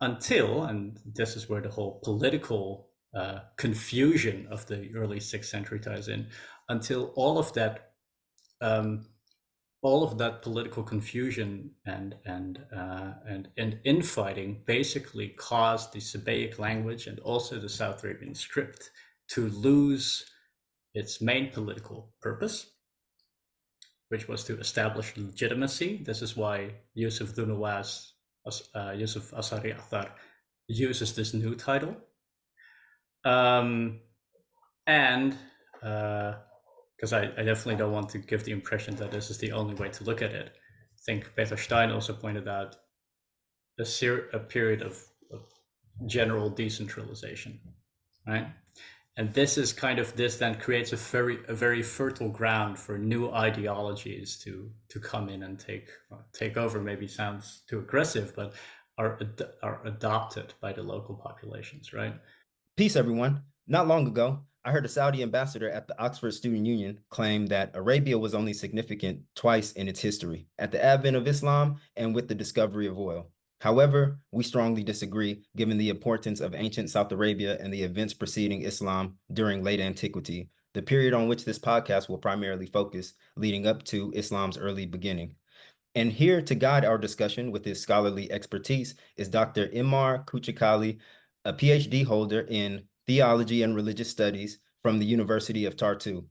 until, and this is where the whole political confusion of the early 6th century ties in, until um, all of that political confusion and infighting basically caused the Sabaic language and also the South Arabian script to lose its main political purpose, which was to establish legitimacy. This is why Yusuf Dhu Nuwas, Yusuf Asari Athar, uses this new title. And because I definitely don't want to give the impression that this is the only way to look at it. I think Peter Stein also pointed out a period of general decentralization, right? And this is this then creates a very fertile ground for new ideologies to come in and take over. Maybe sounds too aggressive, but are adopted by the local populations, right? Peace, everyone. Not long ago, I heard a Saudi ambassador at the Oxford Student Union claim that Arabia was only significant twice in its history, at the advent of Islam and with the discovery of oil. However, we strongly disagree, given the importance of ancient South Arabia and the events preceding Islam during late antiquity, the period on which this podcast will primarily focus, leading up to Islam's early beginning. And here to guide our discussion with his scholarly expertise is Dr. Imar Koutchoukali, a PhD holder in theology and religious studies from the University of Tartu.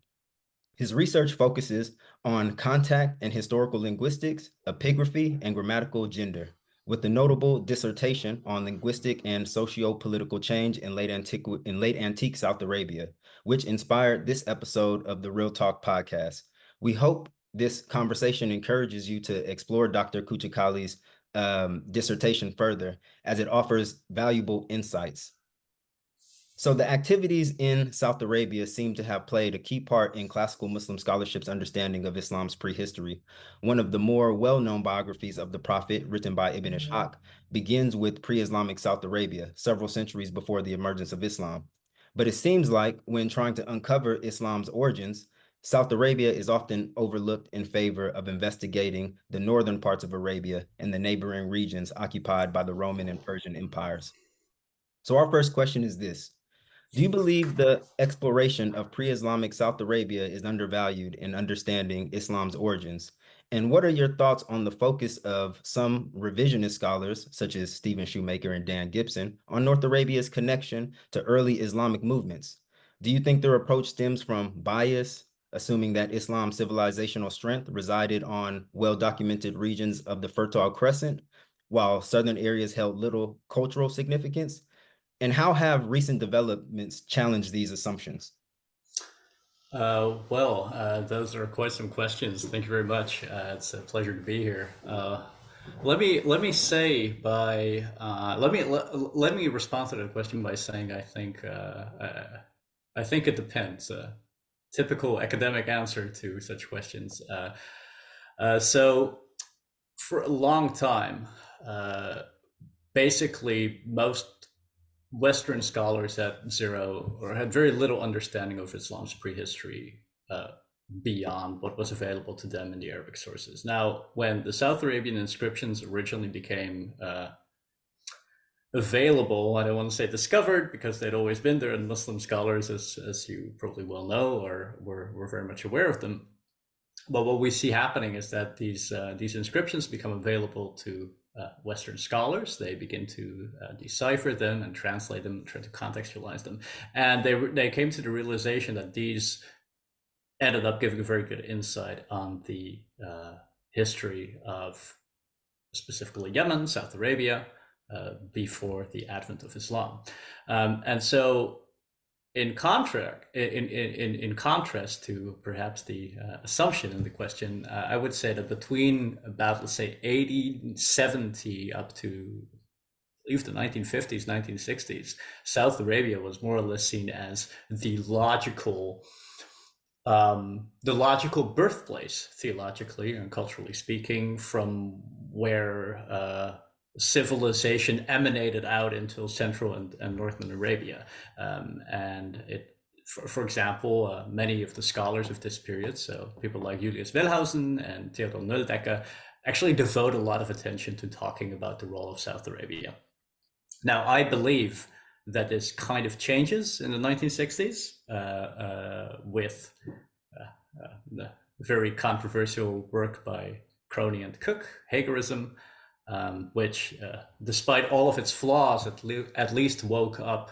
His research focuses on contact and historical linguistics, epigraphy, and grammatical gender, with the notable dissertation on linguistic and socio-political change in late antique South Arabia, which inspired this episode of the Real Talk podcast. We hope this conversation encourages you to explore Dr. Koutchoukali's dissertation further, as it offers valuable insights. So the activities in South Arabia seem to have played a key part in classical Muslim scholarship's understanding of Islam's prehistory. One of the more well-known biographies of the Prophet, written by Ibn Ishaq, begins with pre-Islamic South Arabia, several centuries before the emergence of Islam. But it seems like when trying to uncover Islam's origins, South Arabia is often overlooked in favor of investigating the northern parts of Arabia and the neighboring regions occupied by the Roman and Persian empires. So our first question is this: do you believe the exploration of pre-Islamic South Arabia is undervalued in understanding Islam's origins? And what are your thoughts on the focus of some revisionist scholars, such as Stephen Shoemaker and Dan Gibson, on North Arabia's connection to early Islamic movements? Do you think their approach stems from bias, assuming that Islam's civilizational strength resided on well-documented regions of the Fertile Crescent, while southern areas held little cultural significance? And how have recent developments challenged these assumptions? Those are quite some questions. Thank you very much. It's a pleasure to be here. Let me say by let me respond to that question by saying I think it depends. Typical academic answer to such questions. So for a long time, basically most Western scholars had zero or had very little understanding of Islam's prehistory beyond what was available to them in the Arabic sources. Now, when the South Arabian inscriptions originally became available, I don't want to say discovered, because they'd always been there, and Muslim scholars, as you probably well know, or were very much aware of them. But what we see happening is that these inscriptions become available to Western scholars. They begin to decipher them and translate them, try to contextualize them, and they came to the realization that these ended up giving a very good insight on the history of specifically Yemen, South Arabia, before the advent of Islam, and so. In contrast to perhaps the assumption in the question, I would say that between about, let's say, 1870 up to even the 1950s, 1960s, South Arabia was more or less seen as the logical birthplace, theologically and culturally speaking, from where civilization emanated out into Central and Northern Arabia. And it, for example, many of the scholars of this period, so people like Julius Wellhausen and Theodor Nöldecker, actually devote a lot of attention to talking about the role of South Arabia. Now, I believe that this kind of changes in the 1960s with the very controversial work by Crony and Cook, Hagerism, which, despite all of its flaws, at least woke up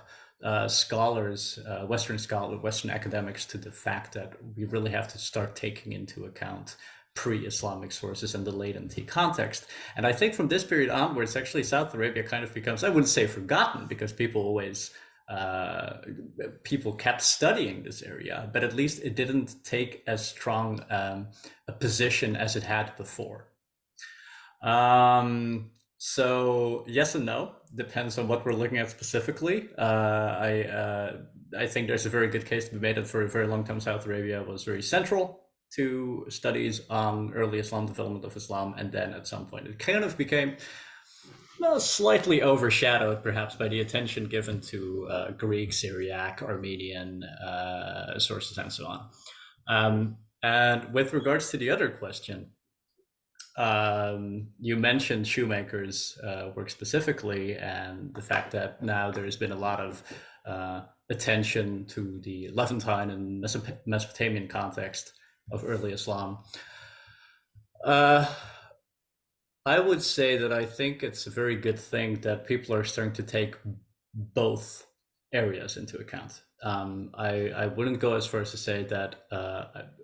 scholars, Western academics, to the fact that we really have to start taking into account pre-Islamic sources and the late antique context. And I think from this period onwards, actually, South Arabia kind of becomes, I wouldn't say forgotten, because people kept studying this area, but at least it didn't take as strong a position as it had before. So yes and no, depends on what we're looking at specifically. I think there's a very good case to be made that for a very long time South Arabia was very central to studies on early Islam, development of Islam, and then at some point it kind of became slightly overshadowed perhaps by the attention given to Greek, Syriac, Armenian sources and so on. And with regards to the other question, you mentioned Shoemaker's work specifically, and the fact that now there's been a lot of attention to the Levantine and Mesopotamian context of early Islam. I would say that I think it's a very good thing that people are starting to take both areas into account. I wouldn't go as far as to say that,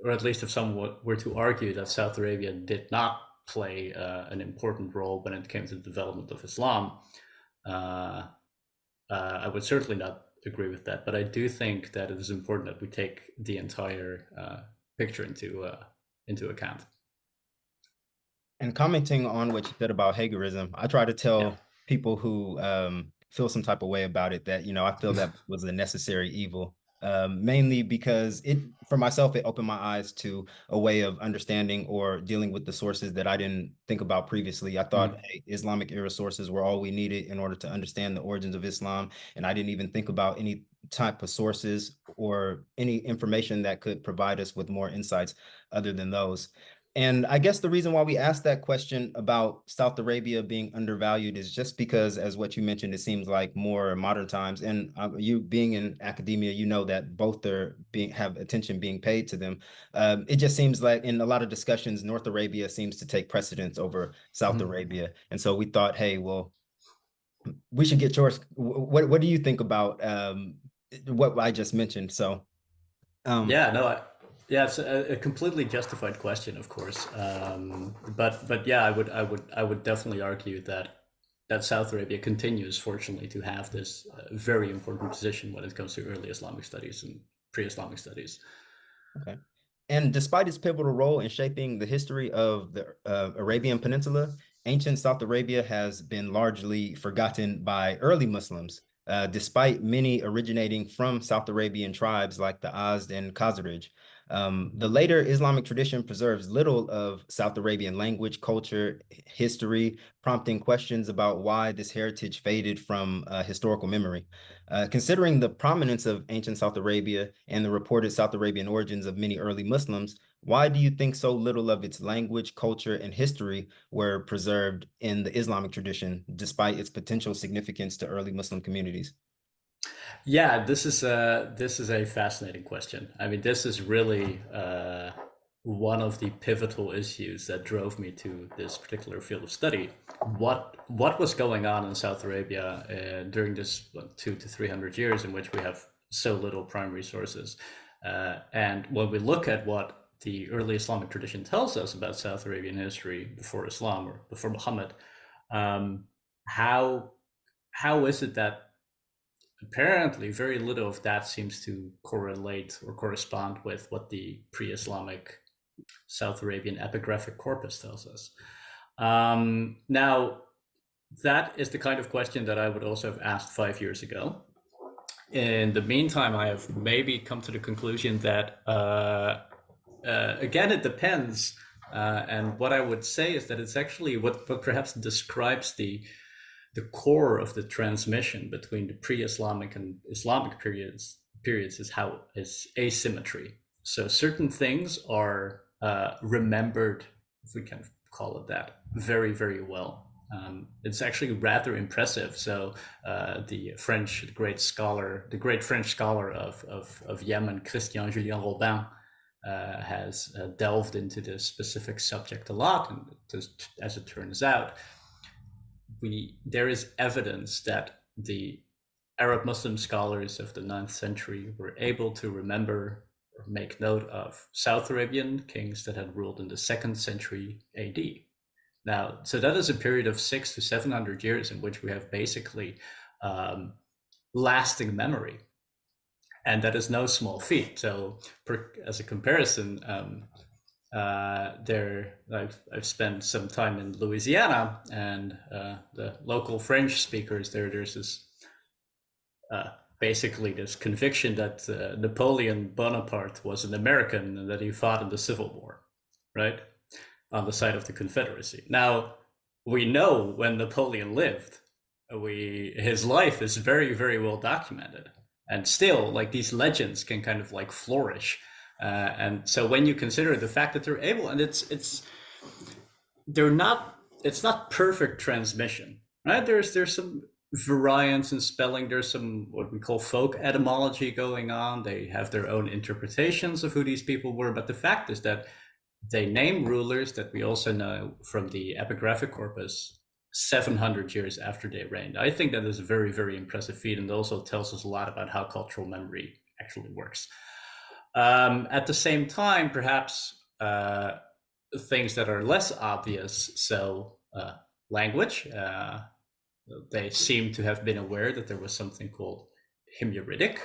or at least if someone were to argue that South Arabia did not play an important role when it came to the development of Islam, I would certainly not agree with that. But I do think that it is important that we take the entire picture into account. And commenting on what you said about Hagerism, I try to tell people who feel some type of way about it that, I feel that was a necessary evil, mainly because for myself, it opened my eyes to a way of understanding or dealing with the sources that I didn't think about previously. I thought Islamic era sources were all we needed in order to understand the origins of Islam. And I didn't even think about any type of sources or any information that could provide us with more insights other than those. And I guess the reason why we asked that question about South Arabia being undervalued is just because, as what you mentioned, it seems like more modern times. And you being in academia, you know that both have attention being paid to them. It just seems like in a lot of discussions, North Arabia seems to take precedence over South Arabia. And so we thought, hey, well, we should get yours. What do you think about what I just mentioned? So, yeah, it's a completely justified question, of course. But yeah, I would definitely argue that South Arabia continues, fortunately, to have this very important position when it comes to early Islamic studies and pre-Islamic studies. Okay. And despite its pivotal role in shaping the history of the Arabian Peninsula, ancient South Arabia has been largely forgotten by early Muslims, despite many originating from South Arabian tribes like the Azd and Khazraj. The later Islamic tradition preserves little of South Arabian language, culture, history, prompting questions about why this heritage faded from historical memory. Considering the prominence of ancient South Arabia and the reported South Arabian origins of many early Muslims, why do you think so little of its language, culture, and history were preserved in the Islamic tradition, despite its potential significance to early Muslim communities? Yeah, this is a fascinating question. I mean, this is really one of the pivotal issues that drove me to this particular field of study. What was going on in South Arabia during this 200 to 300 years in which we have so little primary sources? And when we look at what the early Islamic tradition tells us about South Arabian history before Islam or before Muhammad, how is it that apparently very little of that seems to correlate or correspond with what the pre-Islamic South Arabian epigraphic corpus tells us? Now, that is the kind of question that I would also have asked 5 years ago. In the meantime, I have maybe come to the conclusion that, again, it depends. And what I would say is that it's actually what perhaps describes the core of the transmission between the pre-Islamic and Islamic periods is asymmetry. So certain things are remembered, if we can call it that, very, very well. It's actually rather impressive. So the great French scholar of Yemen, Christian Julien Robin, has delved into this specific subject a lot. And just, as it turns out, there is evidence that the Arab Muslim scholars of the 9th century were able to remember or make note of South Arabian kings that had ruled in the 2nd century AD. Now, so that is a period of 600 to 700 years in which we have basically lasting memory. And that is no small feat. So as a comparison, I've spent some time in Louisiana, and the local French speakers there's this basically this conviction that Napoleon Bonaparte was an American and that he fought in the Civil War, right, on the side of the Confederacy. Now, we know when Napoleon lived, his life is very, very well documented, and still, like, these legends can kind of like flourish. And so when you consider the fact that they're able, and it's not perfect transmission, right? There's some variance in spelling. There's some what we call folk etymology going on. They have their own interpretations of who these people were, but the fact is that they name rulers that we also know from the epigraphic corpus 700 years after they reigned. I think that is a very, very impressive feat, and also tells us a lot about how cultural memory actually works. At the same time, perhaps things that are less obvious, so language, they seem to have been aware that there was something called Himyaritic.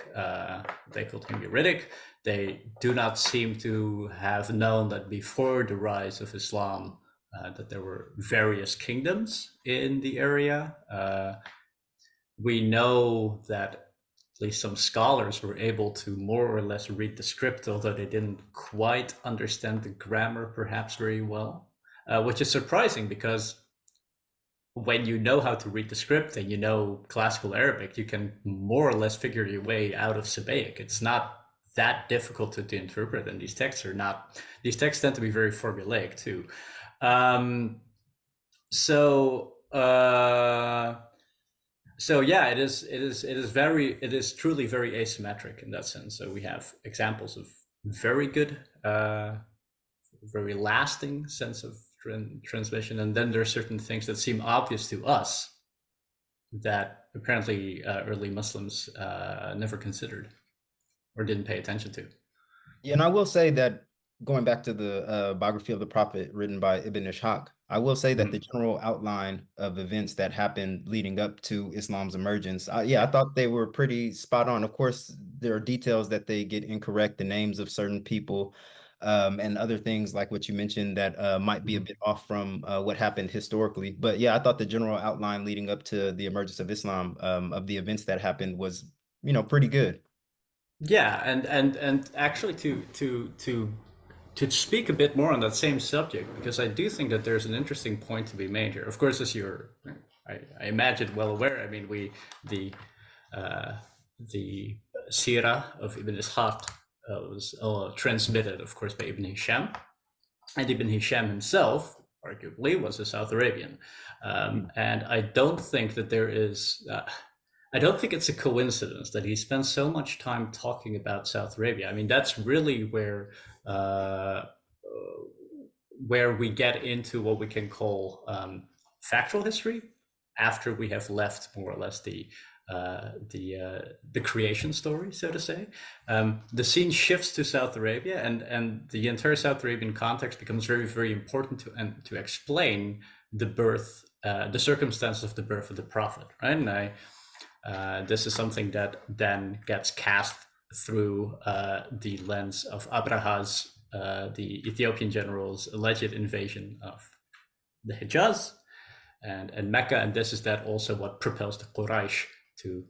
They called Himyaritic. They do not seem to have known that before the rise of Islam, that there were various kingdoms in the area. We know that at least some scholars were able to more or less read the script, although they didn't quite understand the grammar perhaps very well, which is surprising, because when you know how to read the script and you know classical Arabic, you can more or less figure your way out of Sabaic. It's not that difficult to interpret, and these texts tend to be very formulaic too. So yeah, it is truly very asymmetric in that sense. So we have examples of very good, very lasting sense of transmission, and then there are certain things that seem obvious to us that apparently early Muslims never considered or didn't pay attention to. Yeah, and I will say that, going back to the biography of the Prophet written by Ibn Ishaq, I will say that the general outline of events that happened leading up to Islam's emergence, I thought they were pretty spot on. Of course, there are details that they get incorrect, the names of certain people, and other things like what you mentioned that might be a bit off from what happened historically. But yeah, I thought the general outline leading up to the emergence of Islam, of the events that happened, was, pretty good. Yeah, and actually to speak a bit more on that same subject, because I do think that there's an interesting point to be made here. Of course, as I imagine, well aware, I mean, the Sirah of Ibn Ishaq was transmitted, of course, by Ibn Hisham, and Ibn Hisham himself arguably was a South Arabian, and I don't think that there is. I don't think it's a coincidence that he spends so much time talking about South Arabia. I mean, that's really where we get into what we can call factual history, after we have left more or less the creation story, so to say. The scene shifts to South Arabia, and the entire South Arabian context becomes very, very important to explain the birth, the circumstances of the birth of the Prophet, right? And this is something that then gets cast through the lens of Abraha's, the Ethiopian general's alleged invasion of the Hijaz and Mecca, and this is that also what propels the Quraysh to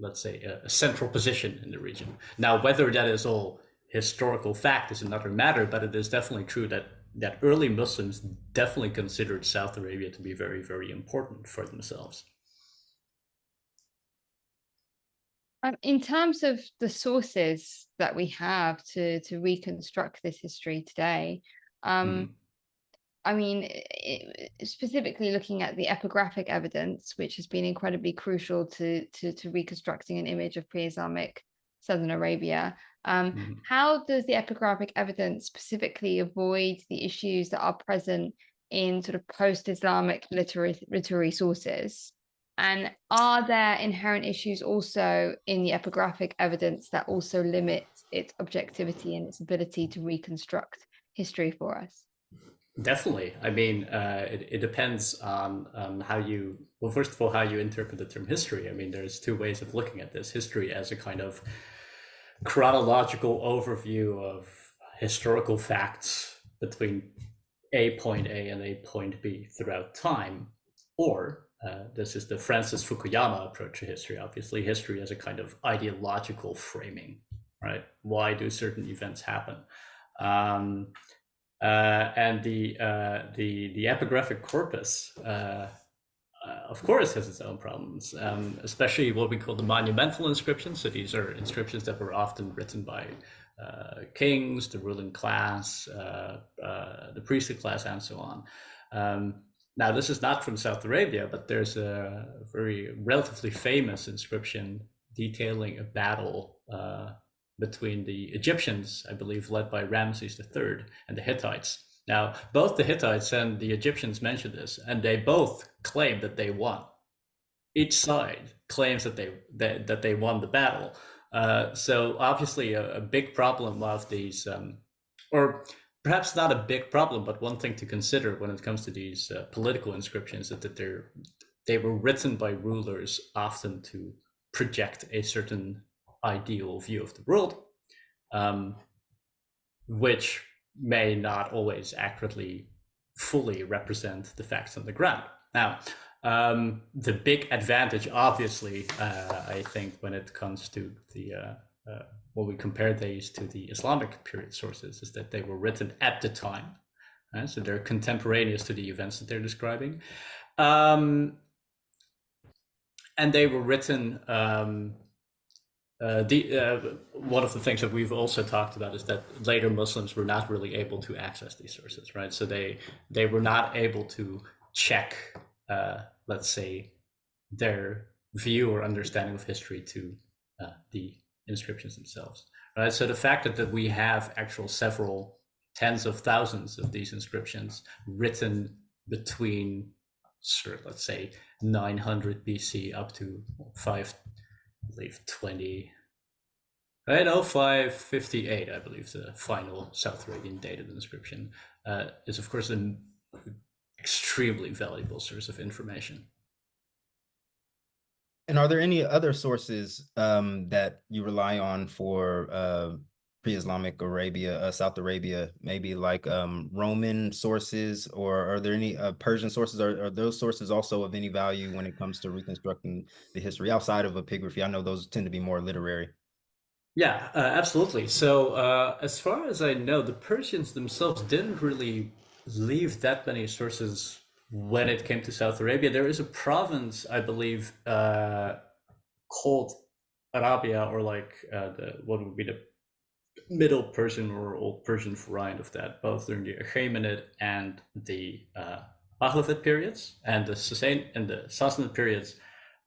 let's say a central position in the region. Now, whether that is all historical fact is another matter, but it is definitely true that early Muslims definitely considered South Arabia to be very, very important for themselves. In terms of the sources that we have to reconstruct this history today, I I mean, specifically looking at the epigraphic evidence, which has been incredibly crucial to reconstructing an image of pre-Islamic Southern Arabia. How does the epigraphic evidence specifically avoid the issues that are present in sort of post-Islamic literary sources? And are there inherent issues also in the epigraphic evidence that also limit its objectivity and its ability to reconstruct history for us? Definitely. I mean, it depends on how you, well, first of all, how you interpret the term history. I mean, there's two ways of looking at this. History as a kind of chronological overview of historical facts between a point A and a point B throughout time, or this is the Francis Fukuyama approach to history. Obviously, history as a kind of ideological framing, right? Why do certain events happen? And the epigraphic corpus, of course, has its own problems, especially what we call the monumental inscriptions. So these are inscriptions that were often written by kings, the ruling class, the priestly class, and so on. Now, this is not from South Arabia, but there's a very relatively famous inscription detailing a battle between the Egyptians, I believe, led by Ramses III, and the Hittites. Now, both the Hittites and the Egyptians mention this, and they both claim that they won. Each side claims that they won the battle. So obviously, a big problem of these, or perhaps not a big problem, but one thing to consider when it comes to these political inscriptions is that they were written by rulers often to project a certain ideal view of the world, which may not always accurately, fully represent the facts on the ground. Now, the big advantage, obviously, I think, when it comes to the when we compare these to the Islamic period sources, is that they were written at the time, right? So they're contemporaneous to the events that they're describing, and they were written. One of the things that we've also talked about is that later Muslims were not really able to access these sources, right? So they were not able to check, let's say, their view or understanding of history to the inscriptions themselves, right? So the fact that we have actual several tens of thousands of these inscriptions written between, let's say, 900 BC up to 558, I believe, the final South Arabian dated inscription, is of course an extremely valuable source of information. And are there any other sources that you rely on for pre-Islamic Arabia, South Arabia, maybe like Roman sources, or are there any Persian sources? Are those sources also of any value when it comes to reconstructing the history outside of epigraphy? I know those tend to be more literary. Yeah, absolutely. So as far as I know, the Persians themselves didn't really leave that many sources when it came to South Arabia. There is a province, I believe, called Arabia, or like what would be the Middle Persian or Old Persian variant of that, both during the Achaemenid and the Caliphate periods and the Sassanid periods.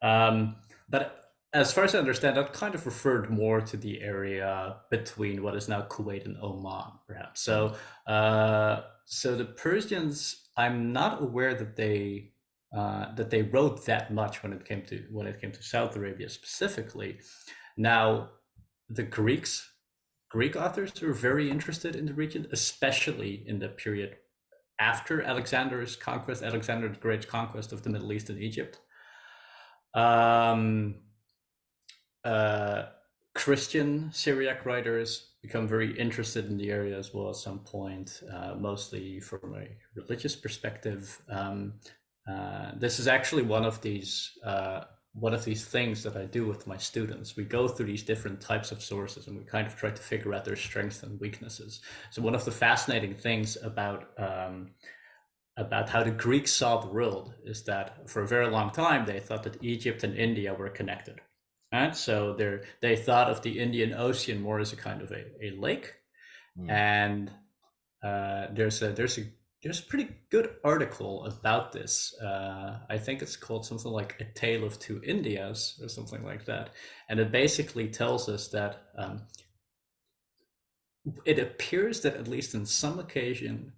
But as far as I understand, that kind of referred more to the area between what is now Kuwait and Oman, perhaps. So, so the Persians, I'm not aware that they wrote that much when it came to South Arabia specifically. Now, the Greek authors were very interested in the region, especially in the period after Alexander the Great's conquest of the Middle East and Egypt. Christian Syriac writers become very interested in the area as well at some point, mostly from a religious perspective. This is actually one of these things that I do with my students. We go through these different types of sources and we kind of try to figure out their strengths and weaknesses. So one of the fascinating things about how the Greeks saw the world is that for a very long time they thought that Egypt and India were connected. Right? So they thought of the Indian Ocean more as a kind of a lake, and there's a there's a pretty good article about this. I think it's called something like A Tale of Two Indias or something like that. And it basically tells us that it appears that at least in some occasions,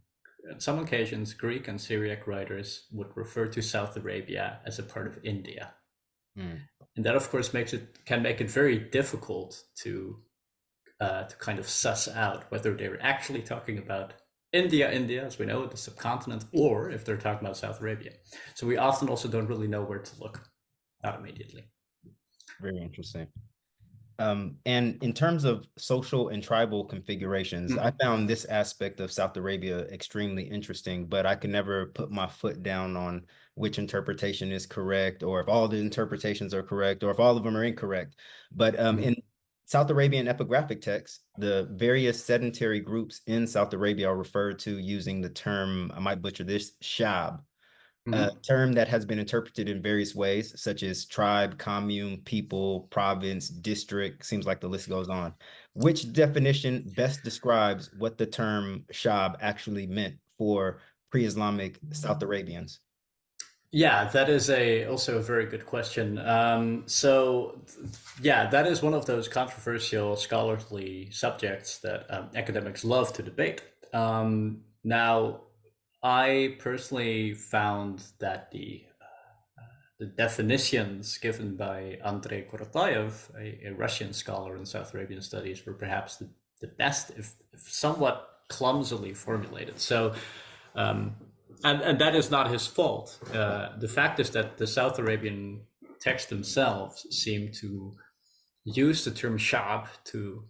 Greek and Syriac writers would refer to South Arabia as a part of India. And that, of course, can make it very difficult to kind of suss out whether they're actually talking about India, as we know, the subcontinent, or if they're talking about South Arabia. So we often also don't really know where to look, not immediately. Very interesting. And in terms of social and tribal configurations, I found this aspect of South Arabia extremely interesting, but I can never put my foot down on which interpretation is correct, or if all the interpretations are correct, or if all of them are incorrect. But in South Arabian epigraphic texts, the various sedentary groups in South Arabia are referred to using the term, I might butcher this, shab, a term that has been interpreted in various ways, such as tribe, commune, people, province, district, seems like the list goes on. Which definition best describes what the term shab actually meant for pre-Islamic South Arabians? Yeah, that is also a very good question. So, yeah, that is one of those controversial scholarly subjects that academics love to debate. Now, I personally found that the definitions given by Andrei Korotayev, a Russian scholar in South Arabian studies, were perhaps the best, if somewhat clumsily formulated. So, and that is not his fault. The fact is that the South Arabian texts themselves seem to use the term shab to,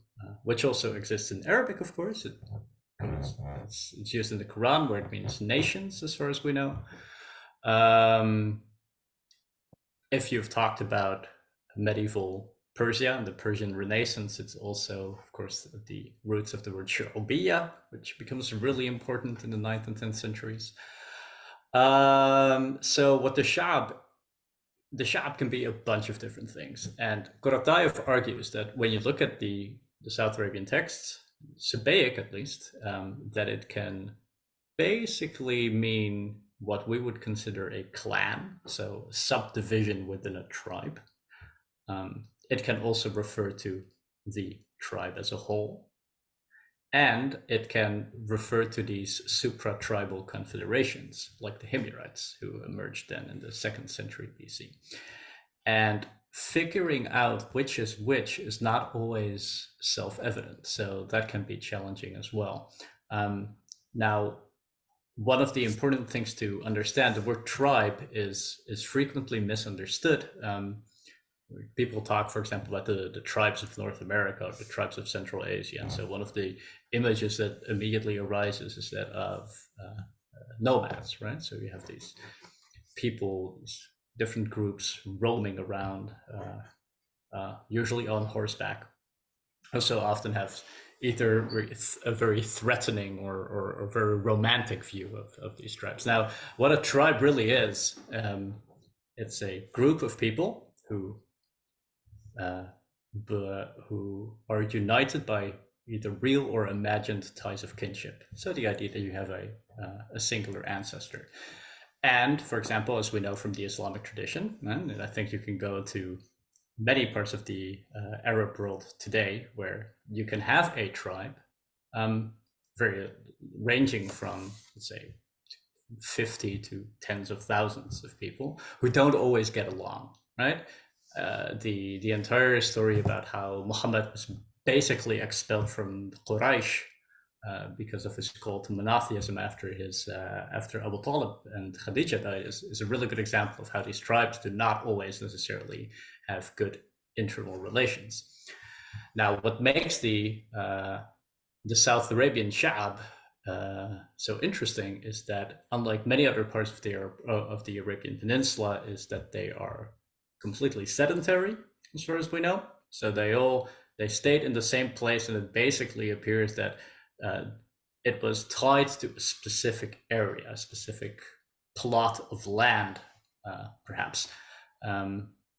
which also exists in Arabic, of course. It's used in the Quran, where it means nations, as far as we know. If you've talked about medieval Persia and the Persian Renaissance, it's also, of course, the roots of the word shu'ubiyya, which becomes really important in the 9th and 10th centuries. So what the shab can be a bunch of different things. And Korotayev argues that when you look at the South Arabian texts, Sabaic at least, that it can basically mean what we would consider a clan, so subdivision within a tribe. It can also refer to the tribe as a whole. And it can refer to these supra-tribal confederations, like the Himyarites, who emerged then in the 2nd century BC. And figuring out which is not always self-evident, so that can be challenging as well. Now, one of the important things to understand, the word tribe is frequently misunderstood. People talk, for example, about the tribes of North America or the tribes of Central Asia. And so one of the images that immediately arises is that of nomads, right? So you have these people, different groups roaming around, usually on horseback. Also often have either a very threatening or very romantic view of these tribes. Now, what a tribe really is, it's a group of people who are united by either real or imagined ties of kinship. So the idea that you have a singular ancestor. And for example, as we know from the Islamic tradition, and I think you can go to many parts of the Arab world today where you can have a tribe, very ranging from, let's say, 50 to tens of thousands of people who don't always get along, right? The entire story about how Muhammad was basically expelled from Quraysh because of his call to monotheism after Abu Talib and Khadija died is a really good example of how these tribes do not always necessarily have good internal relations. Now, what makes the South Arabian Sha'ab so interesting is that, unlike many other parts of the Arabian Peninsula, is that they are completely sedentary, as far as we know. So they stayed in the same place, and it basically appears that it was tied to a specific area, a specific plot of land, perhaps.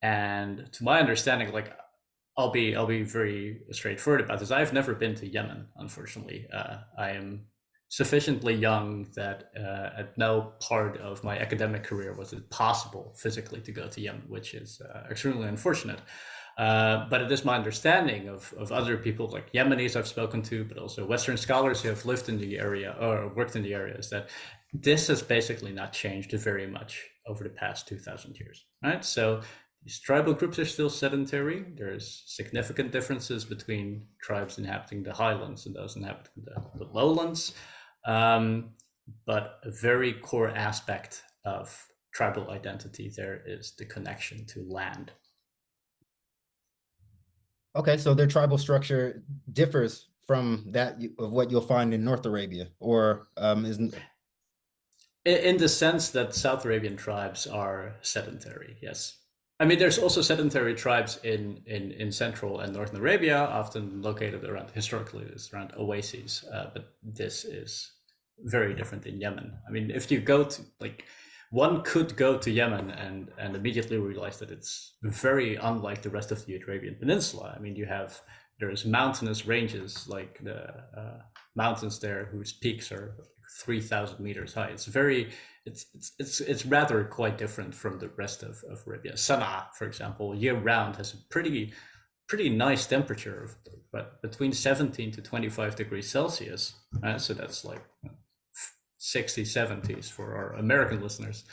And to my understanding, like I'll be very straightforward about this. I've never been to Yemen, unfortunately. I am sufficiently young that at no part of my academic career was it possible physically to go to Yemen, which is extremely unfortunate. But it is my understanding of other people like Yemenis I've spoken to, but also Western scholars who have lived in the area or worked in the area, is that this has basically not changed very much over the past 2,000 years, right? So these tribal groups are still sedentary. There's significant differences between tribes inhabiting the highlands and those inhabiting the lowlands. But a very core aspect of tribal identity there is the connection to land. Okay, so their tribal structure differs from that of what you'll find in North Arabia, or isn't? In the sense that South Arabian tribes are sedentary, yes. I mean, there's also sedentary tribes in Central and Northern Arabia, often located around, historically, it's around oases, but this is very different in Yemen. I mean, if you go to, like, one could go to Yemen and immediately realize that it's very unlike the rest of the Arabian Peninsula. I mean, there's mountainous ranges, like the mountains there whose peaks are 3,000 meters high. It's rather quite different from the rest of Arabia. Sana'a, for example, year round has a pretty nice temperature, but between 17 to 25 degrees Celsius. So that's like 60s, 70s for our American listeners.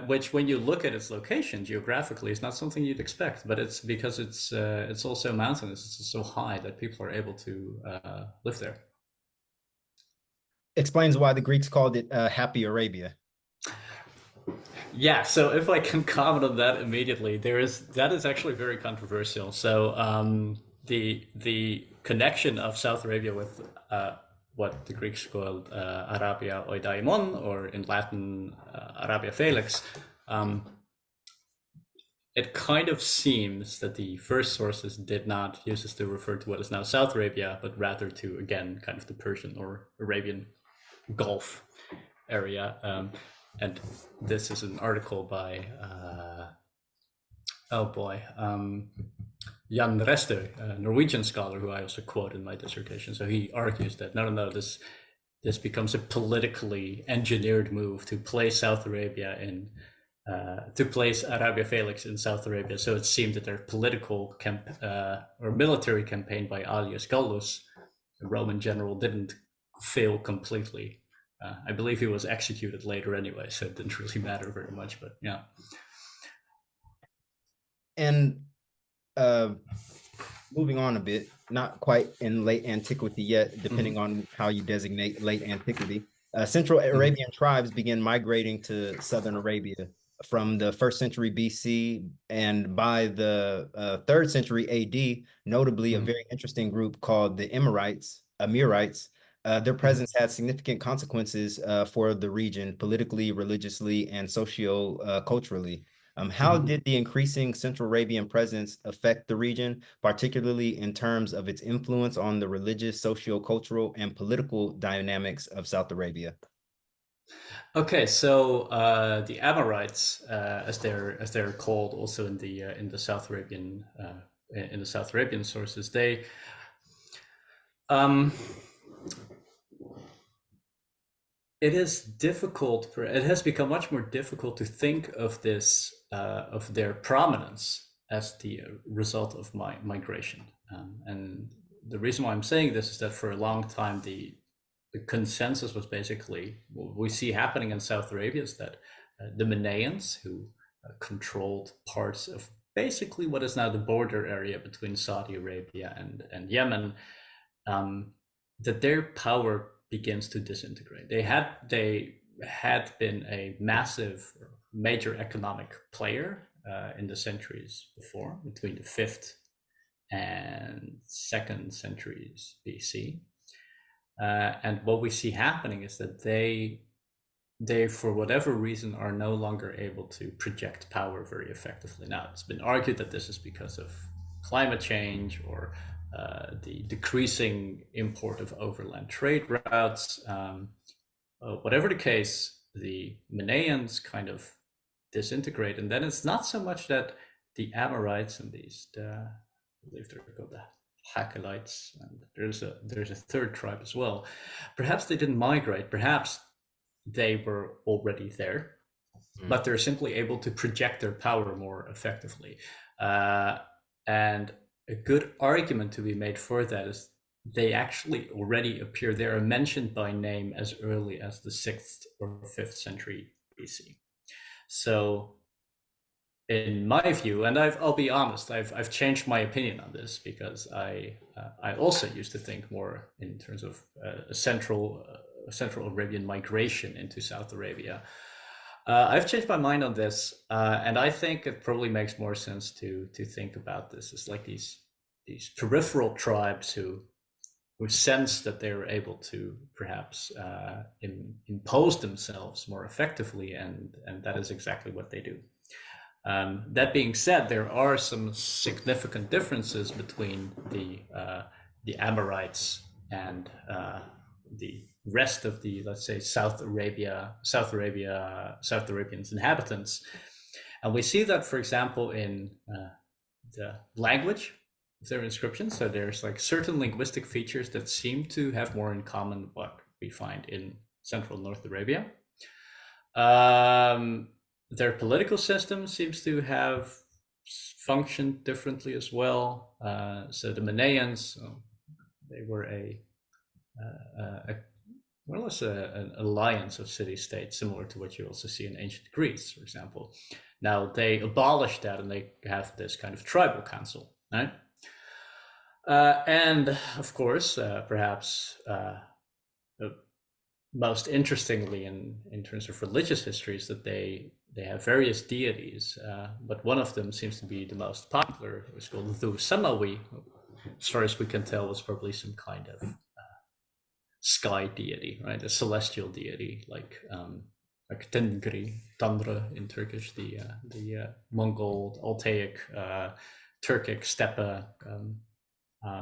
Which, when you look at its location geographically, is not something you'd expect, but it's because it's also mountainous, it's so high that people are able to live there. Explains why the Greeks called it Happy Arabia. Yeah, so if I can comment on that immediately, that is actually very controversial. So the connection of South Arabia with what the Greeks called Arabia Oidaimon, or in Latin Arabia Felix, it kind of seems that the first sources did not use this to refer to what is now South Arabia, but rather to, again, kind of the Persian or Arabian Gulf area. And this is an article by, Jan Rester, a Norwegian scholar who I also quote in my dissertation. So he argues that no, this becomes a politically engineered move to place South Arabia in, to place Arabia Felix in South Arabia. So it seemed that their political or military campaign by Aulus Gallus, a Roman general, didn't fail completely. I believe he was executed later anyway, so it didn't really matter very much, but yeah. And moving on a bit, not quite in late antiquity yet, depending on how you designate late antiquity, Central Arabian tribes began migrating to Southern Arabia from the 1st century BC, and by the 3rd century AD, notably a very interesting group called the Himyarites. Their presence had significant consequences for the region, politically, religiously, and socio-culturally. How did the increasing Central Arabian presence affect the region, particularly in terms of its influence on the religious, socio-cultural, and political dynamics of South Arabia? Okay, so the Amorites, as they're called, also in the South Arabian sources, they it has become much more difficult to think of this of their prominence as the result of migration. And the reason why I'm saying this is that for a long time the consensus was basically, what we see happening in South Arabia is that the Manaeans, who controlled parts of basically what is now the border area between Saudi Arabia and Yemen, that their power begins to disintegrate. They had been a massive, major economic player in the centuries before, between the 5th and 2nd centuries BC. And what we see happening is that they, for whatever reason, are no longer able to project power very effectively. Now, it's been argued that this is because of climate change or the decreasing import of overland trade routes. Whatever the case, the Manaeans kind of disintegrate, and then it's not so much that the Amorites and I believe they're called the Hakalites, and there's a third tribe as well. Perhaps they didn't migrate. Perhaps they were already there, but they're simply able to project their power more effectively. And a good argument to be made for that is they actually already appear. They are mentioned by name as early as the 6th or 5th century BC. So in my view, and I'll be honest, I've changed my opinion on this, because I also used to think more in terms of a Central Arabian migration into South Arabia. I've changed my mind on this, and I think it probably makes more sense to think about this as like these peripheral tribes who sense that they were able to perhaps impose themselves more effectively, and that is exactly what they do. That being said, there are some significant differences between the Amorites and the rest of the, let's say, South Arabians inhabitants, and we see that, for example, in the language of their inscriptions. So there's like certain linguistic features that seem to have more in common what we find in Central North Arabia. Their political system seems to have functioned differently as well. So the Manaeans, they were more or less an alliance of city-states, similar to what you also see in ancient Greece, for example. Now they abolished that, and they have this kind of tribal council, right? And of course, perhaps most interestingly in terms of religious history is that they have various deities, but one of them seems to be the most popular. It was called Dhu Samawi, as far as we can tell, was probably some kind of sky deity, right? A celestial deity, like Tengri, Tanrı in Turkish, the Mongol, Altaic, Turkic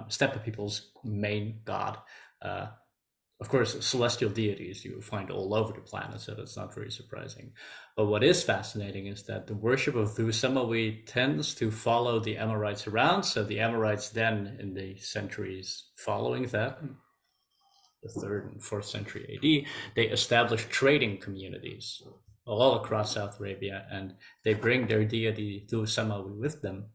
steppe people's main god. Of course, celestial deities you find all over the planet, so that's not very surprising. But what is fascinating is that the worship of Dhu Samawi tends to follow the Amorites around. So the Amorites then, in the centuries following that, the 3rd and 4th century AD, they establish trading communities all across South Arabia, and they bring their deity Dhu Samawi with them,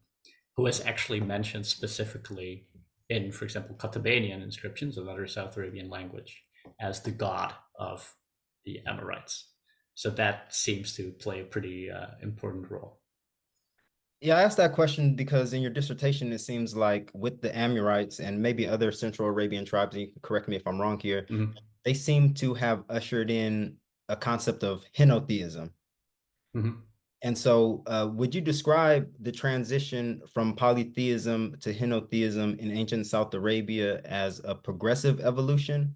who is actually mentioned specifically in, for example, Katabanian inscriptions, another South Arabian language, as the god of the Amorites. So that seems to play a pretty important role. Yeah, I asked that question because in your dissertation, it seems like with the Amorites and maybe other Central Arabian tribes, and you can correct me if I'm wrong here, they seem to have ushered in a concept of henotheism. And so would you describe the transition from polytheism to henotheism in ancient South Arabia as a progressive evolution?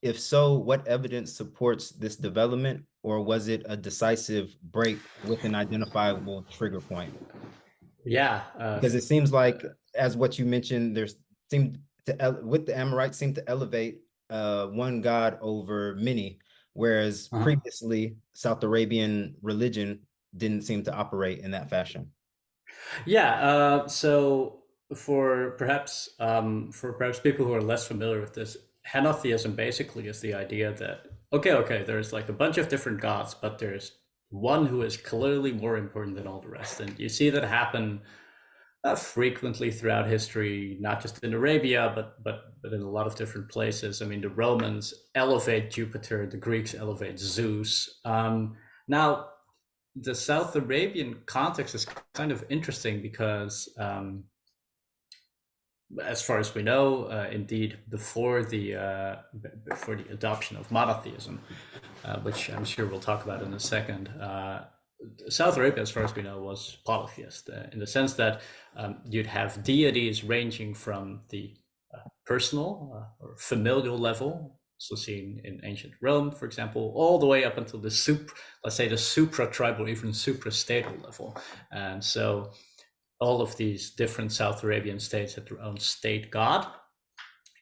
If so, what evidence supports this development, or was it a decisive break with an identifiable trigger point? Yeah. Because it seems like, as what you mentioned, with the Amorites seem to elevate one god over many, whereas previously South Arabian religion didn't seem to operate in that fashion. Yeah. So for perhaps people who are less familiar with this, henotheism basically is the idea that okay, there's like a bunch of different gods, but there's one who is clearly more important than all the rest, and you see that happen frequently throughout history, not just in Arabia, but in a lot of different places. I mean, the Romans elevate Jupiter, the Greeks elevate Zeus. Now, the South Arabian context is kind of interesting because, as far as we know, indeed, before the adoption of monotheism, which I'm sure we'll talk about in a second, South Arabia, as far as we know, was polytheist in the sense that you'd have deities ranging from the personal or familial level, so seen in ancient Rome, for example, all the way up until the supra-tribal, even supra-statal level. And so all of these different South Arabian states had their own state god.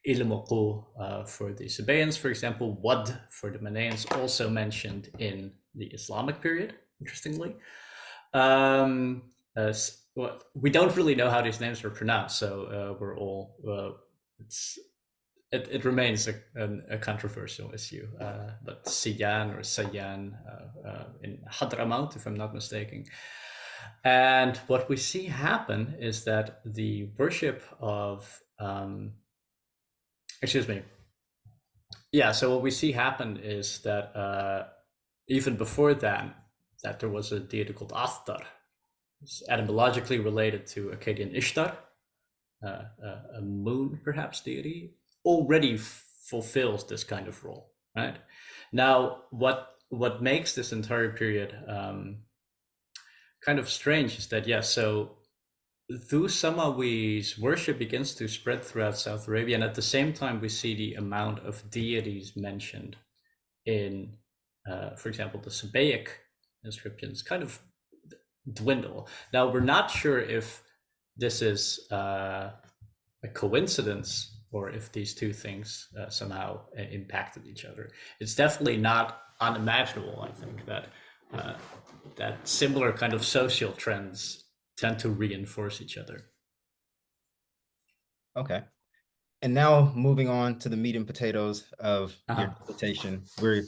Ilmuqu for the Sabaeans, for example, Wad for the Manaeans, also mentioned in the Islamic period, interestingly. well, we don't really know how these names are pronounced, so we're all it remains a controversial issue. But Siyan or Sayan in Hadramaut, if I'm not mistaken. And what we see happen is that the worship of excuse me. Yeah, so what we see happen is that even before that there was a deity called Athtar. It's etymologically related to Akkadian Ishtar, a moon perhaps deity, already fulfills this kind of role, right? Now, what makes this entire period kind of strange is that, so Dhu Samawi's worship begins to spread throughout South Arabia, and at the same time we see the amount of deities mentioned in, for example, the Sabaic inscriptions kind of dwindle. Now, we're not sure if this is a coincidence or if these two things somehow impacted each other. It's definitely not unimaginable, I think, that that similar kind of social trends tend to reinforce each other. Okay. And now moving on to the meat and potatoes of your dissertation, we're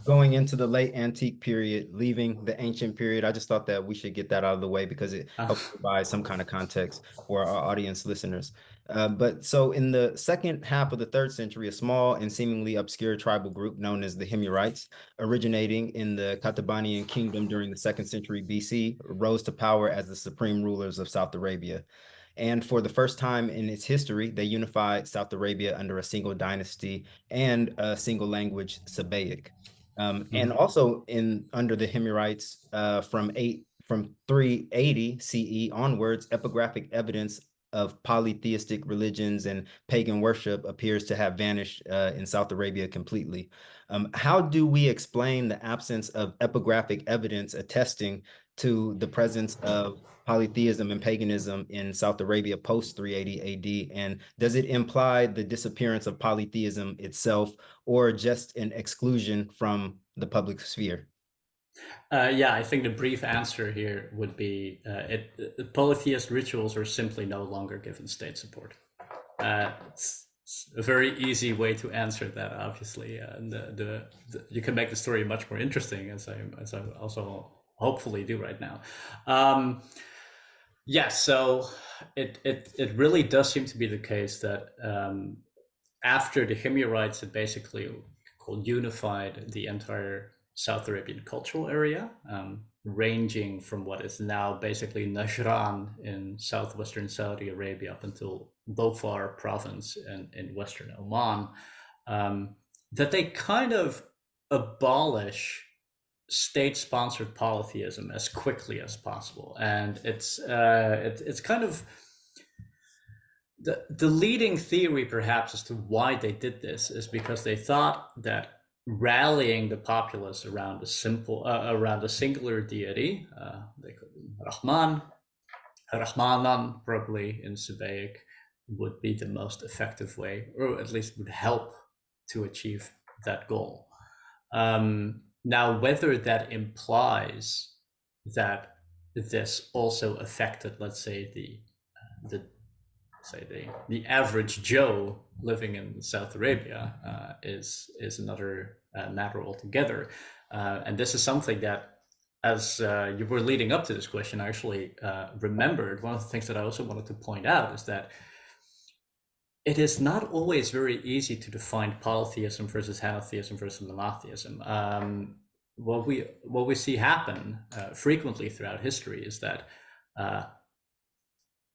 going into the late antique period, leaving the ancient period. I just thought that we should get that out of the way because it helps provide some kind of context for our audience listeners. But so in the second half of the 3rd century, a small and seemingly obscure tribal group known as the Himyarites, originating in the Qatabanian kingdom during the 2nd century BC, rose to power as the supreme rulers of South Arabia. And for the first time in its history, they unified South Arabia under a single dynasty and a single language, Sabaic. And also under the Himyarites, from 380 CE onwards, epigraphic evidence of polytheistic religions and pagan worship appears to have vanished in South Arabia completely. How do we explain the absence of epigraphic evidence attesting to the presence of polytheism and paganism in South Arabia post 380 AD? And does it imply the disappearance of polytheism itself or just an exclusion from the public sphere? I think the brief answer here would be polytheist rituals are simply no longer given state support. It's a very easy way to answer that, obviously. And you can make the story much more interesting, as I also hopefully do right now. So it really does seem to be the case that after the Himyarites had basically unified the entire South Arabian cultural area, ranging from what is now basically Najran in southwestern Saudi Arabia up until Dhofar province in western Oman, that they kind of abolish state-sponsored polytheism as quickly as possible. And it's kind of the leading theory perhaps as to why they did this is because they thought that rallying the populace around a singular deity, they call him Rahmanan probably in Sabaic, would be the most effective way, or at least would help to achieve that goal. Now, whether that implies that this also affected, let's say, the average Joe living in South Arabia is another matter altogether. And this is something that, as you were leading up to this question, I actually remembered one of the things that I also wanted to point out is that it is not always very easy to define polytheism versus henotheism versus monotheism. What we see happen frequently throughout history is that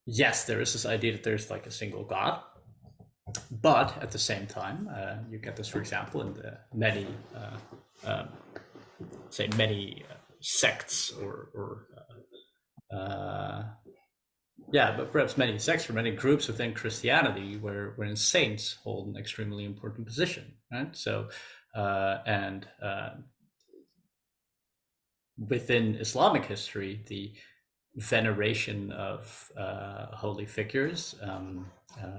yes, there is this idea that there's like a single God, but at the same time, you get this, for example, in the many sects but perhaps many sects or many groups within Christianity wherein saints hold an extremely important position, right? So, and within Islamic history, the veneration of holy figures,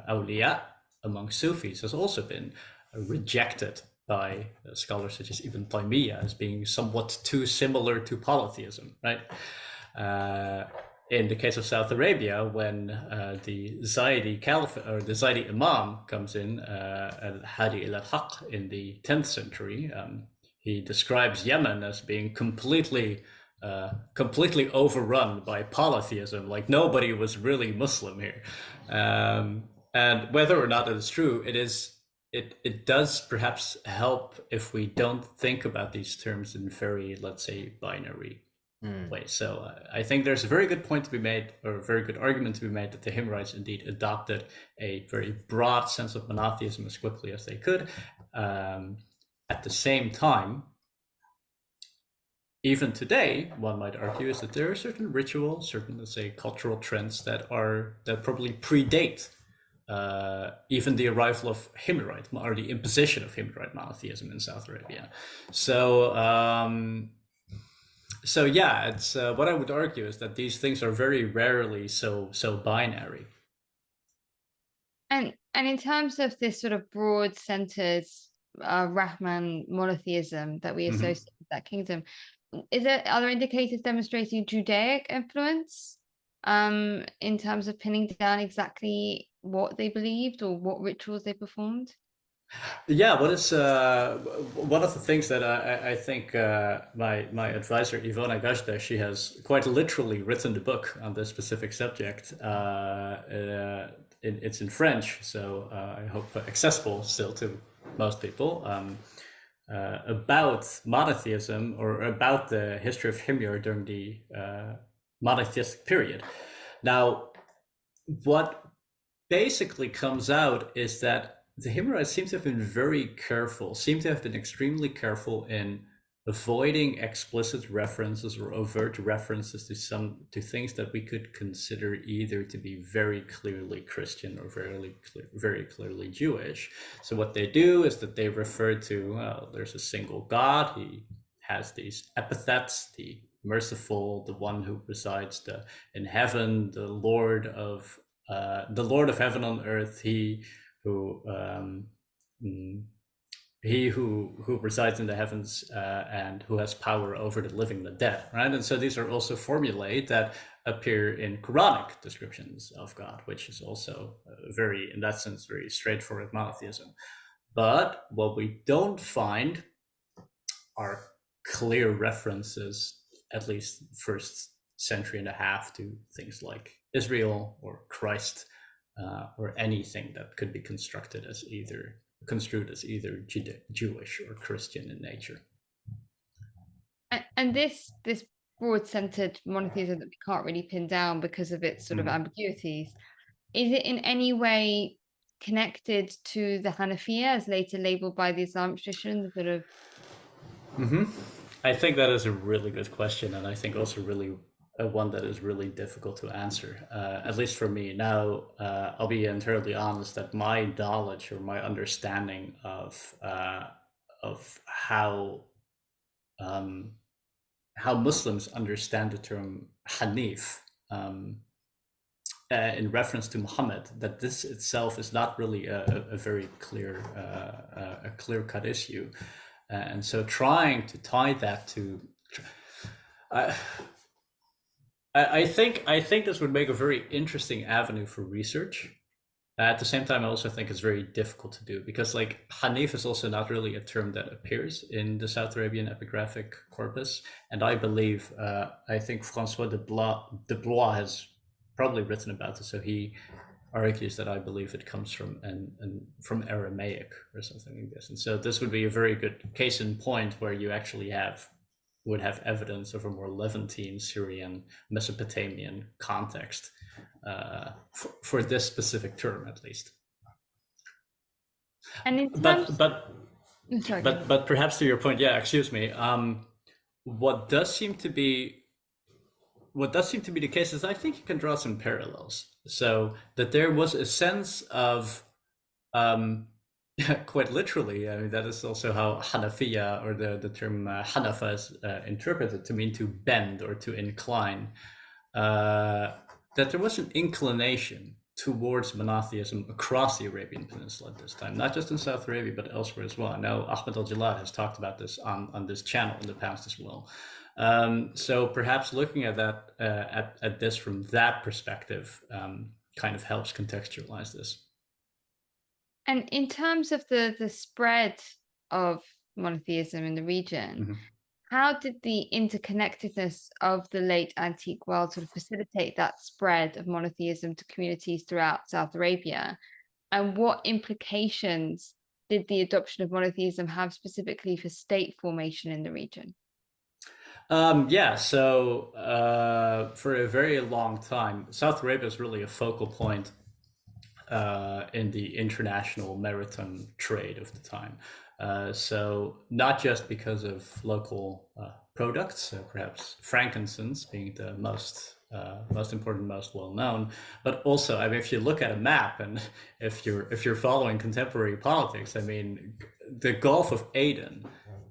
awliya, among Sufis has also been rejected by scholars such as Ibn Taymiyyah as being somewhat too similar to polytheism, right? in the case of South Arabia, when the Zaydi Caliphate or the Zaydi Imam comes in, Hadi al-Haq, in the 10th century, he describes Yemen as being completely overrun by polytheism. Like nobody was really Muslim here, and whether or not it is true, it does perhaps help if we don't think about these terms in very, let's say, binary way. So I think there's a very good point to be made, or a very good argument to be made, that the Himyarites indeed adopted a very broad sense of monotheism as quickly as they could. At the same time, even today, one might argue is that there are certain rituals, certain, let's say, cultural trends that probably predate even the arrival of Himyrite, or the imposition of Himyrite monotheism in South Arabia. So yeah, it's what I would argue is that these things are very rarely so binary. And in terms of this sort of broad-centered Rahman monotheism that we associate with that kingdom, are there indicators demonstrating Judaic influence in terms of pinning down exactly what they believed or what rituals they performed? Yeah, one of the things that I think my advisor Ivona Gajda, she has quite literally written the book on this specific subject. It's in French, so I hope accessible still to most people, about monotheism, or about the history of Himyar during the monotheistic period. Now, what basically comes out is that the Himyarites seem to have been extremely careful in avoiding explicit references or overt references to things that we could consider either to be very clearly Christian or very clearly Jewish. So what they do is that they refer to, well, there's a single God. He has these epithets: the merciful, the one who resides in heaven, the Lord of heaven on earth, he who resides in the heavens and who has power over the living and the dead, right? And so these are also formulae that appear in Quranic descriptions of God, which is also very, in that sense, very straightforward monotheism. But what we don't find are clear references, at least first century and a half, to things like Israel or Christ, or anything that could be construed as either Jewish or Christian in nature. And this broad-centered monotheism that we can't really pin down because of its sort of ambiguities, is it in any way connected to the Hanafiya, as later labeled by the Islamic tradition, sort of? I think that is a really good question, and I think also really one that is really difficult to answer, at least for me. Now, I'll be entirely honest that my knowledge or my understanding of how Muslims understand the term Hanif in reference to Muhammad, that this itself is not really a very clear-cut issue, and so trying to tie that to I think this would make a very interesting avenue for research. At the same time, I also think it's very difficult to do, because like Hanif is also not really a term that appears in the South Arabian epigraphic corpus. And I believe, I think François de Blois has probably written about this. So he argues that I believe it comes from from Aramaic or something like this. And so this would be a very good case in point where you actually would have evidence of a more Levantine, Syrian, Mesopotamian context for this specific term, at least. And in terms... but perhaps to your point, yeah, excuse me. What does seem to be the case is, I think you can draw some parallels. So that there was a sense of quite literally, I mean, that is also how Hanafiya, or the term Hanafa, is interpreted to mean to bend or to incline, that there was an inclination towards monotheism across the Arabian Peninsula at this time, not just in South Arabia, but elsewhere as well. I know Ahmed Al-Jalad has talked about this on this channel in the past as well. So perhaps looking at that at this from that perspective kind of helps contextualize this. And in terms of the spread of monotheism in the region, how did the interconnectedness of the late antique world sort of facilitate that spread of monotheism to communities throughout South Arabia? And what implications did the adoption of monotheism have specifically for state formation in the region? Yeah, so for a very long time, South Arabia is really a focal point in the international maritime trade of the time. So not just because of local products, so perhaps frankincense being the most important, most well known, but also, I mean, if you look at a map and if you're following contemporary politics, I mean, the Gulf of Aden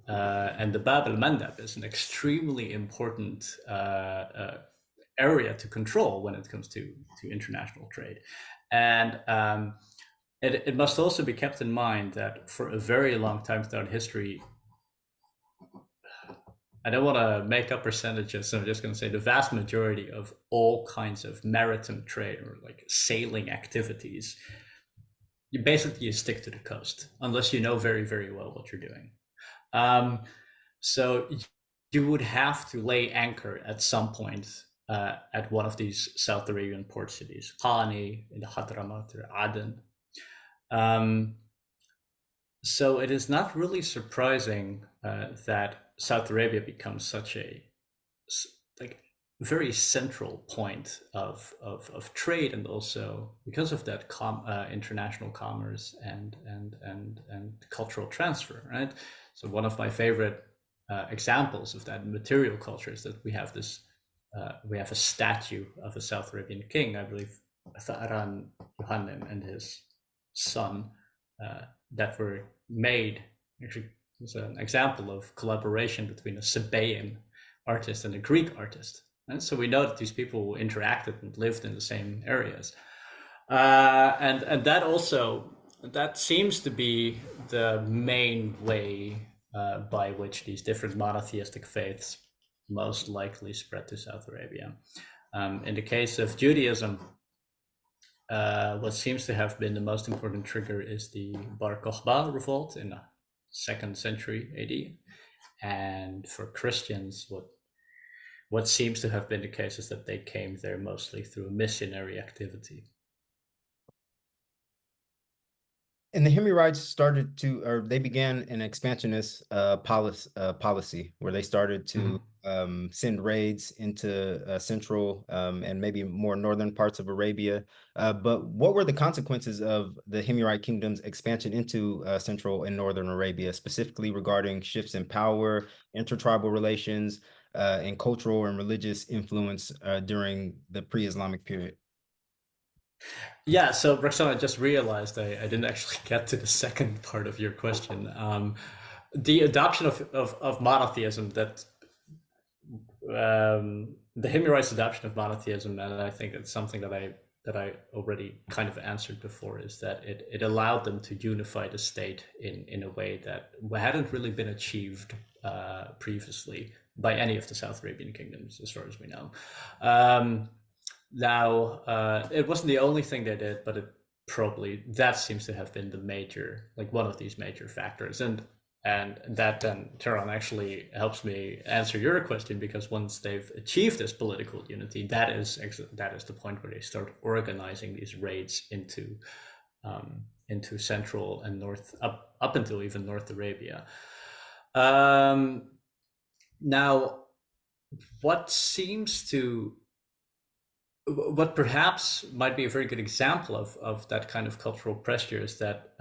and the Bab el-Mandab is an extremely important area to control when it comes to international trade. And it must also be kept in mind that for a very long time throughout history, I don't want to make up percentages, so I'm just going to say the vast majority of all kinds of maritime trade or like sailing activities, you stick to the coast unless you know very, very well what you're doing. So you would have to lay anchor at some point at one of these South Arabian port cities, Qani, in the Hadramaut, or Aden. So it is not really surprising that South Arabia becomes such a very central point of trade, and also because of that international commerce and cultural transfer, right? So one of my favorite examples of that material culture is that we have a statue of a South Arabian king, I believe Najran and his son, that were made. Actually, it's an example of collaboration between a Sabaean artist and a Greek artist. And so we know that these people interacted and lived in the same areas. And that seems to be the main way by which these different monotheistic faiths most likely spread to South Arabia. In the case of Judaism, what seems to have been the most important trigger is the Bar Kokhba revolt in the 2nd century AD. And for Christians, what seems to have been the case is that they came there mostly through missionary activity. And the Himyarites they began an expansionist policy where they started to send raids into central and maybe more northern parts of Arabia. But what were the consequences of the Himyarite kingdom's expansion into central and northern Arabia, specifically regarding shifts in power, intertribal relations, and cultural and religious influence during the pre-Islamic period? Yeah, so Roxana, I just realized I didn't actually get to the second part of your question. The adoption of monotheism, that the Himyarites' adoption of monotheism, and I think it's something that I already kind of answered before, is that it allowed them to unify the state in a way that hadn't really been achieved previously by any of the South Arabian kingdoms, as far as we know. Now, it wasn't the only thing they did, but that seems to have been one of these major factors. And that then, Tehran, actually helps me answer your question, because once they've achieved this political unity, that is the point where they start organizing these raids into central and north, up until even North Arabia. Now, what perhaps might be a very good example of that kind of cultural pressure is that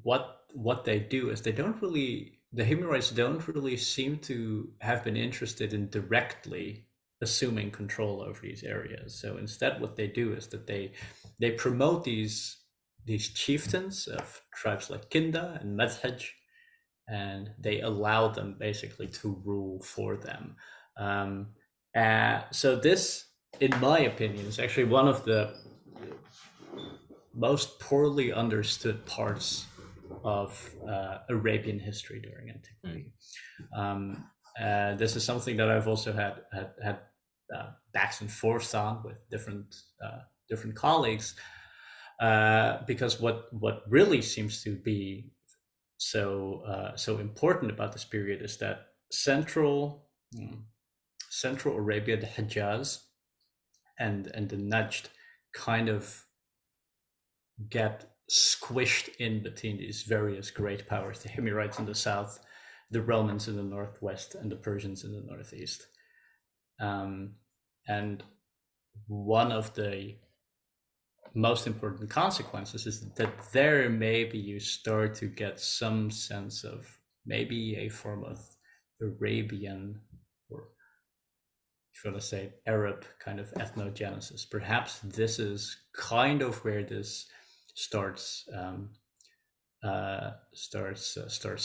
what they do is the Himyarites don't really seem to have been interested in directly assuming control over these areas. So instead, what they do is that they promote these chieftains of tribes like Kinda and Madhaj, and they allow them basically to rule for them. So this, in my opinion, is actually one of the most poorly understood parts of Arabian history during antiquity. This is something that I've also had backs and forths on with different colleagues, because what really seems to be so important about this period is that Central Arabia, the Hijaz, and the Najd kind of get squished in between these various great powers: the Himyarites in the south, the Romans in the northwest, and the Persians in the northeast. And one of the most important consequences is that there maybe you start to get some sense of maybe a form of Arabian, or if you want to say Arab, kind of ethnogenesis. Perhaps this is kind of where this starts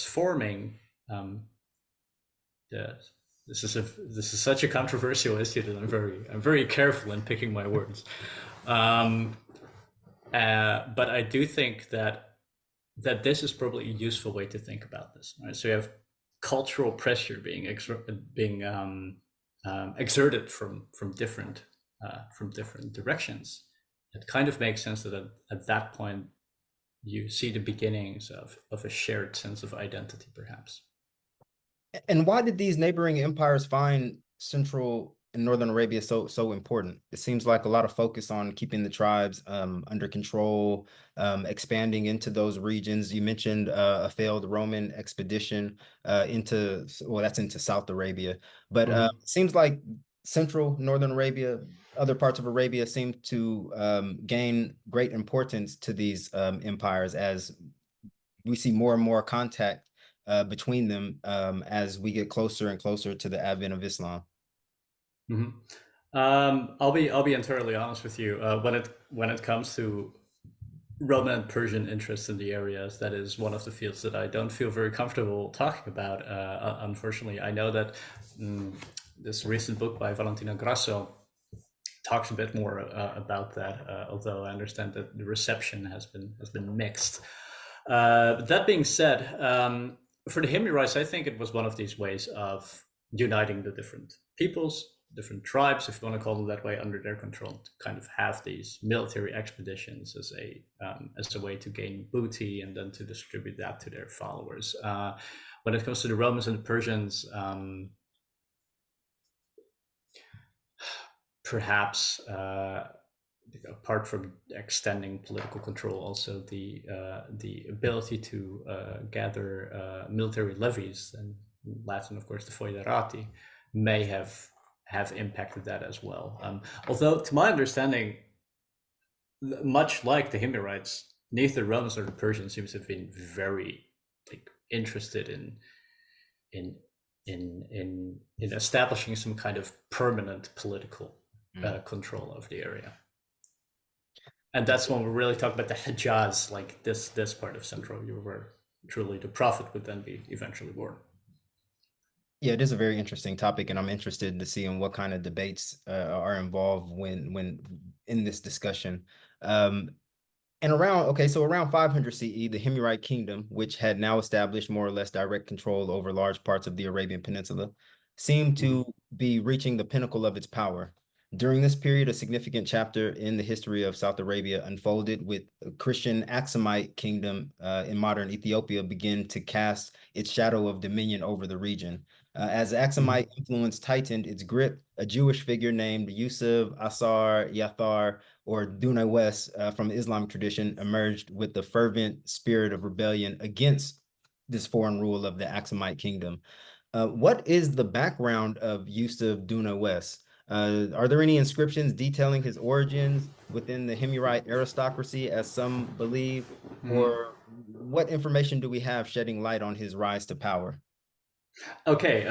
forming. This is such a controversial issue that I'm very careful in picking my words. But I do think that this is probably a useful way to think about this. Right? So you have cultural pressure being exerted from different directions. It kind of makes sense that at that point you see the beginnings of a shared sense of identity, perhaps. And why did these neighboring empires find Central and Northern Arabia so important? It seems like a lot of focus on keeping the tribes under control, expanding into those regions. You mentioned a failed Roman expedition into South Arabia, but it seems like Central, Northern Arabia, other parts of Arabia seem to gain great importance to these empires as we see more and more contact between them as we get closer and closer to the advent of Islam. I'll be entirely honest with you. When it comes to Roman and Persian interests in the areas, that is one of the fields that I don't feel very comfortable talking about. Unfortunately, I know that this recent book by Valentina Grasso talks a bit more about that, although I understand that the reception has been mixed. That being said, for the Himyarites, I think it was one of these ways of uniting the different peoples, different tribes, if you want to call them that way, under their control, to kind of have these military expeditions as a way to gain booty and then to distribute that to their followers. When it comes to the Romans and the Persians, perhaps apart from extending political control, also the ability to gather military levies, and in Latin, of course, the foederati, may have impacted that as well. Although, to my understanding, much like the Himyarites, neither the Romans nor the Persians seems to have been very interested in establishing some kind of permanent political control of the area. And that's when we really talk about the Hijaz, like this part of Central Europe, where truly the prophet would then be eventually born. Yeah, it is a very interesting topic, and I'm interested to see in what kind of debates are involved when in this discussion. And around 500 CE, the Himyarite kingdom, which had now established more or less direct control over large parts of the Arabian Peninsula, seemed to be reaching the pinnacle of its power. During this period, a significant chapter in the history of South Arabia unfolded, with the Christian Aksumite kingdom in modern Ethiopia begin to cast its shadow of dominion over the region. As Aksumite influence tightened its grip, a Jewish figure named Yusuf Yathar, or Dhu Nuwas, from the Islamic tradition, emerged with the fervent spirit of rebellion against this foreign rule of the Aksumite kingdom. What is the background of Yusuf Dhu Nuwas? Are there any inscriptions detailing his origins within the Himyarite aristocracy, as some believe? Or what information do we have shedding light on his rise to power? Okay,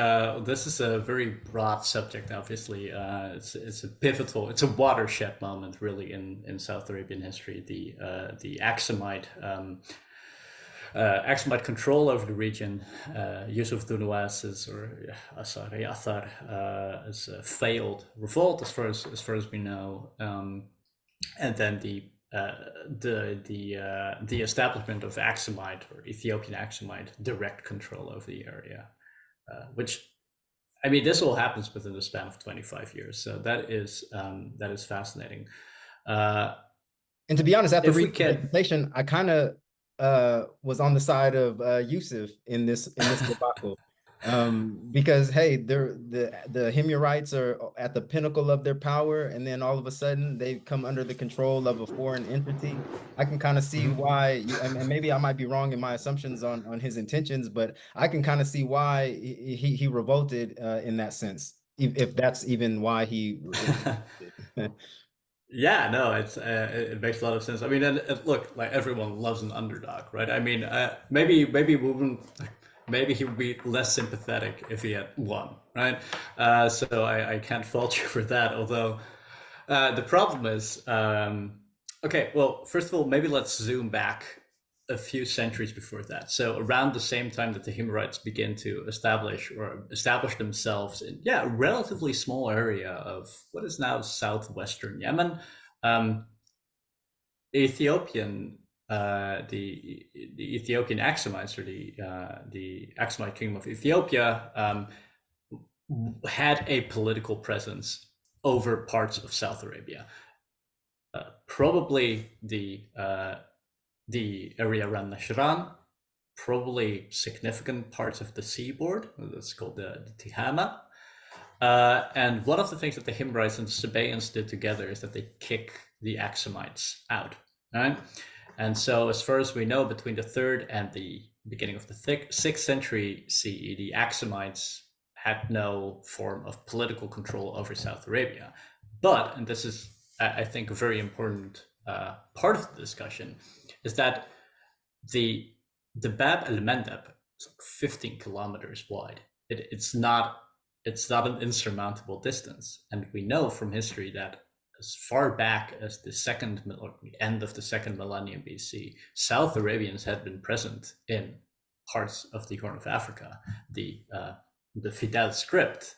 this is a very broad subject, obviously. It's a pivotal, it's a watershed moment, really, in South Arabian history. The Aksumite control over the region, Yusuf Dhu Nuwas is a failed revolt, as far as we know, and then the establishment of Aksumite, or Ethiopian Aksumite, direct control over the area, which I mean, this all happens within the span of 25 years. So that is fascinating. And to be honest, after If we reading the can, dissertation, I kind of was on the side of Yusuf in this debacle. Because hey, the Himyarites are at the pinnacle of their power, and then all of a sudden they come under the control of a foreign entity. I can kind of see why, and maybe I might be wrong in my assumptions on his intentions, but I can kind of see why he revolted in that sense, if that's even why he. yeah, no, it makes a lot of sense. I mean, and look, like everyone loves an underdog, right? I mean, maybe we wouldn't. Maybe he would be less sympathetic if he had won, right? So I can't fault you for that. Although the problem is, okay, well, first of all, maybe let's zoom back a few centuries before that. So around the same time that the Himyarites begin to establish themselves in, a relatively small area of what is now southwestern Yemen, Ethiopian, the Ethiopian Aksumites, or the Aksumite kingdom of Ethiopia, had a political presence over parts of South Arabia. Probably the area around Najran, probably significant parts of the seaboard. That's called the Tihama. And one of the things that the Himyarites and Sabaeans did together is that they kick the Aksumites out, right? And so as far as we know, between the 3rd and the beginning of the 6th century CE, the Aksumites had no form of political control over South Arabia. But, and this is, I think, a very important part of the discussion, is that the Bab el-Mandeb is like 15 kilometers wide. It's not an insurmountable distance. And we know from history that as far back as the end of the 2nd millennium BC, South Arabians had been present in parts of the Horn of Africa. The Fidel script,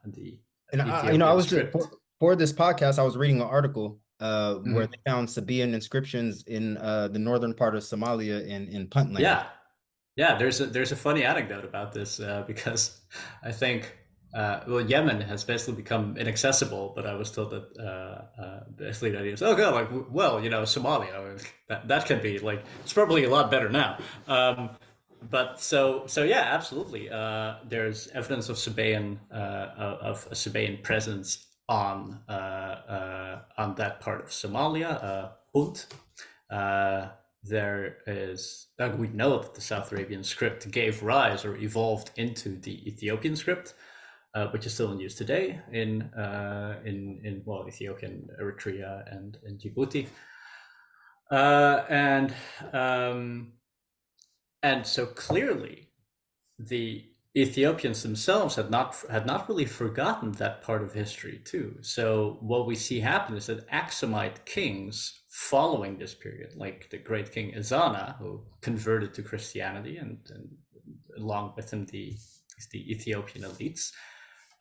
the Ethiopian I was script. for this podcast, I was reading an article where they found Sabaean inscriptions in the northern part of Somalia in Puntland. Yeah. There's a funny anecdote about this because I think Yemen has basically become inaccessible, but I was told that basically the idea is, oh god, like, well, Somalia, that can be like, it's probably a lot better now. But so yeah, absolutely. There's evidence of Sabaean of a Sabaean presence on that part of Somalia, Punt. There is, we know that the South Arabian script gave rise or evolved into the Ethiopian script, which is still in use today in Ethiopia, Eritrea, and in Djibouti. And so clearly, the Ethiopians themselves had not really forgotten that part of history too. So what we see happen is that Aksumite kings following this period, like the great king Ezana, who converted to Christianity, and along with him the Ethiopian elites,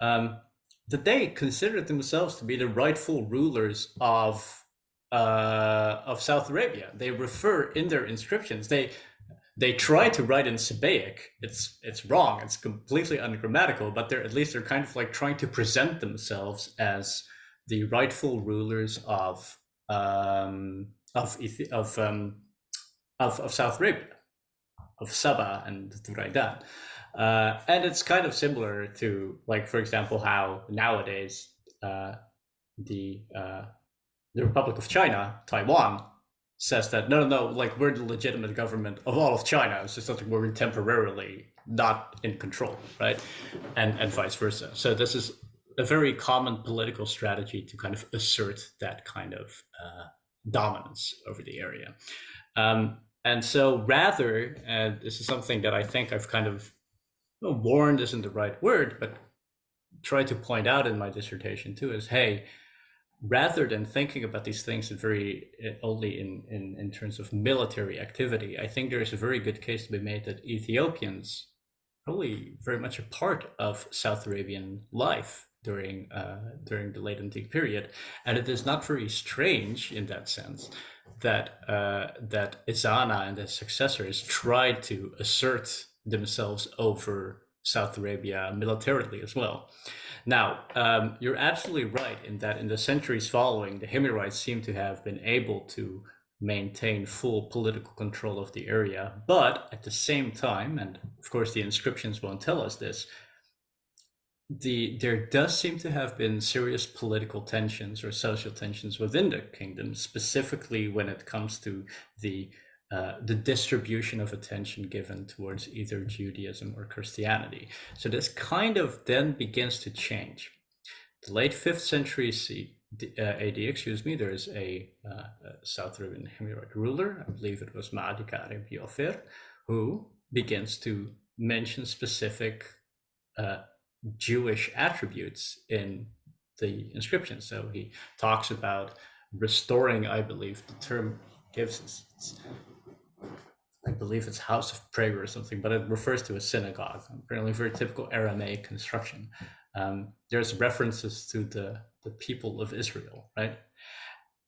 that they considered themselves to be the rightful rulers of South Arabia. They refer in their inscriptions, they try to write in Sabaic. It's wrong. It's completely ungrammatical. But they're kind of like trying to present themselves as the rightful rulers of South Arabia, of Sabah and Duraidan. And it's kind of similar to, like, for example, how nowadays the Republic of China, Taiwan, says that no, like, we're the legitimate government of all of China. It's just something where we're temporarily not in control, right? And vice versa. So this is a very common political strategy to kind of assert that kind of dominance over the area. And so rather, and this is something that I think I've kind of, warned isn't the right word, but tried to point out in my dissertation too, is, hey, rather than thinking about these things only in terms of military activity, I think there is a very good case to be made that Ethiopians probably very much a part of South Arabian life during the late antique period, and it is not very strange in that sense that Ezana and his successors tried to assert themselves over South Arabia militarily as well. Now, you're absolutely right in that in the centuries following, the Himyarites seem to have been able to maintain full political control of the area. But at the same time, and of course the inscriptions won't tell us this, there does seem to have been serious political tensions or social tensions within the kingdom, specifically when it comes to the distribution of attention given towards either Judaism or Christianity. So this kind of then begins to change. The late 5th century AD, there is a South Arabian Himyarite ruler, I believe it was Ma'adika Ibn who begins to mention specific Jewish attributes in the inscription. So he talks about restoring, I believe the term gives us, I believe it's house of prayer or something, but it refers to a synagogue, apparently very typical Aramaic construction. There's references to the people of Israel, right?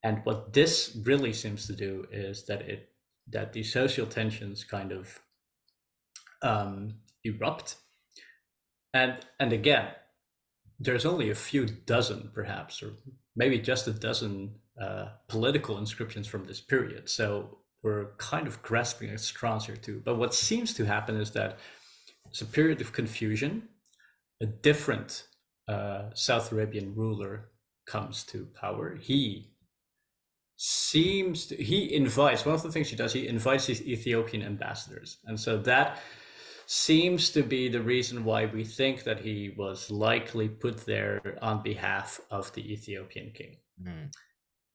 And what this really seems to do is that these social tensions kind of erupt. And again, there's only a few dozen, perhaps, or maybe just a dozen political inscriptions from this period. So we're kind of grasping at straws here too. But what seems to happen is that it's a period of confusion. A different South Arabian ruler comes to power. He invites, one of the things he does, he invites these Ethiopian ambassadors. And so that seems to be the reason why we think that he was likely put there on behalf of the Ethiopian king.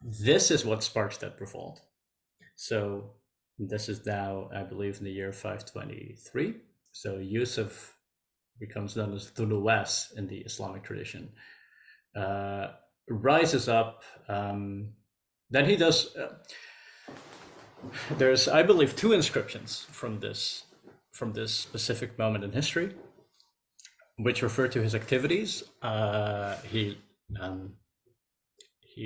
This is what sparks that revolt. So this is now, I believe, in the year 523. So Yusuf becomes known as Dhu Nuwas in the Islamic tradition, rises up. Then he does, there's, I believe, 2 inscriptions from this specific moment in history, which refer to his activities. He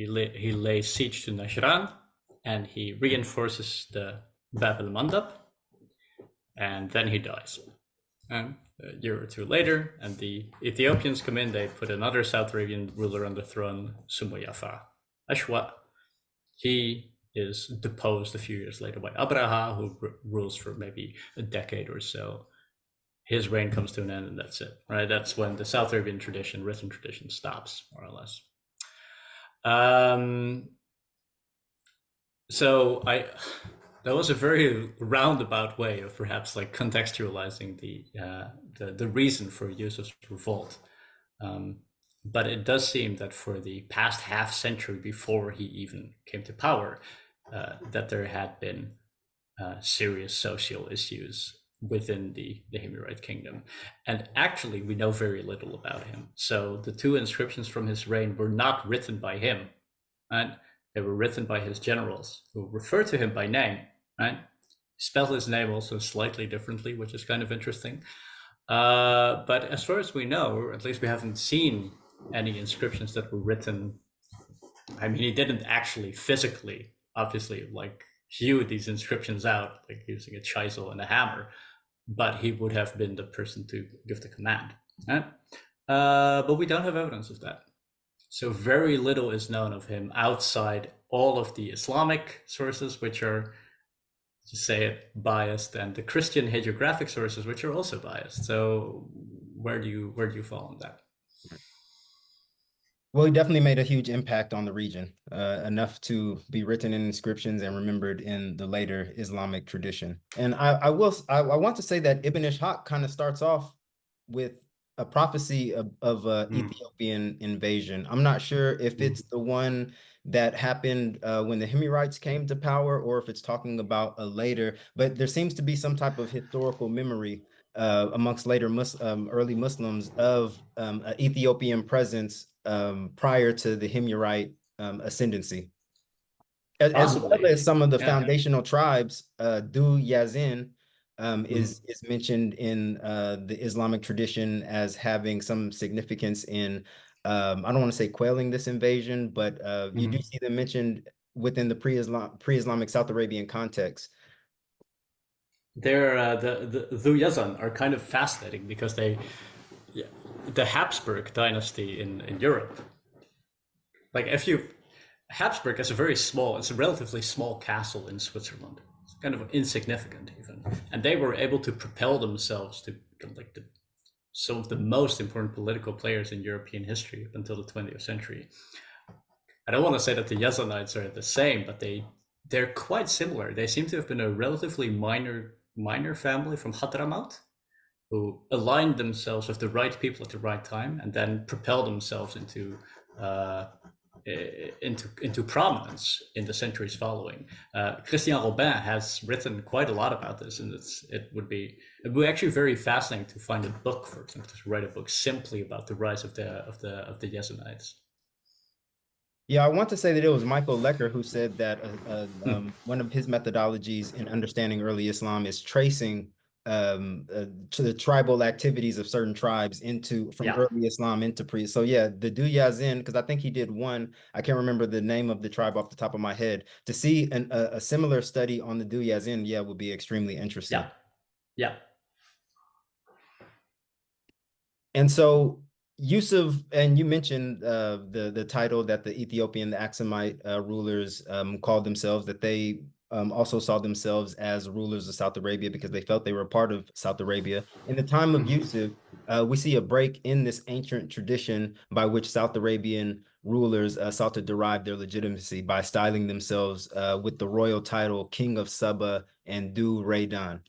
lays siege to Najran, and he reinforces the Bab al-Mandab, and then he dies. And a year or 2 later, and the Ethiopians come in, they put another South Arabian ruler on the throne, Sumuyafa Ashwa. He is deposed a few years later by Abraha, who rules for maybe a decade or so. His reign comes to an end, and that's it, right? That's when the South Arabian tradition, written tradition, stops, more or less. So that was a very roundabout way of perhaps like contextualizing the reason for Yusuf's revolt. But it does seem that for the past half century before he even came to power, that there had been serious social issues within the Himyarite kingdom. And actually, we know very little about him. So the 2 inscriptions from his reign were not written by him, right? They were written by his generals, who refer to him by name, right? Spell his name also slightly differently, which is kind of interesting. But as far as we know, or at least we haven't seen any inscriptions that were written. I mean, he didn't actually physically, obviously, like hew these inscriptions out, like using a chisel and a hammer, but he would have been the person to give the command, right? But we don't have evidence of that. So very little is known of him outside all of the Islamic sources, which are, to say it, biased, and the Christian hagiographic sources, which are also biased. So where do you fall on that? Well, he definitely made a huge impact on the region, enough to be written in inscriptions and remembered in the later Islamic tradition. And I want to say that Ibn Ishaq kind of starts off with a prophecy of Ethiopian invasion. I'm not sure if it's the one that happened when the Himyarites came to power, or if it's talking about a later, but there seems to be some type of historical memory amongst later early Muslims of an Ethiopian presence prior to the Himyarite ascendancy. As well as some of the foundational tribes, Dhu Yazin is mentioned in the Islamic tradition as having some significance in, I don't want to say quelling this invasion, but you do see them mentioned within the pre-Islamic South Arabian context. they're the Dhu Yazan are kind of fascinating because the Habsburg dynasty in Europe, like if you Habsburg is it's a relatively small castle in Switzerland. It's kind of insignificant even, and they were able to propel themselves to become like some of the most important political players in European history up until the 20th century. I don't want to say that the Yazanites are the same, but they're quite similar. They seem to have been a relatively minor family from Hadramaut who aligned themselves with the right people at the right time and then propelled themselves into prominence in the centuries following. Christian Robin has written quite a lot about this, and it would be actually very fascinating to find a book, for example, to write a book simply about the rise of the Yazanites. Yeah, I want to say that it was Michael Lecker who said that one of his methodologies in understanding early Islam is tracing to the tribal activities of certain tribes from early Islam into pre. So yeah, the Dhu Yazin, because I think he did one, I can't remember the name of the tribe off the top of my head. To see a similar study on the Dhu Yazin, yeah, would be extremely interesting. Yeah. And so Yusuf, and you mentioned the title that the Ethiopian, the Aksumite rulers called themselves, that they also saw themselves as rulers of South Arabia because they felt they were a part of South Arabia. In the time of Yusuf, we see a break in this ancient tradition by which South Arabian rulers sought to derive their legitimacy by styling themselves with the royal title King of Saba and Dhu Raydan.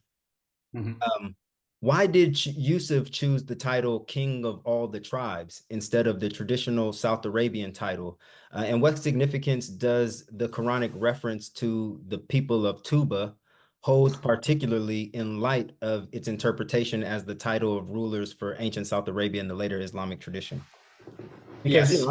Why did Yusuf choose the title King of all the tribes instead of the traditional South Arabian title? And what significance does the Quranic reference to the people of Tuba hold, particularly in light of its interpretation as the title of rulers for ancient South Arabia and the later Islamic tradition? Because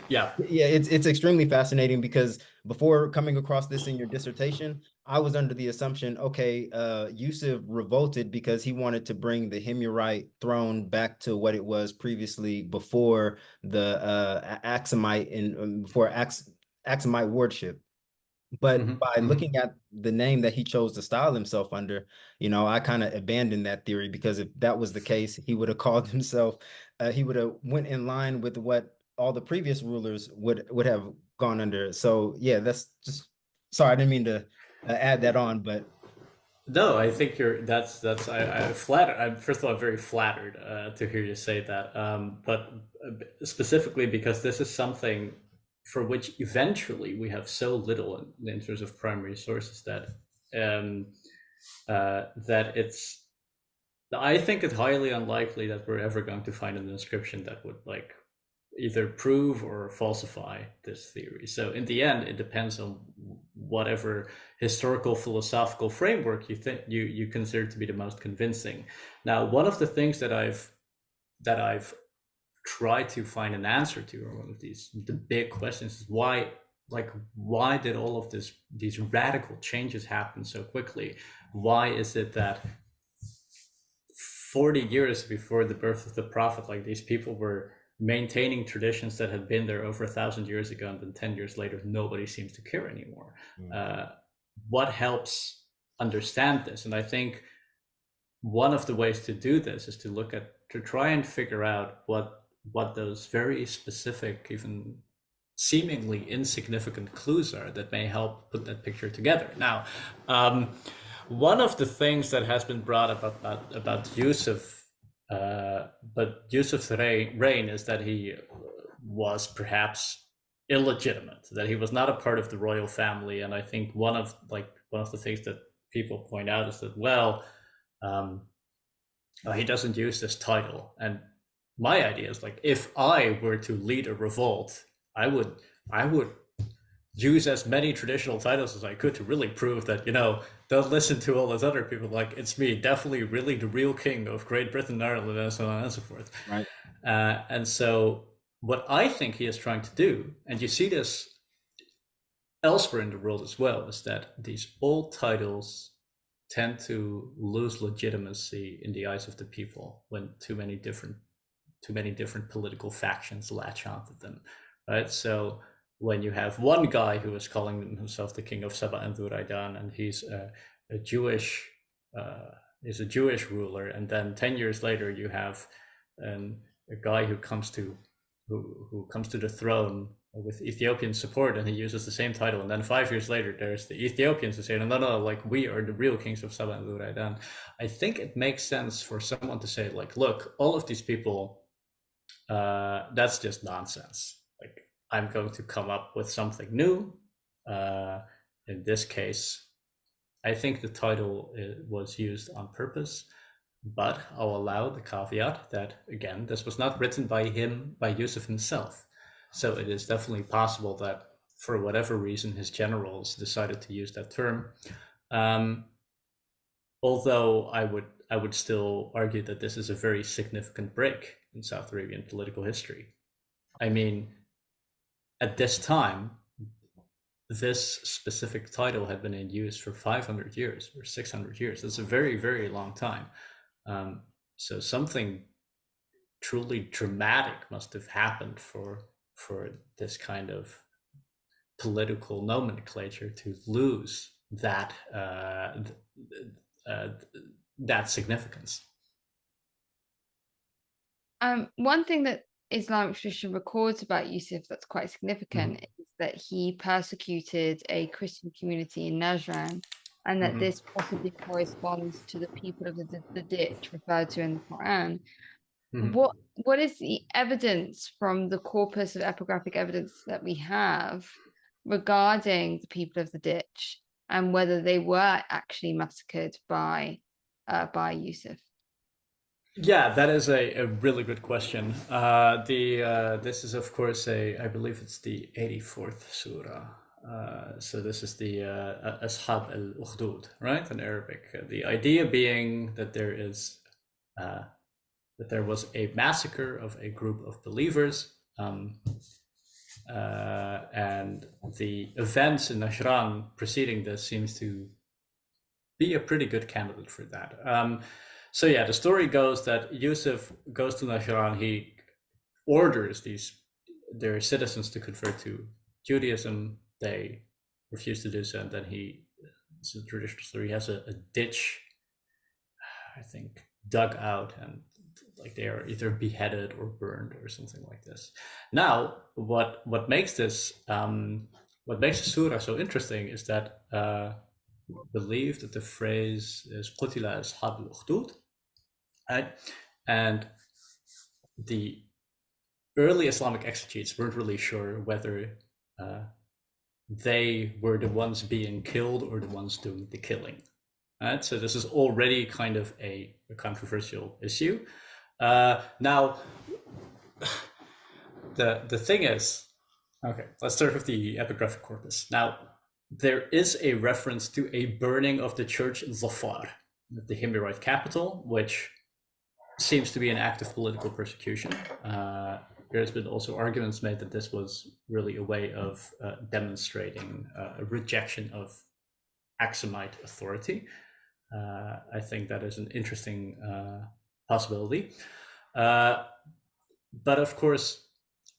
yeah, it's extremely fascinating because before coming across this in your dissertation, I was under the assumption, okay, Yusuf revolted because he wanted to bring the Himyarite throne back to what it was previously before the Aksumite and before Aksumite wardship. But by looking at the name that he chose to style himself under, I kind of abandoned that theory because if that was the case, he would have called himself, he would have went in line with what all the previous rulers would have gone under. So yeah, that's just, sorry, I didn't mean to add that on, but. No, I think I'm first of all, I'm very flattered to hear you say that. But specifically because this is something for which eventually we have so little in terms of primary sources that I think it's highly unlikely that we're ever going to find an inscription that would like either prove or falsify this theory. So in the end, it depends on whatever historical philosophical framework you think you consider to be the most convincing. Now, one of the things that I've tried to find an answer to, or one of the big questions, is why did all of these radical changes happen so quickly? Why is it that 40 years before the birth of the prophet, like these people were maintaining traditions that had been there over 1,000 years ago, and then 10 years later, nobody seems to care anymore? What helps understand this? And I think one of the ways to do this is to try and figure out what those very specific, even seemingly insignificant clues are that may help put that picture together. Now, one of the things that has been brought up about Yusuf, but Yusuf's reign, is that he was perhaps illegitimate, that he was not a part of the royal family. And I think one of the things that people point out is that, he doesn't use this title. And my idea is, like, if I were to lead a revolt, I would use as many traditional titles as I could to really prove that, don't listen to all those other people. Like, it's me, definitely, really the real king of Great Britain and Ireland, and so on and so forth. Right. And so what I think he is trying to do, and you see this elsewhere in the world as well, is that these old titles tend to lose legitimacy in the eyes of the people when too many different political factions latch onto them, right? So when you have one guy who is calling himself the king of Saba and Dhu Raydan, and he's a Jewish is a Jewish ruler, and then 10 years later you have a guy who comes to the throne with Ethiopian support, and he uses the same title, and then 5 years later there's the Ethiopians who say, no, like, we are the real kings of Saba and Luraidan. I think it makes sense for someone to say, like, look, all of these people, that's just nonsense. Like, I'm going to come up with something new. In this case, I think the title was used on purpose, but I'll allow the caveat that, again, this was not written by Yusuf himself. So it is definitely possible that for whatever reason, his generals decided to use that term. Although I would still argue that this is a very significant break in South Arabian political history. I mean, at this time, this specific title had been in use for 500 years or 600 years. That's a very, very long time. So something truly dramatic must have happened for this kind of political nomenclature to lose that that significance. One thing that Islamic tradition records about Yusuf that's quite significant is that he persecuted a Christian community in Najran, and that this possibly corresponds to the people of the ditch referred to in the Quran. What is the evidence from the corpus of epigraphic evidence that we have regarding the people of the ditch and whether they were actually massacred by Yusuf? Yeah, that is a really good question. This is, of course, I believe it's the 84th surah. So this is the Ashab al-Ukhdud, right, in Arabic. The idea being that there was a massacre of a group of believers, and the events in Najran preceding this seems to be a pretty good candidate for that. So yeah, the story goes that Yusuf goes to Najran. He orders their citizens to convert to Judaism. They refuse to do so, and then it's a traditional story, he has a ditch, I think, dug out, and like they are either beheaded or burned or something like this. Now, what makes the surah so interesting is that I believe that the phrase is "Qutila ashab al-ukhdud," right? And the early Islamic exegetes weren't really sure whether they were the ones being killed or the ones doing the killing. Right? So this is already kind of a controversial issue. Now, the thing is, okay, let's start with the epigraphic corpus. Now, there is a reference to a burning of the church Zafar, the Himyarite capital, which seems to be an act of political persecution. There's been also arguments made that this was really a way of demonstrating a rejection of Aksumite authority. I think that is an interesting possibility. But of course,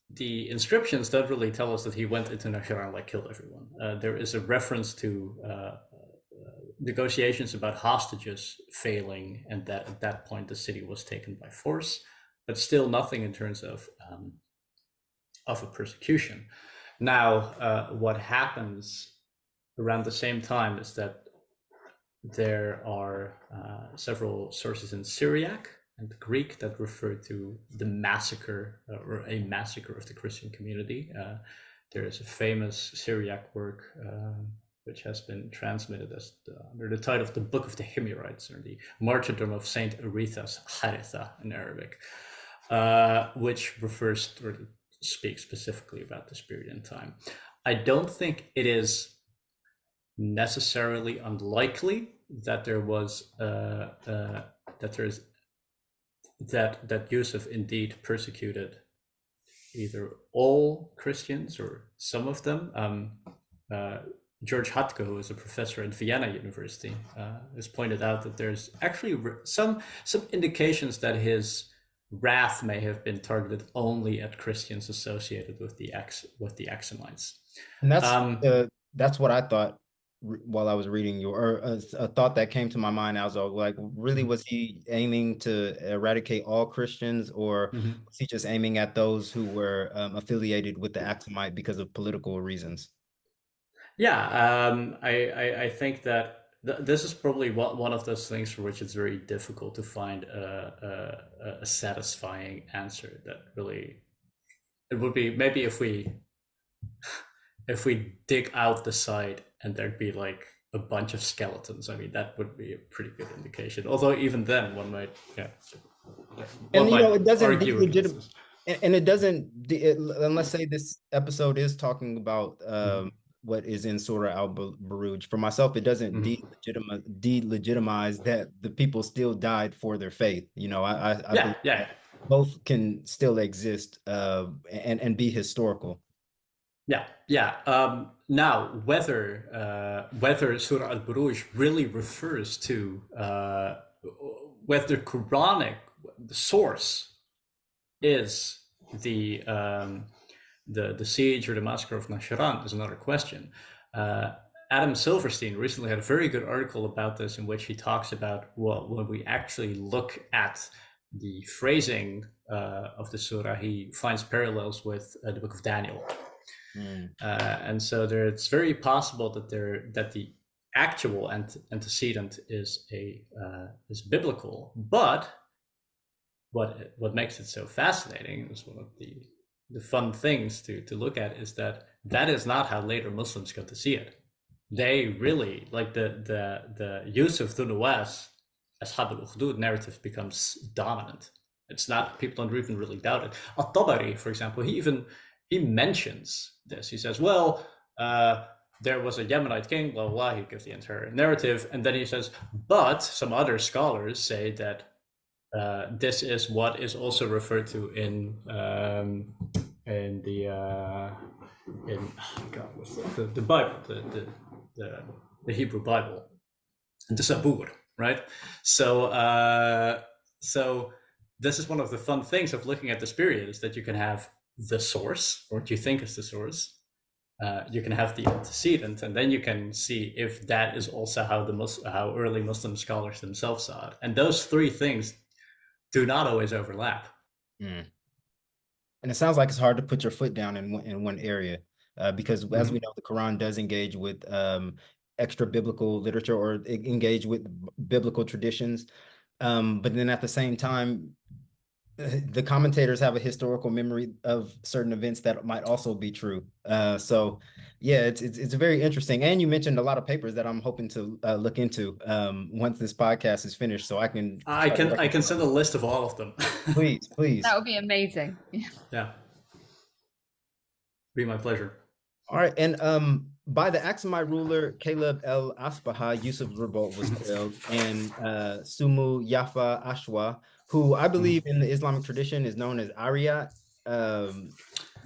the inscriptions don't really tell us that he went into Najran and killed everyone. There is a reference to negotiations about hostages failing, and that at that point the city was taken by force, but still nothing in terms of a persecution. Now, what happens around the same time is that there are several sources in Syriac and Greek that refer to the massacre or a massacre of the Christian community. There is a famous Syriac work which has been transmitted as under the title of the Book of the Himyarites, or the Martyrdom of Saint Aretha's Haritha in Arabic, which refers or speaks specifically about this period in time. I don't think it is necessarily unlikely that there was that Yusuf indeed persecuted either all Christians or some of them. George Hatko, who is a professor at Vienna University, has pointed out that there's actually some indications that his wrath may have been targeted only at Christians associated with the Aksumites. And that's what I thought while I was reading your, a thought that came to my mind as well, like, really, was he aiming to eradicate all Christians, or was he just aiming at those who were affiliated with the Aksumite because of political reasons? Yeah, I think that this is probably one of those things for which it's very difficult to find a satisfying answer. That really, it would be maybe if we dig out the site and there'd be like a bunch of skeletons. I mean, that would be a pretty good indication. Although even then, one might, yeah. And it doesn't legitimate, and it doesn't. And let's say this episode is talking about what is in Surah al-Buruj. For myself, it doesn't delegitimize that the people still died for their faith. I believe both can still exist and be historical. Now, whether Surah al-Buruj really refers to whether Quranic the source is the siege or the massacre of Najran is another question. Adam Silverstein recently had a very good article about this, in which he talks about, well, when we actually look at the phrasing of the surah, he finds parallels with the book of Daniel. And so it's very possible that the actual antecedent is biblical. But what makes it so fascinating, is one of the fun things to look at, is that is not how later Muslims got to see it. They really, like, the Yusuf Dhu Nuwas Ashab al-Ukhdud narrative becomes dominant. It's not, people don't even really doubt it. At-Tabari, for example, he mentions this. He says, well, there was a Yemenite king, blah, blah, blah. He gives the entire narrative. And then he says, but some other scholars say that this is what is also referred to in the Bible, the Hebrew Bible, the Zabur, right? So this is one of the fun things of looking at this period, is that you can have the source, or what you think is the source. You can have the antecedent, and then you can see if that is also how early Muslim scholars themselves saw it. And those three things do not always overlap. And it sounds like it's hard to put your foot down in one area, because as we know, the Quran does engage with extra biblical literature, or engage with biblical traditions. But then at the same time, the commentators have a historical memory of certain events that might also be true. So yeah, it's very interesting. And you mentioned a lot of papers that I'm hoping to look into once this podcast is finished, so I can send a list of all of them. Please. That would be amazing. Yeah. Be my pleasure. All right. And by the Aksumite ruler Caleb el Asbaha, Yusuf's revolt was quelled, and Sumu Yafa Ashwa, who I believe in the Islamic tradition is known as Ariyat.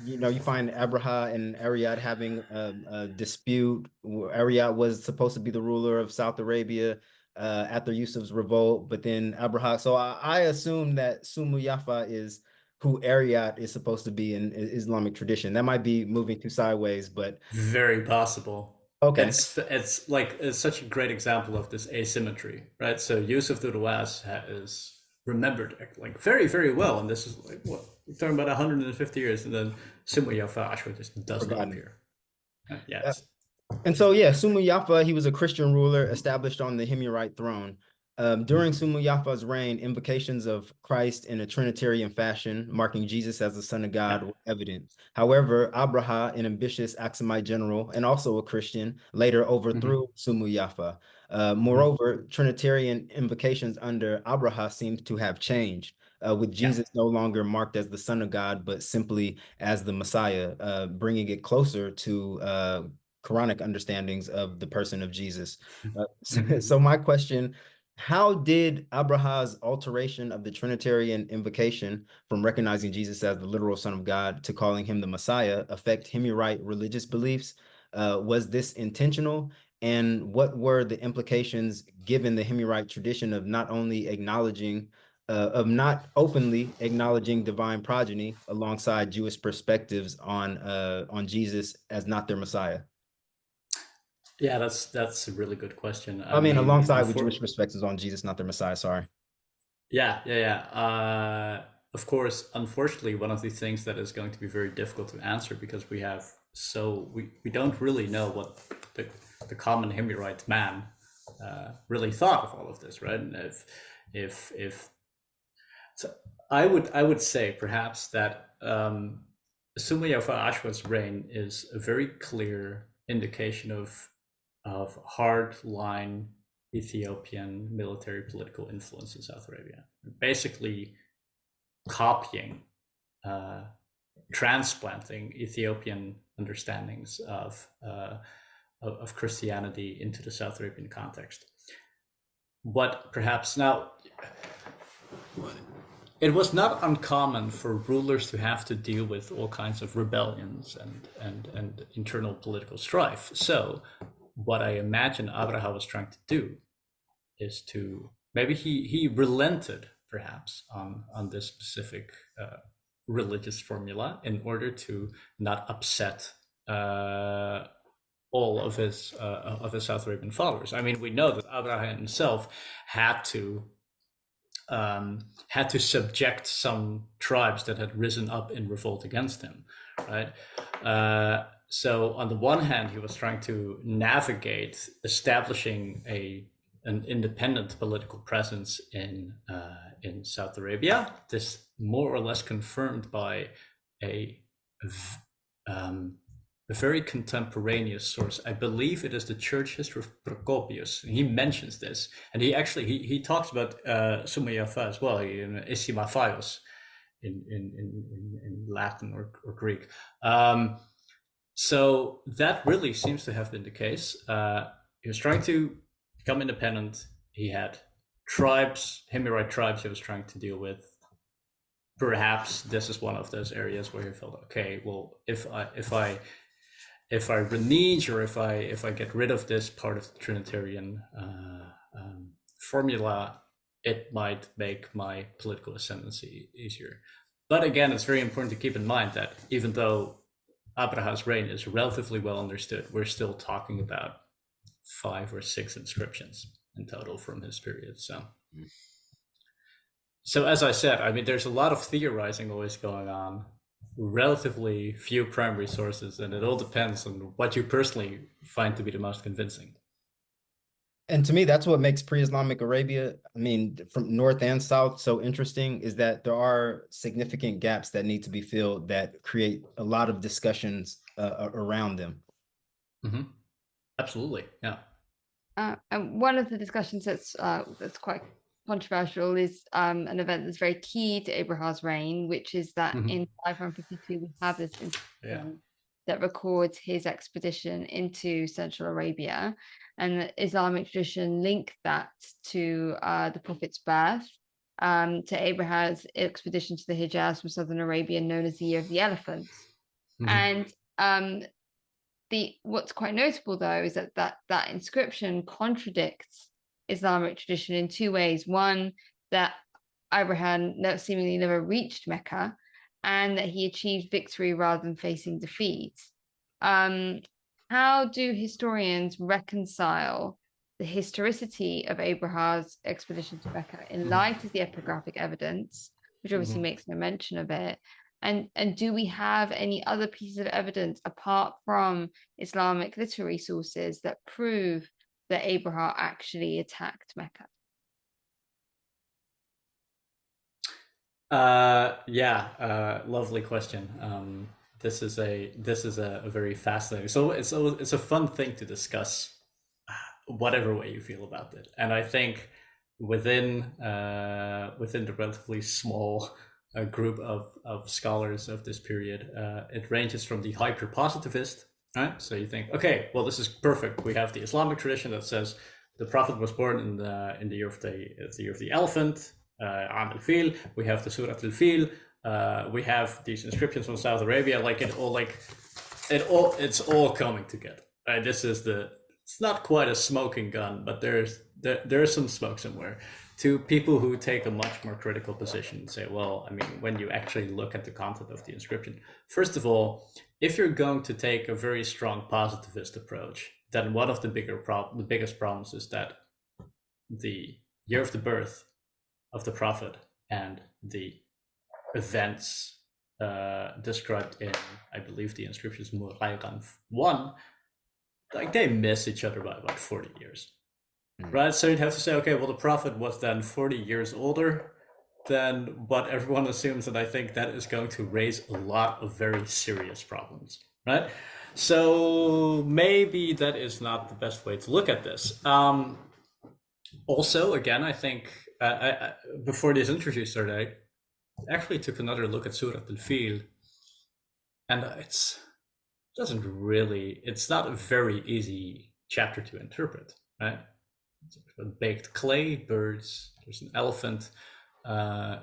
You find Abraha and Ariyat having a dispute. Ariyat was supposed to be the ruler of South Arabia after Yusuf's revolt, but then Abraha. So I assume that Sumu Yafa is who Ariyat is supposed to be in Islamic tradition. That might be moving too sideways, but very possible. Okay, it's such a great example of this asymmetry, right? So Yusuf Dhu Nuwas is remembered like very, very well, and this is like, what, we're talking about 150 years, and then Sumu Yafa Ashwa just does not appear. And so Sumu Yafa, he was a Christian ruler established on the Himyarite throne. During Sumu Yafa's reign, invocations of Christ in a Trinitarian fashion, marking Jesus as the Son of God, were evident. However, Abraha, an ambitious Aksumite general and also a Christian, later overthrew Sumu Yafa. Moreover, Trinitarian invocations under Abraha seem to have changed, with Jesus no longer marked as the Son of God, but simply as the Messiah, bringing it closer to Quranic understandings of the person of Jesus. So my question: how did Abraha's alteration of the Trinitarian invocation from recognizing Jesus as the literal Son of God to calling him the Messiah affect Himyarite religious beliefs? Was this intentional? And what were the implications, given the Himyarite tradition of not openly acknowledging divine progeny alongside Jewish perspectives on Jesus as not their Messiah? Yeah, that's a really good question. I mean, alongside with Unfor Jewish perspectives on Jesus, not their Messiah. Sorry. yeah. Of course, unfortunately, one of the things that is going to be very difficult to answer because we don't really know what the common Himyarite man really thought of all of this, right? And if so, I would say perhaps that Sumayya Ashwa's reign is a very clear indication of hardline Ethiopian military political influence in South Arabia, basically copying, transplanting Ethiopian understandings of Christianity into the South Arabian context. What perhaps now, it was not uncommon for rulers to have to deal with all kinds of rebellions and internal political strife. So what I imagine Abraha was trying to do is to, maybe he relented perhaps on this specific religious formula in order to not upset all of his South Arabian followers. I mean, we know that Abraha himself had to subject some tribes that had risen up in revolt against him, right? So on the one hand, he was trying to navigate establishing an independent political presence in South Arabia. This more or less confirmed by a very contemporaneous source. I believe it is the church history of Procopius. He mentions this, and he talks about Sumayyafa as well, in Isimaphaios in Latin or Greek. So that really seems to have been the case. He was trying to become independent. He had tribes, Himyarite tribes he was trying to deal with. Perhaps this is one of those areas where he felt, okay, well, if I renege, or if I get rid of this part of the Trinitarian formula, it might make my political ascendancy easier. But again, it's very important to keep in mind that even though Abraha's reign is relatively well understood, we're still talking about 5 or 6 inscriptions in total from his period. So as I said, I mean, there's a lot of theorizing always going on, relatively few primary sources, and it all depends on what you personally find to be the most convincing. And to me, that's what makes pre-Islamic Arabia, I mean, from north and south, so interesting, is that there are significant gaps that need to be filled that create a lot of discussions around them. Mm-hmm. Absolutely, yeah. And one of the discussions that's quite controversial is an event that's very key to Abraha's reign, which is that in 552 we have this inscription that records his expedition into Central Arabia, and the Islamic tradition linked that to the Prophet's birth, to Abraham's expedition to the Hijaz from Southern Arabia, known as the Year of the Elephant. And what's quite notable though is that inscription contradicts Islamic tradition in 2 ways. One, that Abraham seemingly never reached Mecca, and that he achieved victory rather than facing defeat. How do historians reconcile the historicity of Abraha's expedition to Mecca in light of the epigraphic evidence, which obviously makes no mention of it? And do we have any other pieces of evidence apart from Islamic literary sources that prove that Abraha actually attacked Mecca? Lovely question. This is a very fascinating. So it's a fun thing to discuss, whatever way you feel about it. And I think within the relatively small group of scholars of this period, it ranges from the hyper-positivist, right? So you think, okay, well, this is perfect. We have the Islamic tradition that says the Prophet was born in the year of the elephant, Am al-Fil. We have the Surat al-Fil. We have these inscriptions from South Arabia. It's all coming together. Right? It's not quite a smoking gun, but there's some smoke somewhere. to people who take a much more critical position and say, well, I mean, when you actually look at the content of the inscription, first of all, if you're going to take a very strong positivist approach, then one of the biggest problems is that the year of the birth of the prophet and the events described in, I believe, the inscriptions Najran 1, like they miss each other by about 40 years. Right, so you'd have to say, okay, well, the prophet was then 40 years older than what everyone assumes, and I think that is going to raise a lot of very serious problems, right? So maybe that is not the best way to look at this. Also, again, I think before this interview started, I actually took another look at Surah Al-Fil, and it's not a very easy chapter to interpret, right? Baked clay, birds, there's an elephant. The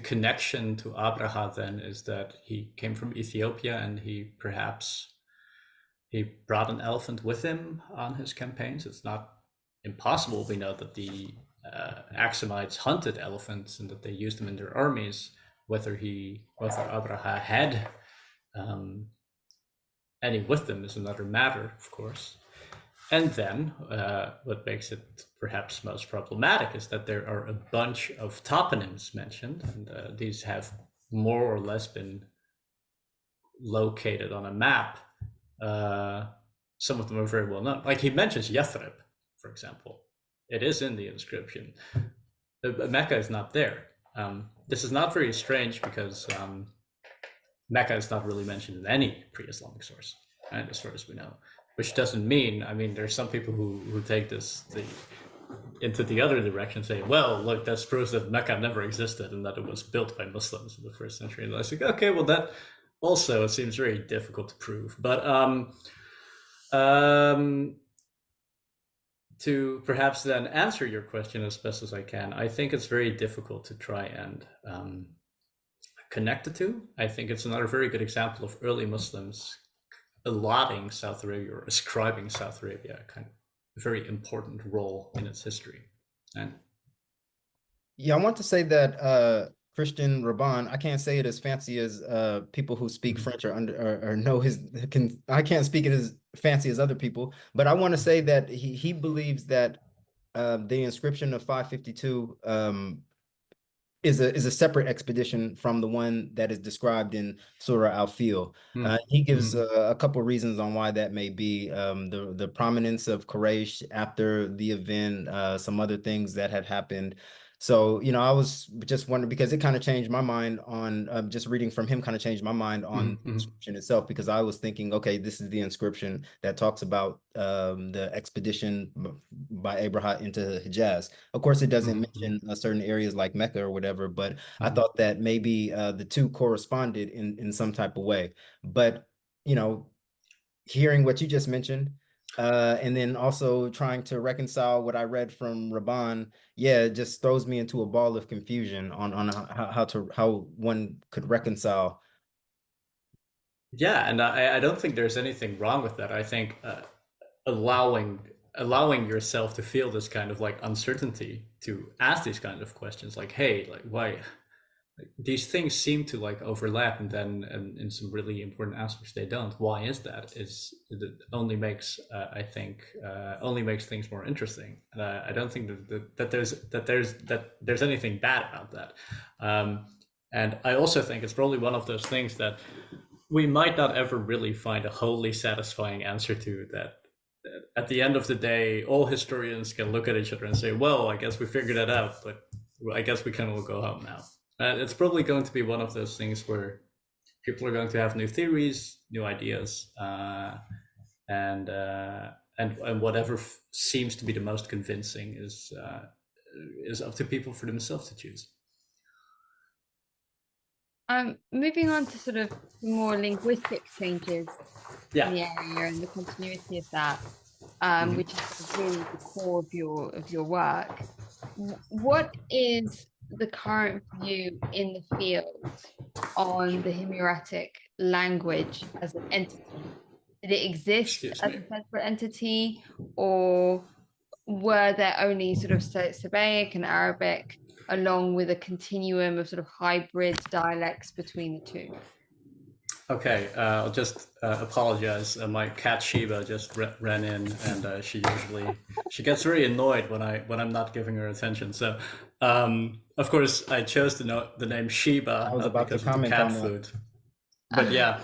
connection to Abraha then is that he came from Ethiopia and he brought an elephant with him on his campaigns. It's not impossible. We know that the Aksumites hunted elephants and that they used them in their armies. Whether Abraha had any with them is another matter, of course. And then what makes it perhaps most problematic is that there are a bunch of toponyms mentioned, and these have more or less been located on a map. Some of them are very well known. Like he mentions Yathrib, for example. It is in the inscription. Mecca is not there. This is not very strange because Mecca is not really mentioned in any pre-Islamic source, right, as far as we know. Which doesn't mean, I mean, there's some people who take this into the other direction, saying, well, look, that proves that Mecca never existed and that it was built by Muslims in the first century. And I was like, okay, well, that also seems very difficult to prove. But to perhaps then answer your question as best as I can, I think it's very difficult to try and connect the two. I think it's another very good example of early Muslims allotting South Arabia or ascribing South Arabia a kind of very important role in its history. And yeah, I want to say that Christian Rabban, I can't say it as fancy as people who speak French or know I can't speak it as fancy as other people, but I want to say that he believes that the inscription of 552 is a separate expedition from the one that is described in Surah Al-Fil. He gives a couple of reasons on why that may be. The prominence of Quraysh after the event, some other things that had happened. So, you know, I was just wondering because it kind of changed my mind on just reading from him kind of changed my mind on the inscription itself, because I was thinking, okay, this is the inscription that talks about the expedition by Abraha into Hijaz. Of course, it doesn't mention certain areas like Mecca or whatever, but I thought that maybe the two corresponded in some type of way. But, you know, hearing what you just mentioned, and then also trying to reconcile what I read from Rabban, yeah, it just throws me into a ball of confusion on how one could reconcile. Yeah, and I don't think there's anything wrong with that. I think allowing yourself to feel this kind of like uncertainty, to ask these kinds of questions, like, hey, like why? Like, these things seem to like overlap, and then in some really important aspects they don't. Why is that? It only makes I think only makes things more interesting. And I don't think that there's anything bad about that. And I also think it's probably one of those things that we might not ever really find a wholly satisfying answer to. That at the end of the day, all historians can look at each other and say, well, I guess we figured that out, but I guess we can all go home now. It's probably going to be one of those things where people are going to have new theories, new ideas, and whatever seems to be the most convincing is up to people for themselves to choose. Moving on to sort of more linguistic changes in the area and the continuity of that, which is really the core of your work. What is the current view in the field on the Himyaritic language as an entity? Did it exist as a separate entity, or were there only sort of Sabaic and Arabic, along with a continuum of sort of hybrid dialects between the two? Okay, I'll just apologize. My cat Sheba just ran in, and she gets very annoyed when I'm not giving her attention. So, of course, I chose the name Sheba I was not about to because of the comment cat on that. food, but yeah.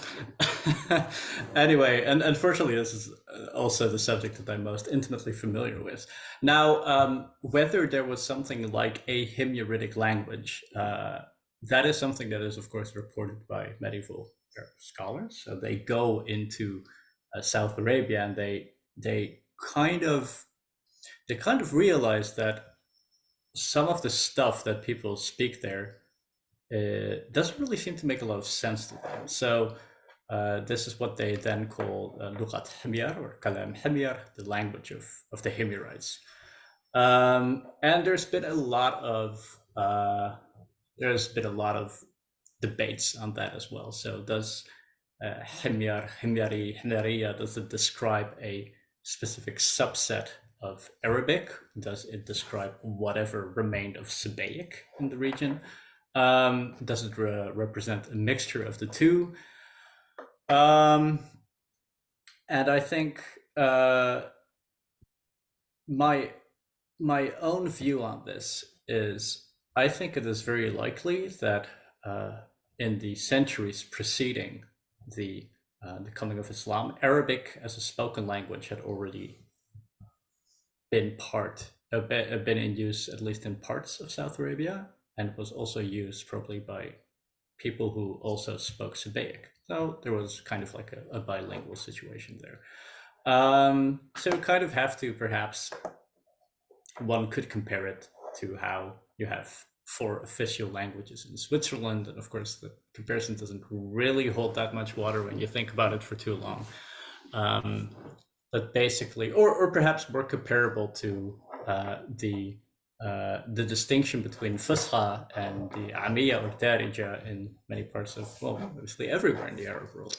Anyway, and unfortunately, this is also the subject that I'm most intimately familiar with. Now, whether there was something like a Himyaritic language, that is something that is, of course, reported by medieval scholars. So they go into South Arabia, and they kind of realize that some of the stuff that people speak there doesn't really seem to make a lot of sense to them. So this is what they then call Lughat Himyar, or Kalam Himyar, the language of the Himyarites. And there's been a lot of debates on that as well. So does Himyariya, does it describe a specific subset of Arabic? Does it describe whatever remained of Sabaic in the region? Does it represent a mixture of the two? And I think my own view on this is, I think it is very likely that in the centuries preceding the coming of Islam, Arabic as a spoken language had already been in use, at least in parts of South Arabia, and was also used probably by people who also spoke Sabaic. So there was kind of like a bilingual situation there. So kind of have to, perhaps, one could compare it to how you have 4 official languages in Switzerland. And of course, the comparison doesn't really hold that much water when you think about it for too long. But basically, or perhaps more comparable to the distinction between Fusha and the Amiya or Darija in many parts of, well, obviously everywhere in the Arab world.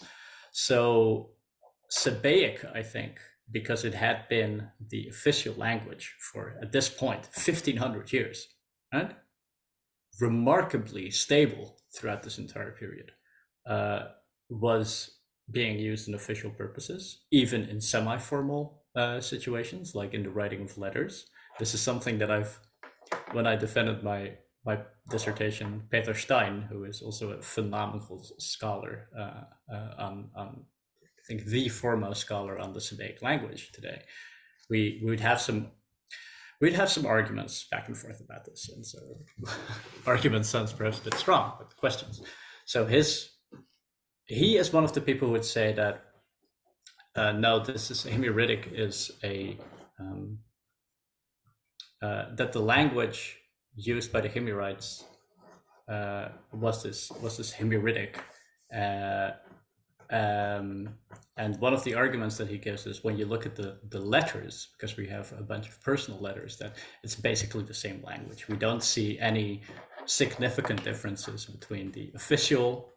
So Sabaic, I think, because it had been the official language for, at this point, 1500 years, right? Remarkably stable throughout this entire period, was being used in official purposes, even in semi-formal situations, like in the writing of letters. This is something that when I defended my dissertation, Peter Stein, who is also a phenomenal scholar on I think the foremost scholar on the Sabaic language today, we'd have some arguments back and forth about this, and so argument sounds perhaps a bit strong, but questions. So he is one of the people who would say that no, this is Himyaritic is that the language used by the Himyarites was this Himyaritic. And one of the arguments that he gives is, when you look at the letters, because we have a bunch of personal letters, that it's basically the same language. We don't see any significant differences between the official,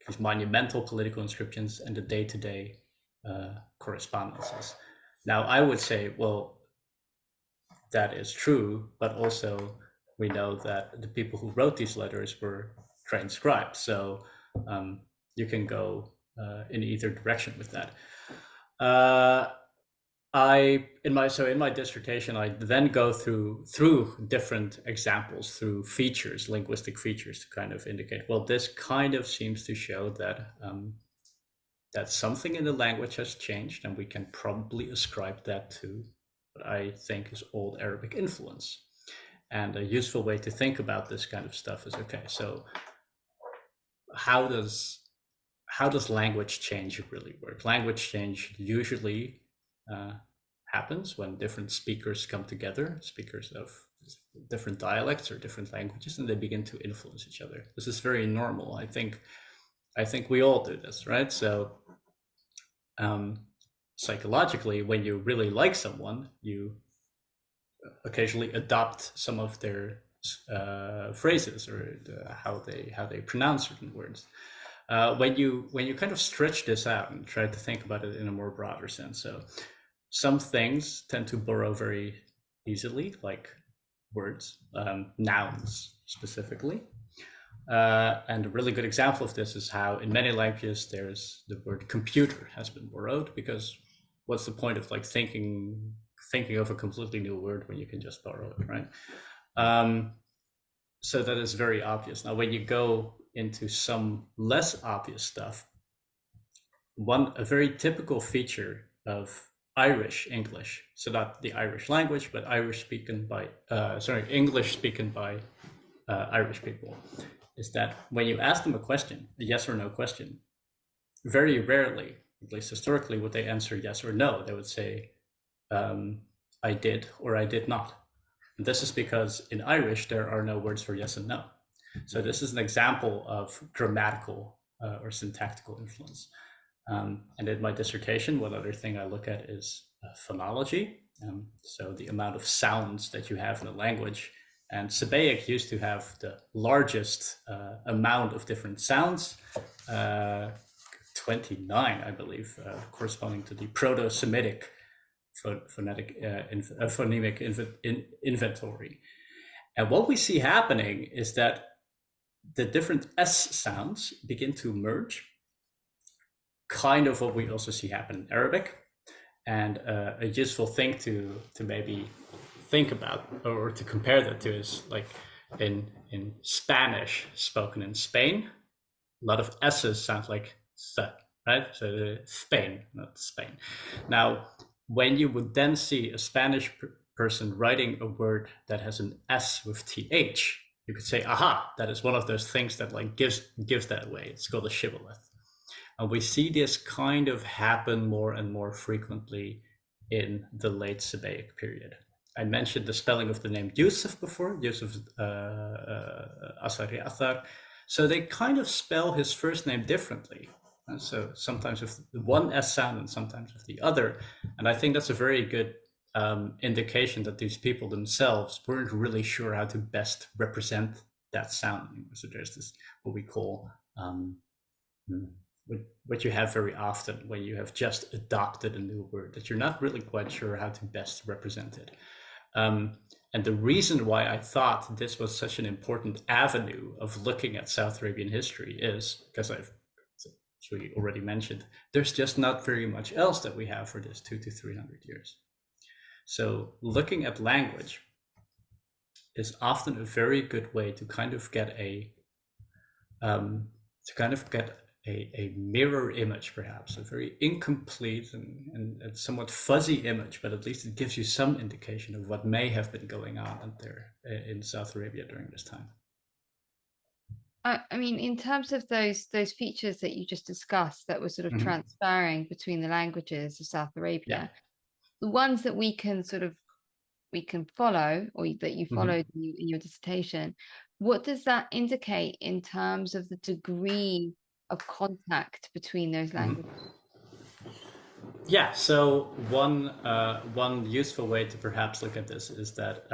these monumental political inscriptions, and the day-to-day correspondences. Now, I would say, well, that is true, but also we know that the people who wrote these letters were trained scribes. So you can go in either direction with that. In my dissertation, I then go through different examples, through features, linguistic features, to kind of indicate, well, this kind of seems to show that that something in the language has changed, and we can probably ascribe that to what I think is Old Arabic influence. And a useful way to think about this kind of stuff is, okay, so how does language change really work? Language change usually happens when different speakers come together, speakers of different dialects or different languages, and they begin to influence each other. This is very normal. I think we all do this, right? So psychologically, when you really like someone, you occasionally adopt some of their phrases, or how they pronounce certain words. When you kind of stretch this out and try to think about it in a more broader sense, so some things tend to borrow very easily, like words, nouns specifically. And a really good example of this is how in many languages there's the word computer has been borrowed, because what's the point of like thinking of a completely new word when you can just borrow it, right? So that is very obvious. Now, when you go into some less obvious stuff, a very typical feature of Irish English, so not the Irish language, but English spoken by Irish people, is that when you ask them a question, a yes or no question, very rarely, at least historically, would they answer yes or no. They would say, I did or I did not. And this is because in Irish, there are no words for yes and no. So this is an example of grammatical or syntactical influence. And in my dissertation, one other thing I look at is phonology. So the amount of sounds that you have in a language. And Sabaic used to have the largest amount of different sounds, 29, I believe, corresponding to the Proto-Semitic phonemic inventory. And what we see happening is that the different S sounds begin to merge, kind of what we also see happen in Arabic. And a useful thing to maybe think about or to compare that to is like in Spanish spoken in Spain, a lot of S's sound like S, right? So Spain, not Spain. Now, when you would then see a Spanish person writing a word that has an S with TH, you could say, aha, that is one of those things that like gives that away. It's called a shibboleth. And we see this kind of happen more and more frequently in the late Sabaic period. I mentioned the spelling of the name Yusuf before, Yusuf Athar. So they kind of spell his first name differently. And so sometimes with one S sound and sometimes with the other. And I think that's a very good indication that these people themselves weren't really sure how to best represent that sound. So there's this, what we call, what you have very often when you have just adopted a new word, that you're not really quite sure how to best represent it. And the reason why I thought this was such an important avenue of looking at South Arabian history is because as we already mentioned, there's just not very much else that we have for this 200 to 300 years. So looking at language is often a very good way to kind of get a mirror image, perhaps, a very incomplete and somewhat fuzzy image, but at least it gives you some indication of what may have been going on there in South Arabia during this time. I mean, in terms of those features that you just discussed that were sort of transferring between the languages of South Arabia, the ones that we can follow, or that you followed in your dissertation, what does that indicate in terms of the degree of contact between those languages? Yeah, so one useful way to perhaps look at this is that,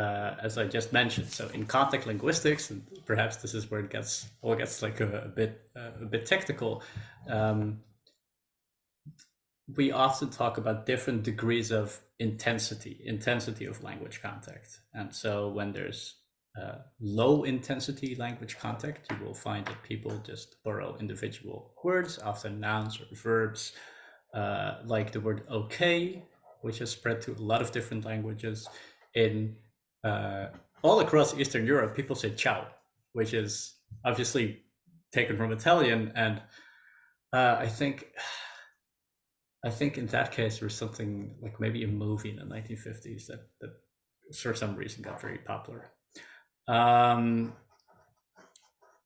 as I just mentioned, so in contact linguistics, and perhaps this is where it gets like a bit technical, we often talk about different degrees of intensity of language contact. And so when there's low intensity language contact, you will find that people just borrow individual words, often nouns or verbs, like the word okay, which has spread to a lot of different languages. In all across Eastern Europe, people say ciao, which is obviously taken from Italian. And I think in that case, there was something like maybe a movie in the 1950s that for some reason got very popular.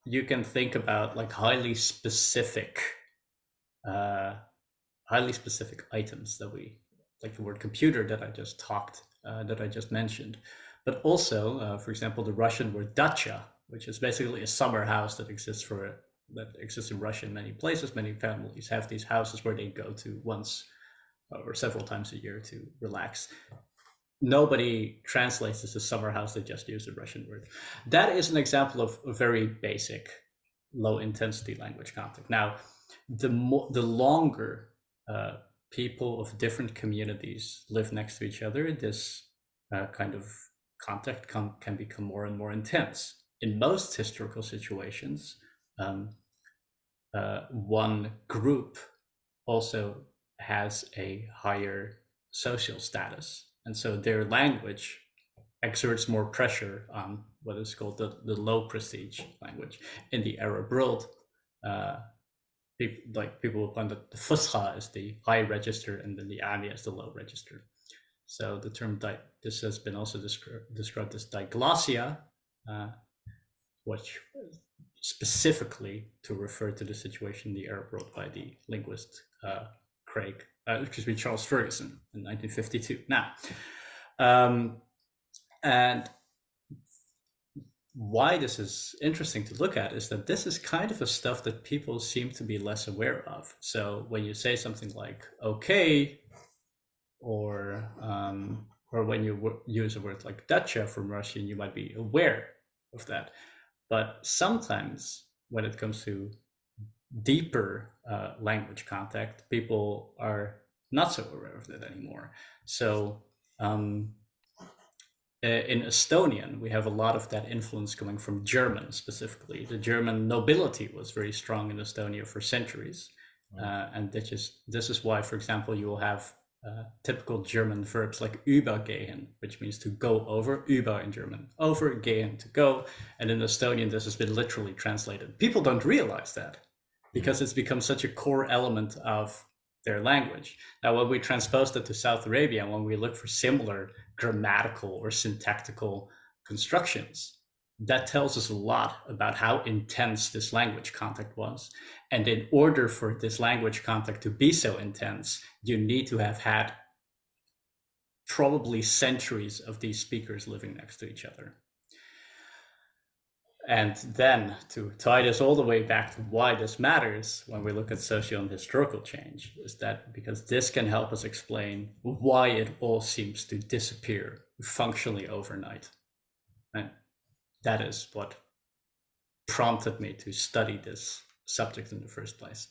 You can think about like highly specific items that we, like the word computer that I just mentioned, but also, for example, the Russian word dacha, which is basically a summer house that exists in Russia in many places. Many families have these houses where they go to once or several times a year to relax. Nobody translates this as summer house, they just use the Russian word. That is an example of a very basic low intensity language contact. Now, the longer people of different communities live next to each other, this kind of contact can become more and more intense. In most historical situations, one group also has a higher social status, and so their language exerts more pressure on what is called the low prestige language. In the Arab world, people will find that the Fusha is the high register and then the Amia is the low register. So the term this has been also described as diglossia, which specifically to refer to the situation in the Arab world by the linguist Charles Ferguson in 1952. Now, and why this is interesting to look at is that this is kind of a stuff that people seem to be less aware of. So when you say something like "okay," or when you use a word like "dacha" from Russian, you might be aware of that. But sometimes when it comes to deeper language contact, people are not so aware of that anymore. So in Estonian, we have a lot of that influence coming from German specifically. The German nobility was very strong in Estonia for centuries. And this is why, for example, you will have typical German verbs like übergehen, which means to go over, über in German, over, gehen, to go. And in Estonian, this has been literally translated. People don't realize that because it's become such a core element of their language. Now, when we transpose that to South Arabian, when we look for similar grammatical or syntactical constructions, that tells us a lot about how intense this language contact was. And in order for this language contact to be so intense, you need to have had probably centuries of these speakers living next to each other. And then to tie this all the way back to why this matters when we look at social and historical change, is that because this can help us explain why it all seems to disappear functionally overnight. And that is what prompted me to study this subject in the first place.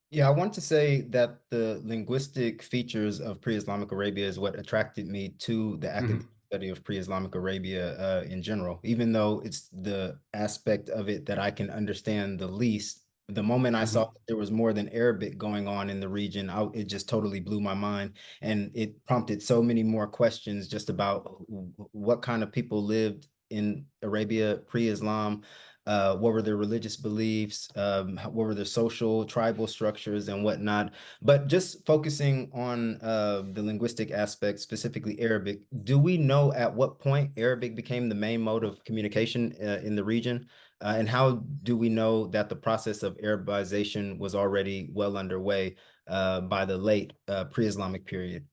Yeah, I want to say that the linguistic features of pre-Islamic Arabia is what attracted me to the academic study of pre-Islamic Arabia in general, even though it's the aspect of it that I can understand the least. The moment I saw that there was more than Arabic going on in the region, it just totally blew my mind. And it prompted so many more questions just about what kind of people lived in Arabia pre-Islam. What were their religious beliefs? What were their social, tribal structures and whatnot? But just focusing on the linguistic aspect, specifically Arabic, do we know at what point Arabic became the main mode of communication in the region? And how do we know that the process of Arabization was already well underway by the late pre-Islamic period?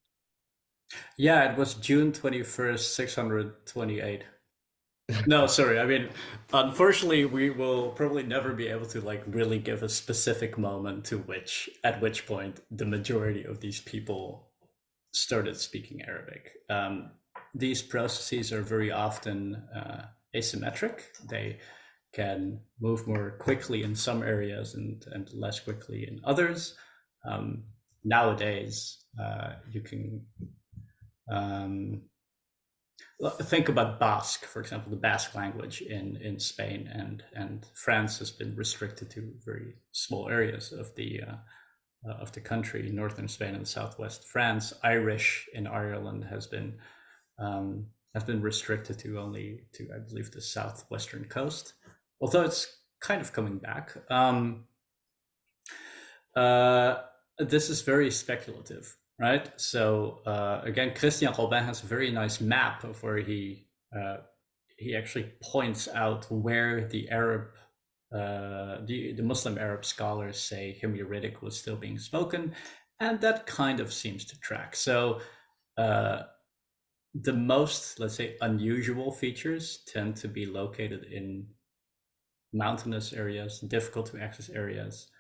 Yeah, it was June 21st, 628. No, sorry. I mean, unfortunately, we will probably never be able to really give a specific moment at which point the majority of these people started speaking Arabic. These processes are very often asymmetric. They can move more quickly in some areas and less quickly in others. Nowadays, you can think about Basque, for example. The Basque language in Spain and France has been restricted to very small areas of the country, northern Spain and southwest France. Irish in Ireland has been restricted to only to, I believe, the southwestern coast, although it's kind of coming back. This is very speculative, right? So again, Christian Robin has a very nice map of where he actually points out where the Muslim Arab scholars say Himyaritic was still being spoken, and that kind of seems to track. So the most, let's say, unusual features tend to be located in mountainous areas, difficult to access areas.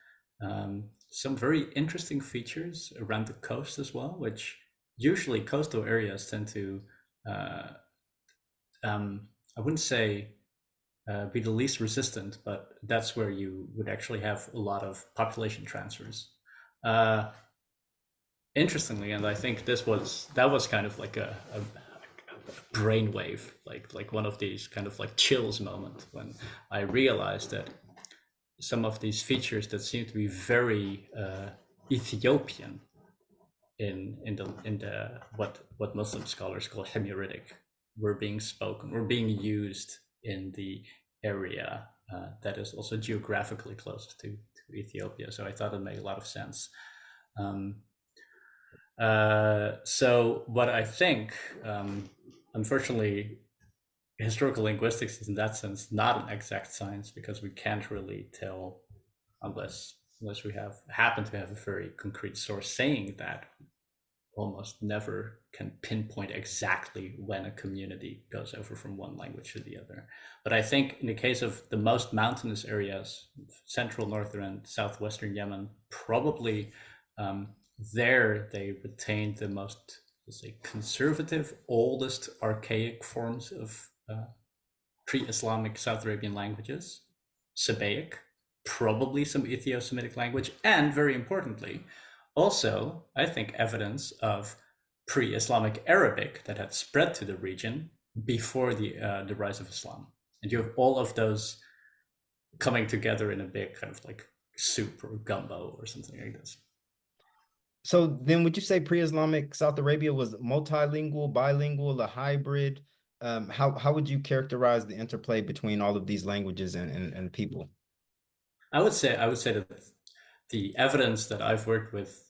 Some very interesting features around the coast as well, which usually coastal areas tend to, I wouldn't say be the least resistant, but that's where you would actually have a lot of population transfers. interestingly, and I think that was kind of like a brainwave, like one of these kind of like chills moment when I realized that some of these features that seem to be very Ethiopian in the what Muslim scholars call Himyaritic were being used in the area that is also geographically close to Ethiopia. So I thought it made a lot of sense. So what I think, unfortunately, historical linguistics is in that sense not an exact science, because we can't really tell unless we happen to have a very concrete source saying that. Almost never can pinpoint exactly when a community goes over from one language to the other. But I think in the case of the most mountainous areas, central, northern, and southwestern Yemen, probably there they retained the most, let's say, conservative, oldest, archaic forms of pre-Islamic South Arabian languages, Sabaic, probably some Ethio-Semitic language, and very importantly, also, I think evidence of pre-Islamic Arabic that had spread to the region before the rise of Islam. And you have all of those coming together in a big kind of like soup or gumbo or something like this. So then would you say pre-Islamic South Arabia was multilingual, bilingual, a hybrid? How would you characterize the interplay between all of these languages and people? I would say that the evidence that I've worked with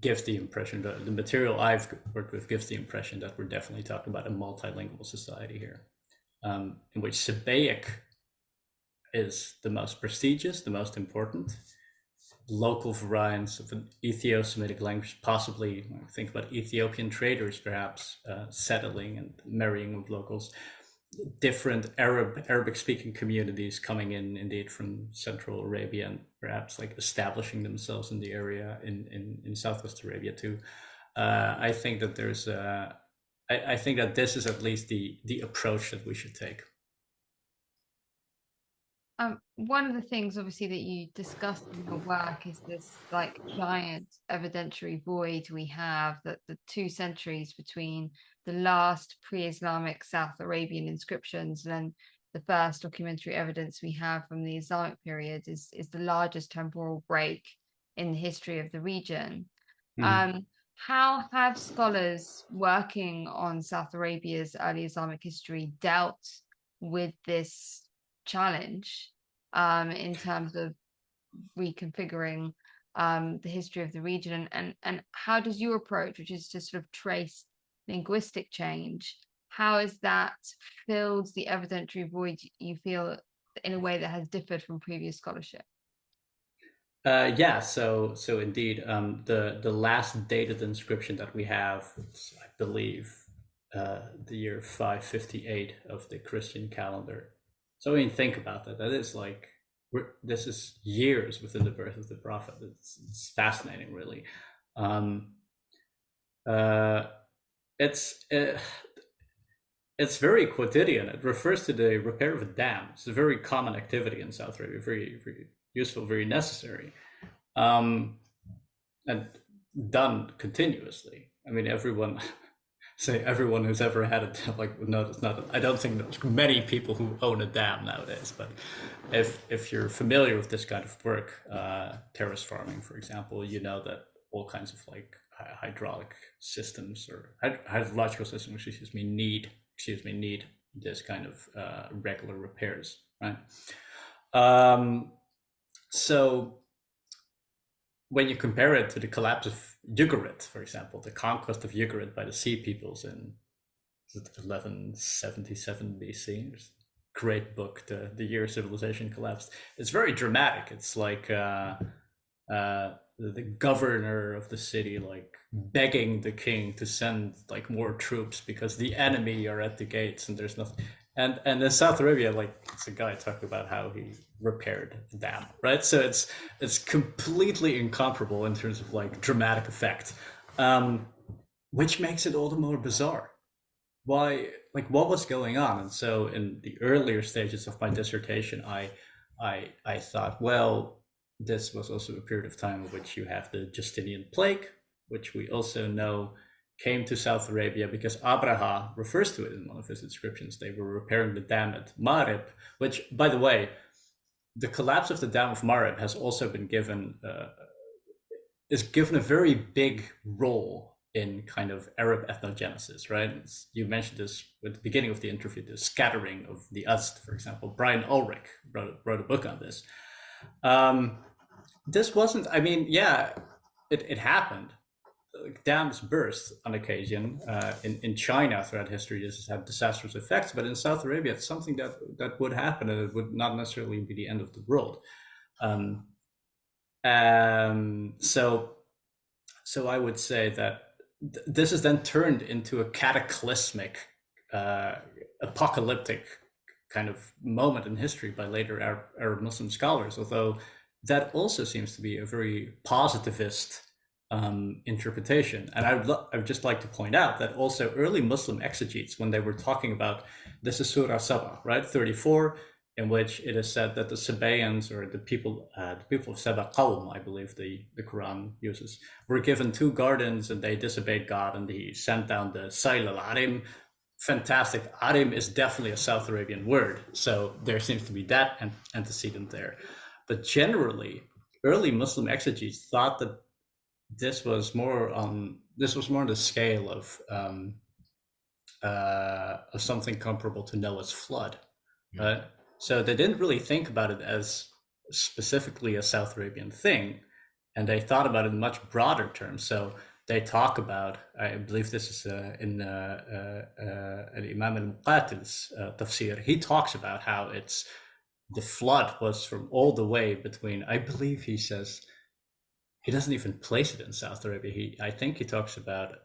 gives the impression, the material I've worked with gives the impression that we're definitely talking about a multilingual society here, in which Sabaic is the most prestigious, the most important. Local variants of an Ethio-Semitic language, possibly think about Ethiopian traders perhaps settling and marrying with locals. Different Arabic-speaking communities coming in, indeed, from Central Arabia, and perhaps like establishing themselves in the area in Southwest Arabia too. I think that there's I think that this is at least the approach that we should take. One of the things, obviously, that you discussed in your work is this like giant evidentiary void we have, that the 2 centuries between the last pre-Islamic South Arabian inscriptions and then the first documentary evidence we have from the Islamic period is the largest temporal break in the history of the region. How have scholars working on South Arabia's early Islamic history dealt with this challenge in terms of reconfiguring the history of the region, and how does your approach, which is to sort of trace linguistic change, how has that filled the evidentiary void you feel in a way that has differed from previous scholarship? Yeah, so indeed, the last dated inscription that we have, I believe, the year 558 of the Christian calendar. So I mean, think about that. That is like, this is years within the birth of the prophet. It's fascinating, really. It's very quotidian. It refers to the repair of a dam. It's a very common activity in South Arabia, very, very useful, very necessary, and done continuously. I mean, everyone who's ever had a dam, like, no, it's not. I don't think there's many people who own a dam nowadays. But if you're familiar with this kind of work, terrace farming, for example, you know that all kinds of like hydraulic systems or hydrological systems, need this kind of regular repairs, right? So when you compare it to the collapse of Ugarit, for example, the conquest of Ugarit by the Sea peoples in 1177 BC, there's a great book, the year civilization collapsed. It's very dramatic. It's like the governor of the city like begging the king to send like more troops because the enemy are at the gates and there's nothing. And in South Arabia, like, it's a guy talking about how he repaired the dam, right? So it's completely incomparable in terms of like dramatic effect, which makes it all the more bizarre. Why, like, what was going on? And so in the earlier stages of my dissertation, I thought, well, this was also a period of time in which you have the Justinian plague, which we also know came to South Arabia because Abraha refers to it in one of his inscriptions. They were repairing the dam at Marib, which, by the way, the collapse of the dam of Marib has also been given is given a very big role in kind of Arab ethnogenesis, right? You mentioned this at the beginning of the interview, the scattering of the Azd, for example. Brian Ulrich wrote a book on this. This wasn't, I mean, yeah, it happened. Dams burst on occasion. In China throughout history, this has had disastrous effects, but in South Arabia, it's something that would happen, and it would not necessarily be the end of the world. So I would say that this is then turned into a cataclysmic, apocalyptic kind of moment in history by later Arab Muslim scholars, although that also seems to be a very positivist interpretation. And I would just like to point out that also early Muslim exegetes, when they were talking about, this is Surah Saba, right, 34, in which it is said that the Sabaeans, or the people of Saba Qawm, I believe the Quran uses, were given 2 gardens and they disobeyed God, and he sent down the Sail al-Arim. Fantastic. Arim is definitely a South Arabian word, so there seems to be that antecedent there. But generally, early Muslim exegetes thought that this was more on the scale of something comparable to Noah's flood, right? So they didn't really think about it as specifically a South Arabian thing, and they thought about it in much broader terms. So they talk about, I believe this is in Imam al-Muqatil's tafsir. He talks about how the flood was from all the way between, I believe he says, he doesn't even place it in South Arabia. I think he talks about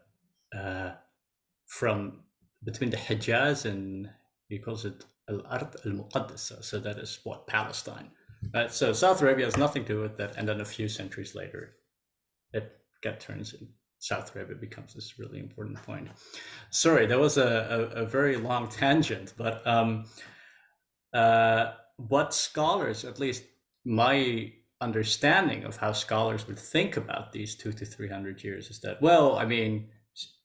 from between the Hijaz and he calls it Al-Ard al-Muqaddasa. So that is what, Palestine. So South Arabia has nothing to do with that. And then a few centuries later, it turns in South Arabia becomes this really important point. Sorry, that was a very long tangent, but what scholars, at least my understanding of how scholars would think about these 200 to 300 years is that, well, I mean,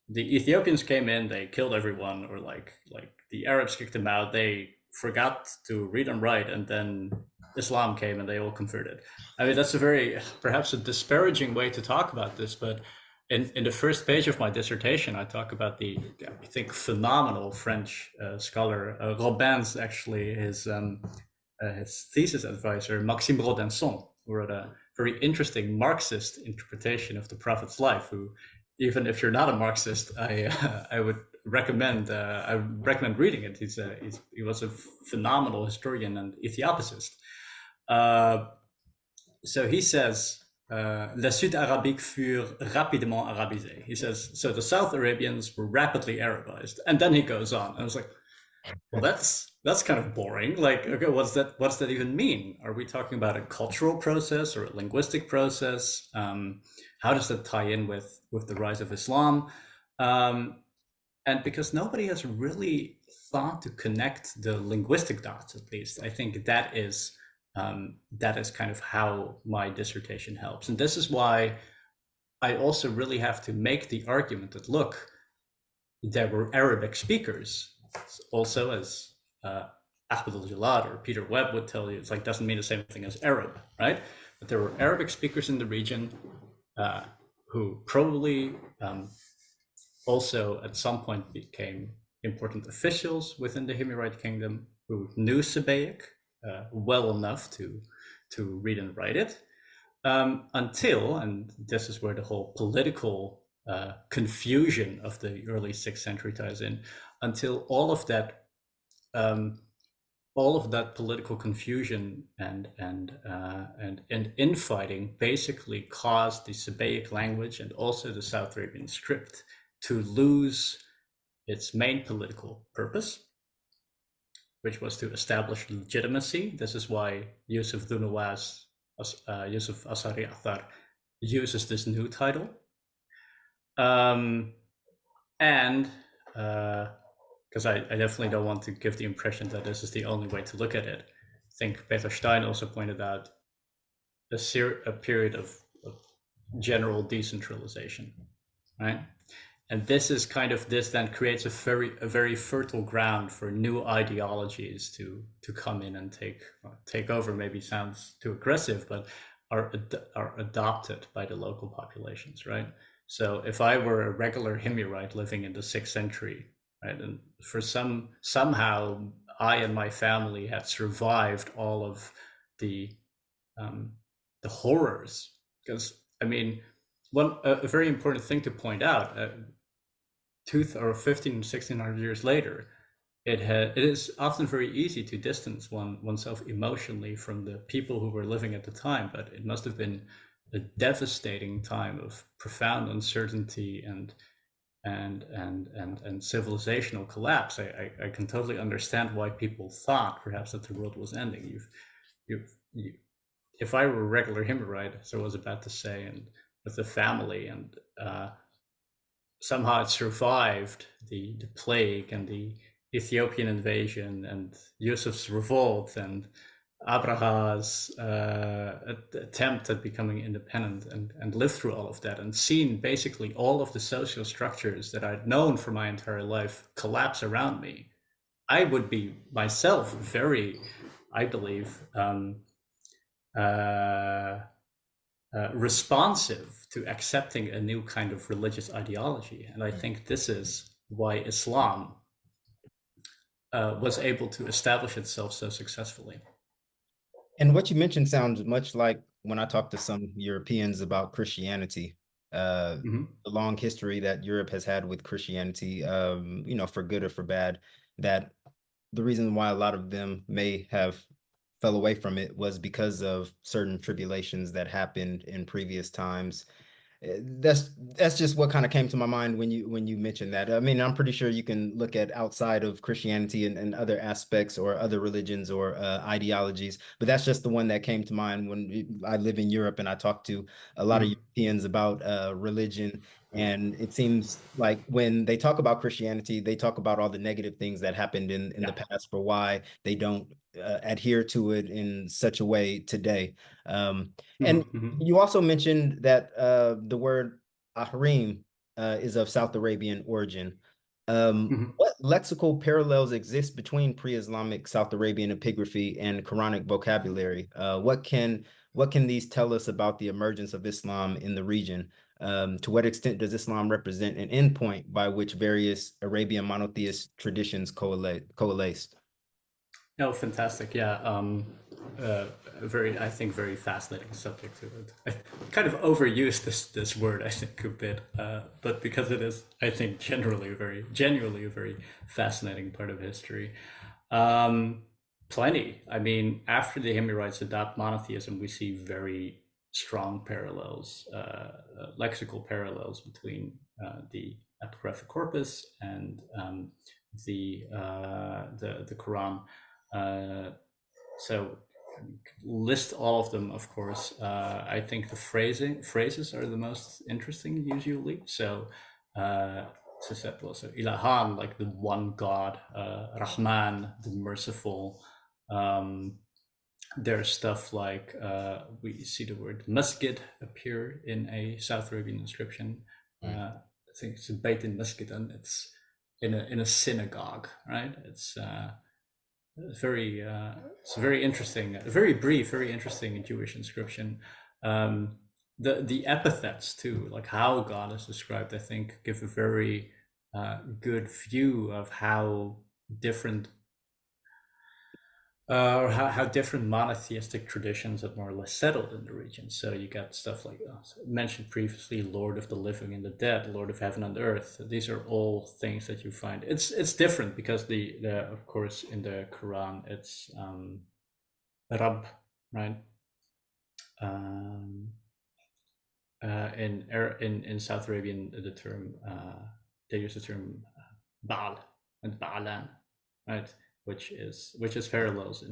the Ethiopians came in, they killed everyone, or like the Arabs kicked them out, they forgot to read and write, and then Islam came and they all converted. I mean, that's perhaps a disparaging way to talk about this, but in the first page of my dissertation, I talk about I think, phenomenal French scholar, Robin's actually, his thesis advisor, Maxime Rodinson, who wrote a very interesting Marxist interpretation of the Prophet's life, who, even if you're not a Marxist, I would recommend reading it. He was a phenomenal historian and Ethiopisist. So he says, Les Sud Arabiques furent rapidement arabisés. He says, so the South Arabians were rapidly Arabized. And then he goes on. And I was like, well, that's kind of boring. Like, okay, what's that even mean? Are we talking about a cultural process or a linguistic process? How does that tie in with the rise of Islam? And because nobody has really thought to connect the linguistic dots, at least, I think that is kind of how my dissertation helps. And this is why I also really have to make the argument that, look, there were Arabic speakers also, as Ahmed al-Jalad or Peter Webb would tell you. It's like, doesn't mean the same thing as Arab, right? But there were Arabic speakers in the region who probably also at some point became important officials within the Himyarite kingdom who knew Sabaic well enough to read and write it, until, and this is where the whole political confusion of the early 6th century ties in, until all of that political confusion and infighting basically caused the Sabaic language and also the South Arabian script to lose its main political purpose, which was to establish legitimacy. This is why Yusuf Dhu Nuwas, Yusuf Asari Athar, uses this new title. And because I definitely don't want to give the impression that this is the only way to look at it. I think Peter Stein also pointed out a period of general decentralization, right? And this is kind of, this then creates a very fertile ground for new ideologies to come in and take over. Maybe sounds too aggressive, but are adopted by the local populations, right? So if I were a regular Himyarite living in the 6th century, right, and for somehow I and my family had survived all of the horrors, because I mean, a very important thing to point out, 1600 years later, it is often very easy to distance oneself emotionally from the people who were living at the time, but it must have been a devastating time of profound uncertainty and civilizational collapse. I can totally understand why people thought perhaps that the world was ending. If I were a regular Himyrite, as I was about to say, and with a family, and somehow it survived the plague and the Ethiopian invasion and Yusuf's revolt and Abraha's attempt at becoming independent, and lived through all of that and seen basically all of the social structures that I'd known for my entire life collapse around me, I would be myself very, I believe, responsive to accepting a new kind of religious ideology. And I think this is why Islam was able to establish itself so successfully. And what you mentioned sounds much like when I talk to some Europeans about Christianity, the long history that Europe has had with Christianity, you know, for good or for bad, that the reason why a lot of them may have fell away from it was because of certain tribulations that happened in previous times. That's just what kind of came to my mind when you mentioned that. I mean, I'm pretty sure you can look at outside of Christianity and other aspects or other religions or ideologies, but that's just the one that came to mind when I live in Europe and I talk to a lot of Europeans about religion. And it seems like when they talk about Christianity, they talk about all the negative things that happened in the past for why they don't adhere to it in such a way today. And you also mentioned that the word ahrim is of South Arabian origin. What lexical parallels exist between pre-Islamic South Arabian epigraphy and Quranic vocabulary? What can these tell us about the emergence of Islam in the region? To what extent does Islam represent an endpoint by which various Arabian monotheist traditions coalesced? Oh, fantastic! Yeah, I think very fascinating subject to it. I kind of overused this word, I think, a bit, but because it is, I think, genuinely a very fascinating part of history. Plenty. I mean, after the Himyarites adopt monotheism, we see very strong parallels, lexical parallels between the epigraphic corpus and the Quran. So list all of them, of course. I think the phrases are the most interesting usually. So Ilahan, like the one God, Rahman, the merciful. There's stuff like we see the word masjid appear in a South Arabian inscription. I think it's a Beit in Masjid, and it's in a synagogue, right? It's very interesting, very brief, very interesting Jewish inscription. The epithets too, like how God is described, I think give a very good view of how different how different monotheistic traditions have more or less settled in the region. So you got stuff like mentioned previously, Lord of the living and the dead, Lord of heaven and earth. These are all things that you find. It's different because the of course in the Quran it's Rabb, right? In South Arabian the term they use the term Baal and Baalan, right? Which is parallels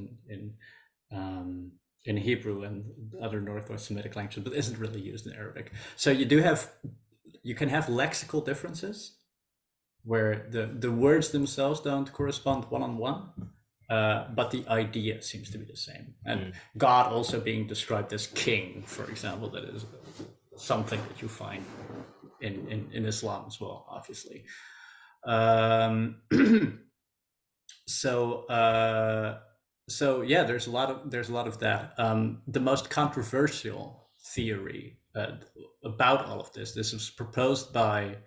in Hebrew and other Northwest Semitic languages, but isn't really used in Arabic. So you can have lexical differences where the words themselves don't correspond one-on-one, but the idea seems to be the same. And God also being described as king, for example, that is something that you find in Islam as well, obviously. So yeah, there's a lot of that. The most controversial theory about all of this was proposed by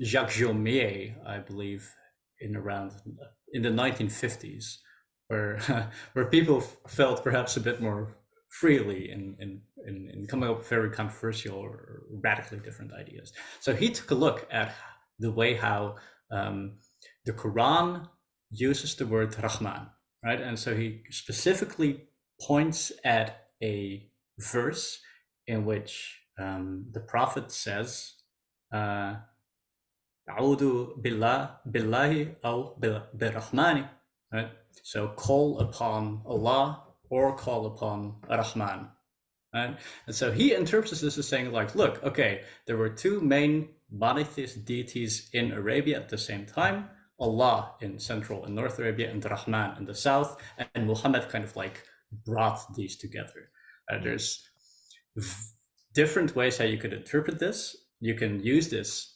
Jacques Jomier, I believe, in the 1950s, where where people felt perhaps a bit more freely in coming up with very controversial or radically different ideas. So he took a look at the way how the Quran uses the word Rahman, right? And so he specifically points at a verse in which the Prophet says, "A'udhu billahi aw birrahmani," right? So call upon Allah or call upon Rahman, right? And so he interprets this as saying, like, look, okay, there were two main monotheist deities in Arabia at the same time, Allah in Central and North Arabia and Rahman in the South, and Muhammad kind of like brought these together. There's different ways how you could interpret this. You can use this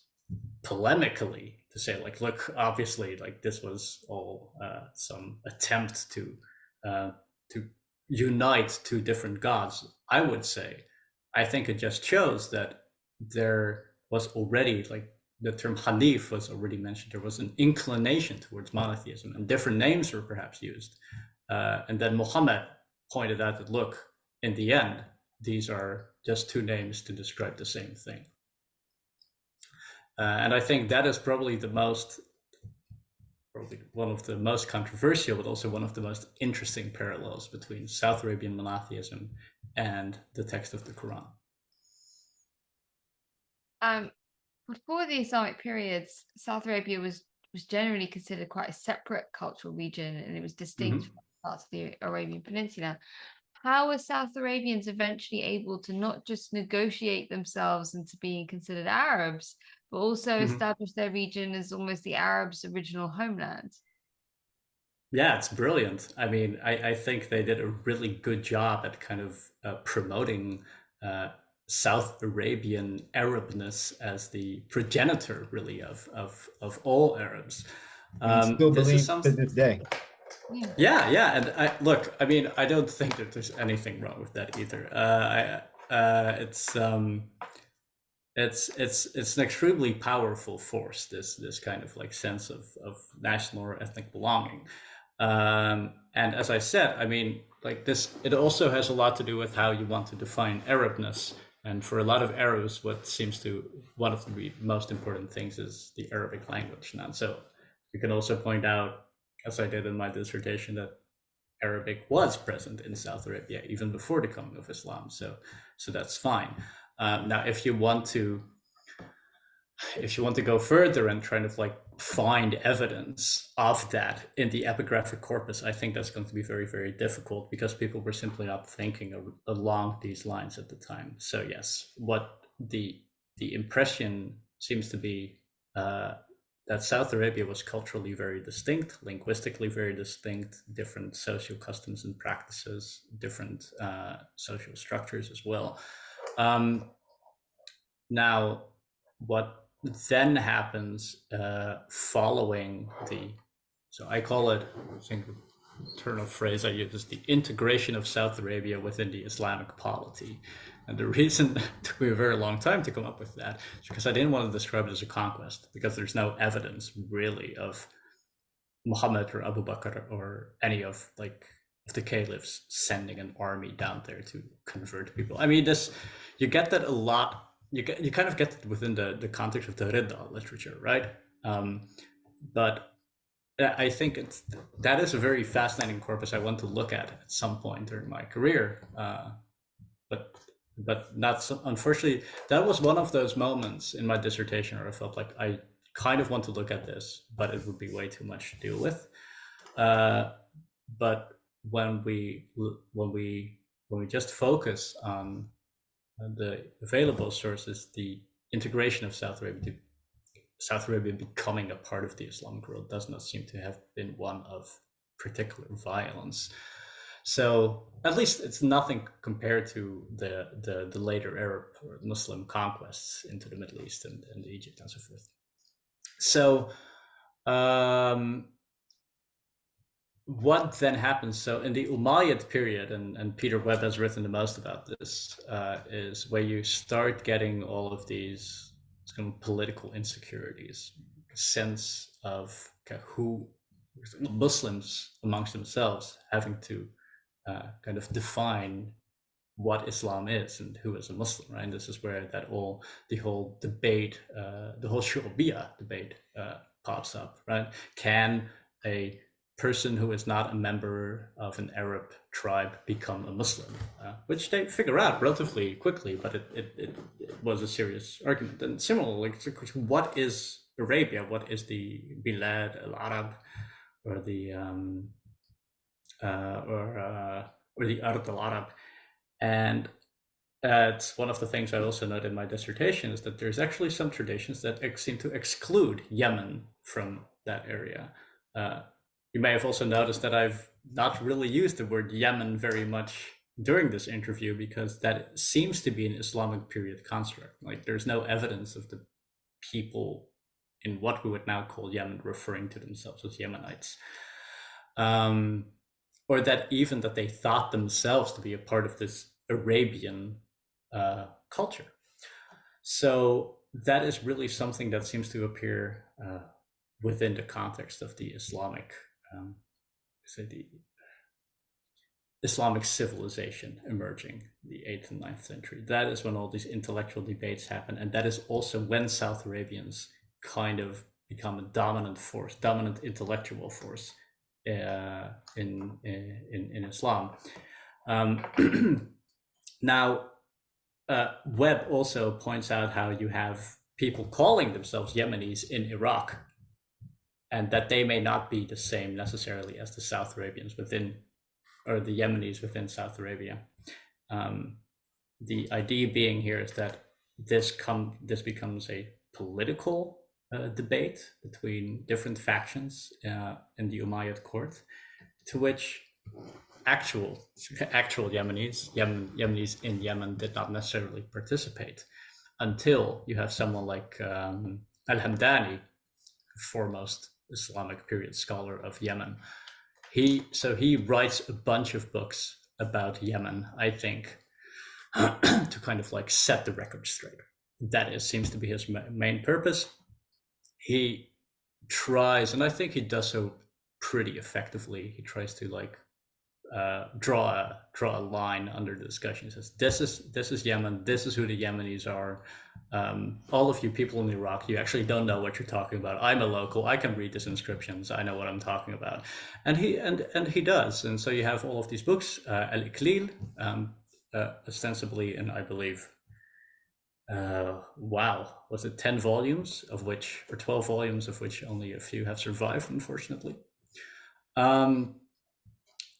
polemically to say, like, look, obviously, like, this was all some attempt to unite two different gods. I would say, I think it just shows that there was already, like, the term Hanif was already mentioned. There was an inclination towards monotheism, and different names were perhaps used. And then Muhammad pointed out that, look, in the end, these are just two names to describe the same thing. And I think that is probably one of the most controversial, but also one of the most interesting parallels between South Arabian monotheism and the text of the Quran. Before the Islamic periods, South Arabia was generally considered quite a separate cultural region, and it was distinct from parts of the Arabian Peninsula. How were South Arabians eventually able to not just negotiate themselves into being considered Arabs, but also establish their region as almost the Arabs' original homeland? Yeah, it's brilliant. I mean, I think they did a really good job at kind of promoting South Arabian Arabness as the progenitor, really, of all Arabs. Still believe to this day. Yeah, and look, I mean, I don't think that there's anything wrong with that either. It's an extremely powerful force, this kind of like sense of national or ethnic belonging. And as I said, I mean, like this, it also has a lot to do with how you want to define Arabness. And for a lot of Arabs, one of the most important things is the Arabic language. Now, so you can also point out, as I did in my dissertation, that Arabic was present in South Arabia even before the coming of Islam. So that's fine. Now, if you want to go further and try to like find evidence of that in the epigraphic corpus, I think that's going to be very, very difficult because people were simply not thinking along these lines at the time. So yes, what the impression seems to be that South Arabia was culturally very distinct, linguistically very distinct, different social customs and practices, different social structures as well. Now, what then happens following so I call it, I think the internal phrase I use is the integration of South Arabia within the Islamic polity. And the reason it took me a very long time to come up with that is because I didn't want to describe it as a conquest, because there's no evidence really of Muhammad or Abu Bakr or any of the caliphs sending an army down there to convert people. I mean, you get that a lot. You kind of get it within the context of the Ridda literature, right? But I think that is a very fascinating corpus I want to look at some point during my career. But not so, unfortunately, that was one of those moments in my dissertation where I felt like I kind of want to look at this, but it would be way too much to deal with. But when we just focus on the available sources, the integration of South Arabia becoming a part of the Islamic world does not seem to have been one of particular violence. So at least it's nothing compared to the later Arab or Muslim conquests into the Middle East and Egypt and so forth. So what then happens? So in the Umayyad period, and Peter Webb has written the most about this, is where you start getting all of these kind of political insecurities, sense of who Muslims amongst themselves having to kind of define what Islam is and who is a Muslim, right? And this is where the whole debate, the whole Shurubiyya debate pops up, right? Can a person who is not a member of an Arab tribe become a Muslim? Which they figure out relatively quickly, but it was a serious argument. And similarly, what is Arabia? What is the Bilad al-Arab, or the Ard al-Arab? And it's one of the things I also note in my dissertation, is that there's actually some traditions that seem to exclude Yemen from that area. You may have also noticed that I've not really used the word Yemen very much during this interview, because that seems to be an Islamic period construct. Like, there's no evidence of the people in what we would now call Yemen referring to themselves as Yemenites. Or that even that they thought themselves to be a part of this Arabian culture. So that is really something that seems to appear within the context of the Islamic, the Islamic civilization emerging, the 8th and 9th century. That is when all these intellectual debates happen, and that is also when South Arabians kind of become a dominant force, dominant intellectual force in Islam. Now, Webb also points out how you have people calling themselves Yemenis in Iraq, and that they may not be the same necessarily as the South Arabians within, or the Yemenis within South Arabia. The idea being here is that this becomes a political debate between different factions in the Umayyad court, to which actual Yemenis in Yemen did not necessarily participate, until you have someone like Al-Hamdani, foremost Islamic period scholar of Yemen. He writes a bunch of books about Yemen, I think, to kind of like set the record straight. That seems to be his main purpose. He tries, and I think he does so pretty effectively, he tries to like draw a line under the discussion. He says, this is Yemen, this is who the Yemenis are. All of you people in Iraq, you actually don't know what you're talking about. I'm a local, I can read these inscriptions, I know what I'm talking about. And he does. And so you have all of these books, Al-Iqlil, ostensibly, and I believe, was it 10 volumes of which, or 12 volumes of which only a few have survived, unfortunately. And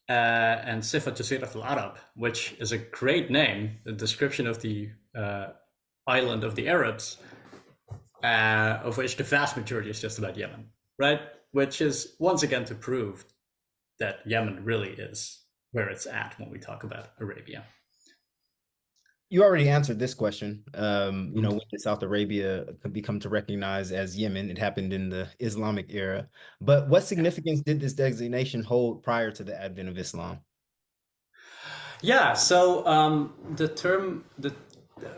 Sifat Jazirat al-Arab, which is a great name, a description of the island of the Arabs, of which the vast majority is just about Yemen, right? Which is once again to prove that Yemen really is where it's at when we talk about Arabia. You already answered this question. When did South Arabia become to recognize as Yemen? It happened in the Islamic era. But what significance did this designation hold prior to the advent of Islam? Yeah, so the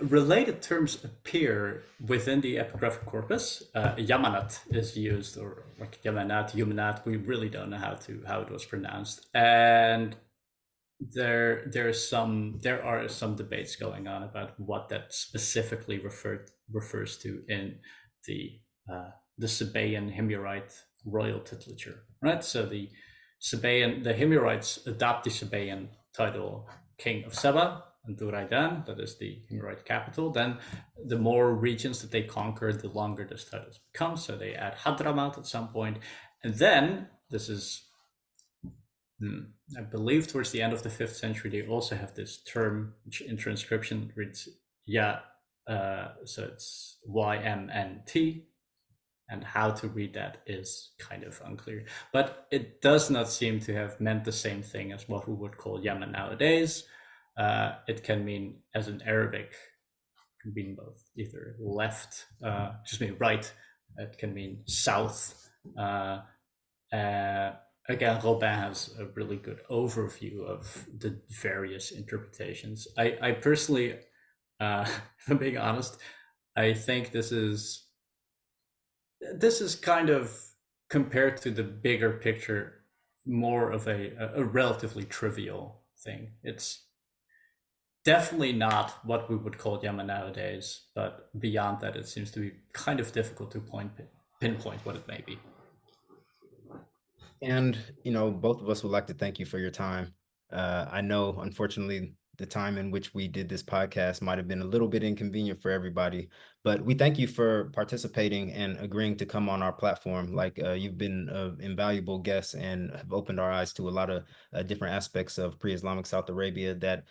related terms appear within the epigraphic corpus. Yamanat is used, or like Yamanat, Yumanat. We really don't know how it was pronounced, and there are some debates going on about what that specifically refers to in the Sabaean Himyarite royal titulature, right? So the Himyarites adopt the Sabaean title King of Saba and Duraidan, that is the Himyarite capital. Then the more regions that they conquer, the longer this title becomes. So they add Hadramaut at some point, and then this is, I believe, towards the end of the 5th century, they also have this term, which in transcription reads so it's YMNT, And how to read that is kind of unclear. But it does not seem to have meant the same thing as what we would call Yemen nowadays. It can mean, as in Arabic, it can mean both, either left, right. It can mean south. Again, Robin has a really good overview of the various interpretations. I personally, if I'm being honest, I think this is kind of, compared to the bigger picture, more of a relatively trivial thing. It's definitely not what we would call Yemen nowadays, but beyond that, it seems to be kind of difficult to pinpoint what it may be. And, both of us would like to thank you for your time. I know, unfortunately, the time in which we did this podcast might have been a little bit inconvenient for everybody, but we thank you for participating and agreeing to come on our platform. Like, you've been an invaluable guest and have opened our eyes to a lot of different aspects of pre-Islamic South Arabia that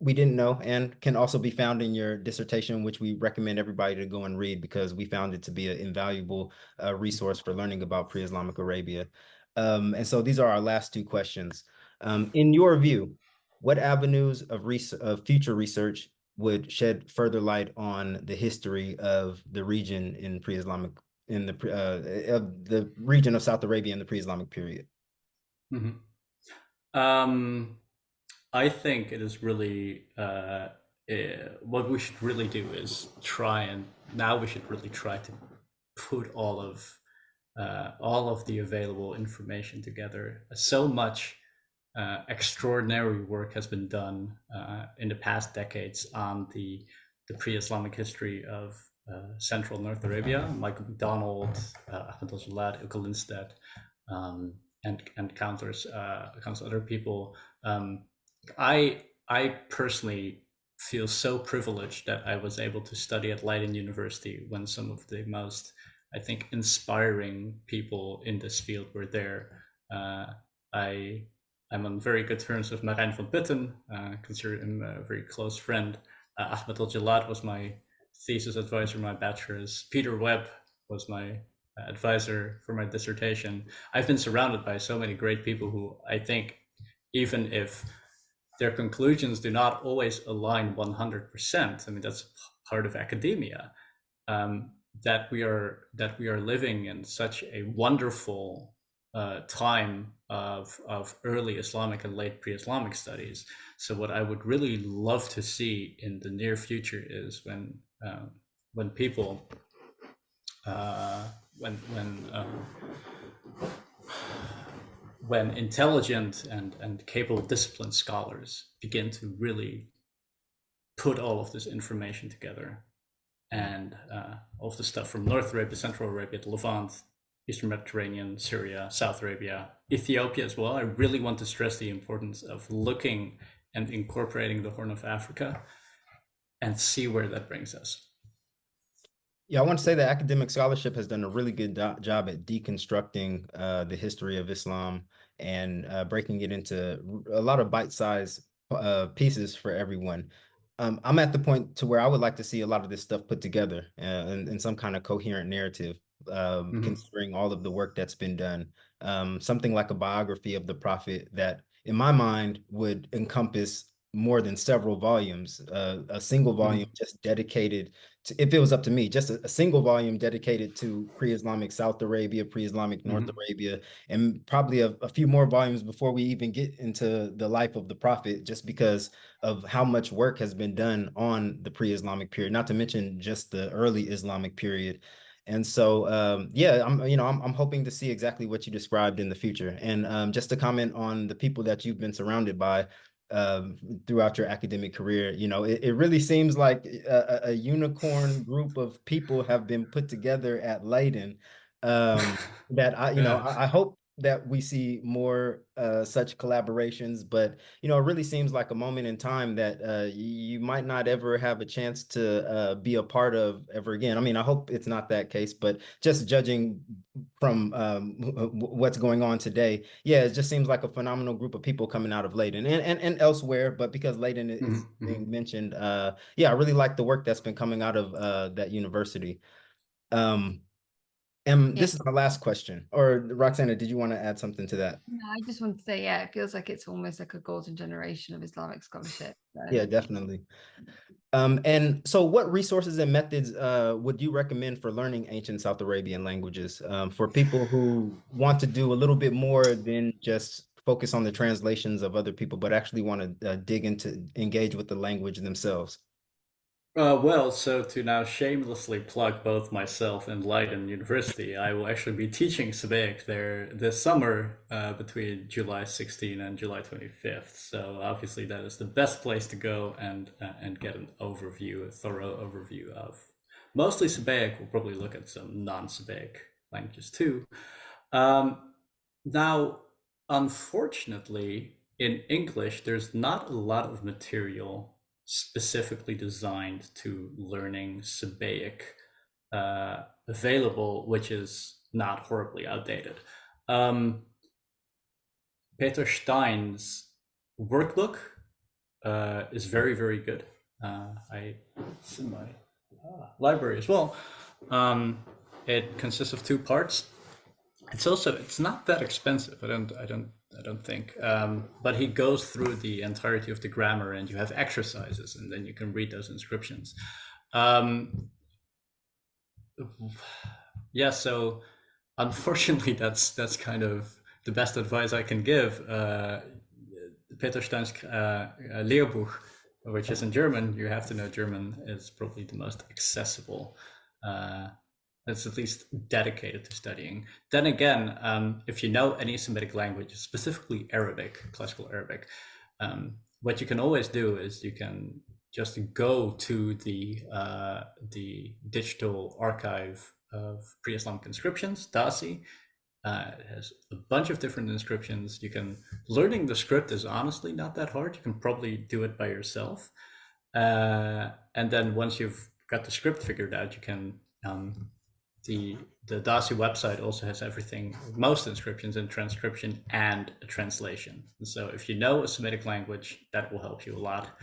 we didn't know, and can also be found in your dissertation, which we recommend everybody to go and read because we found it to be an invaluable resource for learning about pre-Islamic Arabia. And so these are our last two questions. In your view, what avenues of future research would shed further light on the history of the region in pre-Islamic, of the region of South Arabia in the pre-Islamic period? I think it is really, what we should really do is we should really try to put all of the available information together. So much extraordinary work has been done in the past decades on the pre-Islamic history of central North Arabia. Michael McDonald, Ahmed al-Jalad, Ilka Lindstedt, and countless other people. I personally feel so privileged that I was able to study at Leiden University when some of the most, I think, inspiring people in this field were there. I'm on very good terms with Marijn van Putten, consider him a very close friend. Ahmed al-Jalad was my thesis advisor, my bachelor's. Peter Webb was my advisor for my dissertation. I've been surrounded by so many great people who I think, even if their conclusions do not always align 100%, I mean, that's part of academia, that we are living in such a wonderful time of early Islamic and late pre-Islamic studies. So what I would really love to see in the near future is when people when intelligent and capable disciplined scholars begin to really put all of this information together, and all of the stuff from North Arabia, Central Arabia, the Levant, Eastern Mediterranean, Syria, South Arabia, Ethiopia as well. I really want to stress the importance of looking and incorporating the Horn of Africa and see where that brings us. Yeah, I want to say that academic scholarship has done a really good job at deconstructing the history of Islam and breaking it into a lot of bite-sized pieces for everyone. I'm at the point to where I would like to see a lot of this stuff put together in some kind of coherent narrative, considering all of the work that's been done. Something like a biography of the Prophet that, in my mind, would encompass more than several volumes, a single volume just dedicated to, if it was up to me, just a single volume dedicated to pre-Islamic South Arabia, pre-Islamic North Arabia, and probably a few more volumes before we even get into the life of the Prophet, just because of how much work has been done on the pre-Islamic period, not to mention just the early Islamic period. And so, yeah, I'm hoping to see exactly what you described in the future. And just to comment on the people that you've been surrounded by throughout your academic career, it really seems like a unicorn group of people have been put together at Leiden. That I hope that we see more such collaborations, but it really seems like a moment in time that you might not ever have a chance to be a part of ever again. I mean, I hope it's not that case, but just judging from what's going on today, yeah, it just seems like a phenomenal group of people coming out of Leiden and elsewhere, but because Leiden is being mentioned, yeah, I really like the work that's been coming out of that university. And this is my last question. Or Roxana, did you want to add something to that? No, I just want to say, yeah, it feels like it's almost like a golden generation of Islamic scholarship. So. Yeah, definitely. And so what resources and methods would you recommend for learning ancient South Arabian languages for people who want to do a little bit more than just focus on the translations of other people, but actually want to dig into, engage with the language themselves? Well, so to now shamelessly plug both myself and Leiden University, I will actually be teaching Sabaik there this summer between July 16 and July 25th. So obviously that is the best place to go and get an overview, a thorough overview of mostly Sabaik. We'll probably look at some non-Sabaik languages too. Now, unfortunately, in English, there's not a lot of material specifically designed to learning Sabaik available, which is not horribly outdated. Peter Stein's workbook is very, very good. It's in my library as well. It consists of 2 parts. It's not that expensive. I don't think. But he goes through the entirety of the grammar, and you have exercises, and then you can read those inscriptions. Yeah, so unfortunately, that's kind of the best advice I can give. Peter Stein's Lehrbuch, which is in German, you have to know German, is probably the most accessible. That's at least dedicated to studying. Then again, if you know any Semitic language, specifically Arabic, classical Arabic, what you can always do is you can just go to the digital archive of pre-Islamic inscriptions, Dasi. It has a bunch of different inscriptions. Learning the script is honestly not that hard. You can probably do it by yourself. And then once you've got the script figured out, you can the Dasi website also has everything, most inscriptions in transcription and a translation. And so if you know a Semitic language, that will help you a lot.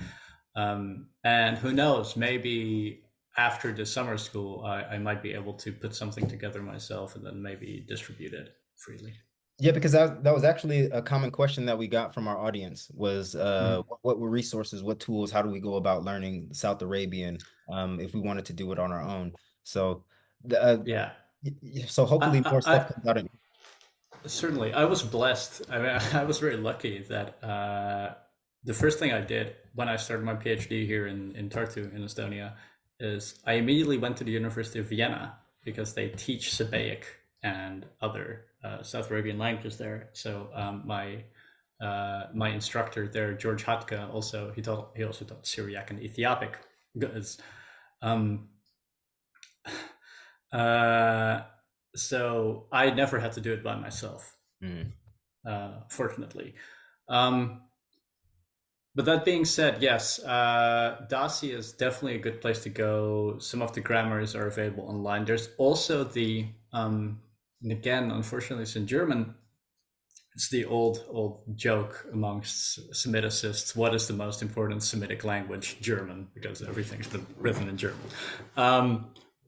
And who knows, maybe after the summer school, I might be able to put something together myself and then maybe distribute it freely. Yeah, because that was actually a common question that we got from our audience was what were resources, what tools, how do we go about learning South Arabian if we wanted to do it on our own? So yeah. So hopefully more stuff comes out. Certainly, I was blessed. I mean, I was very lucky that the first thing I did when I started my PhD here in Tartu in Estonia is I immediately went to the University of Vienna because they teach Sabaik and other South Arabian languages there. So my instructor there, George Hatka, he also taught Syriac and Ethiopic. Because, so I never had to do it by myself, fortunately. But that being said, yes, Dasi is definitely a good place to go. Some of the grammars are available online. There's also and again, unfortunately, it's in German. It's the old joke amongst Semiticists. What is the most important Semitic language? German, because everything's been written in German.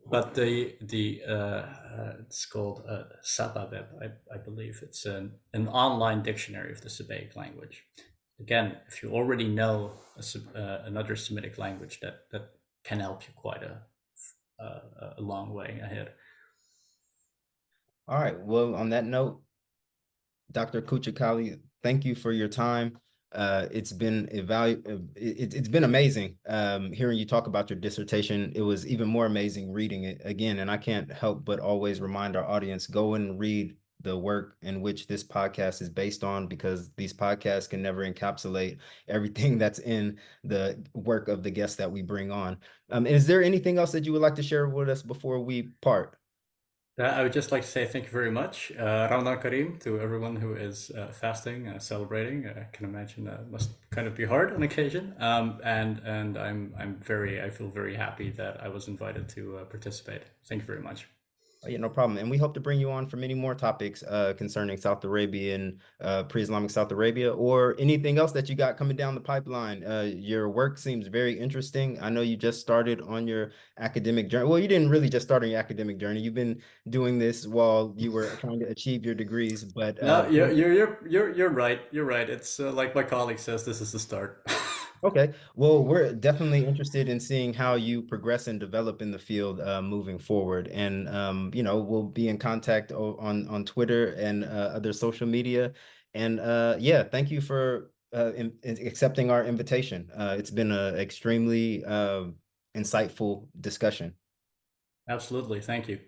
But it's called Sabaweb, I believe. It's an online dictionary of the Sabaik language. Again, if you already know another Semitic language, that can help you quite a long way ahead. All right. Well, on that note, Dr. Koutchoukali, thank you for your time. It's been it's been amazing hearing you talk about your dissertation. It was even more amazing reading it again, and I can't help but always remind our audience, go and read the work in which this podcast is based on, because these podcasts can never encapsulate everything that's in the work of the guests that we bring on. Is there anything else that you would like to share with us before we part? I would just like to say thank you very much, Ramadan Kareem, to everyone who is fasting, celebrating. I can imagine must kind of be hard on occasion, and I feel very happy that I was invited to participate. Thank you very much. Yeah, no problem. And we hope to bring you on for many more topics concerning South Arabian, pre-Islamic South Arabia, or anything else that you got coming down the pipeline. Your work seems very interesting. I know you just started on your academic journey. Well, you didn't really just start on your academic journey. You've been doing this while you were trying to achieve your degrees. But No, you're right. You're right. It's like my colleague says, this is the start. okay, well, we're definitely interested in seeing how you progress and develop in the field moving forward. And you know, we'll be in contact on Twitter and other social media. And yeah, thank you for accepting our invitation. It's been an extremely insightful discussion. Absolutely. Thank you.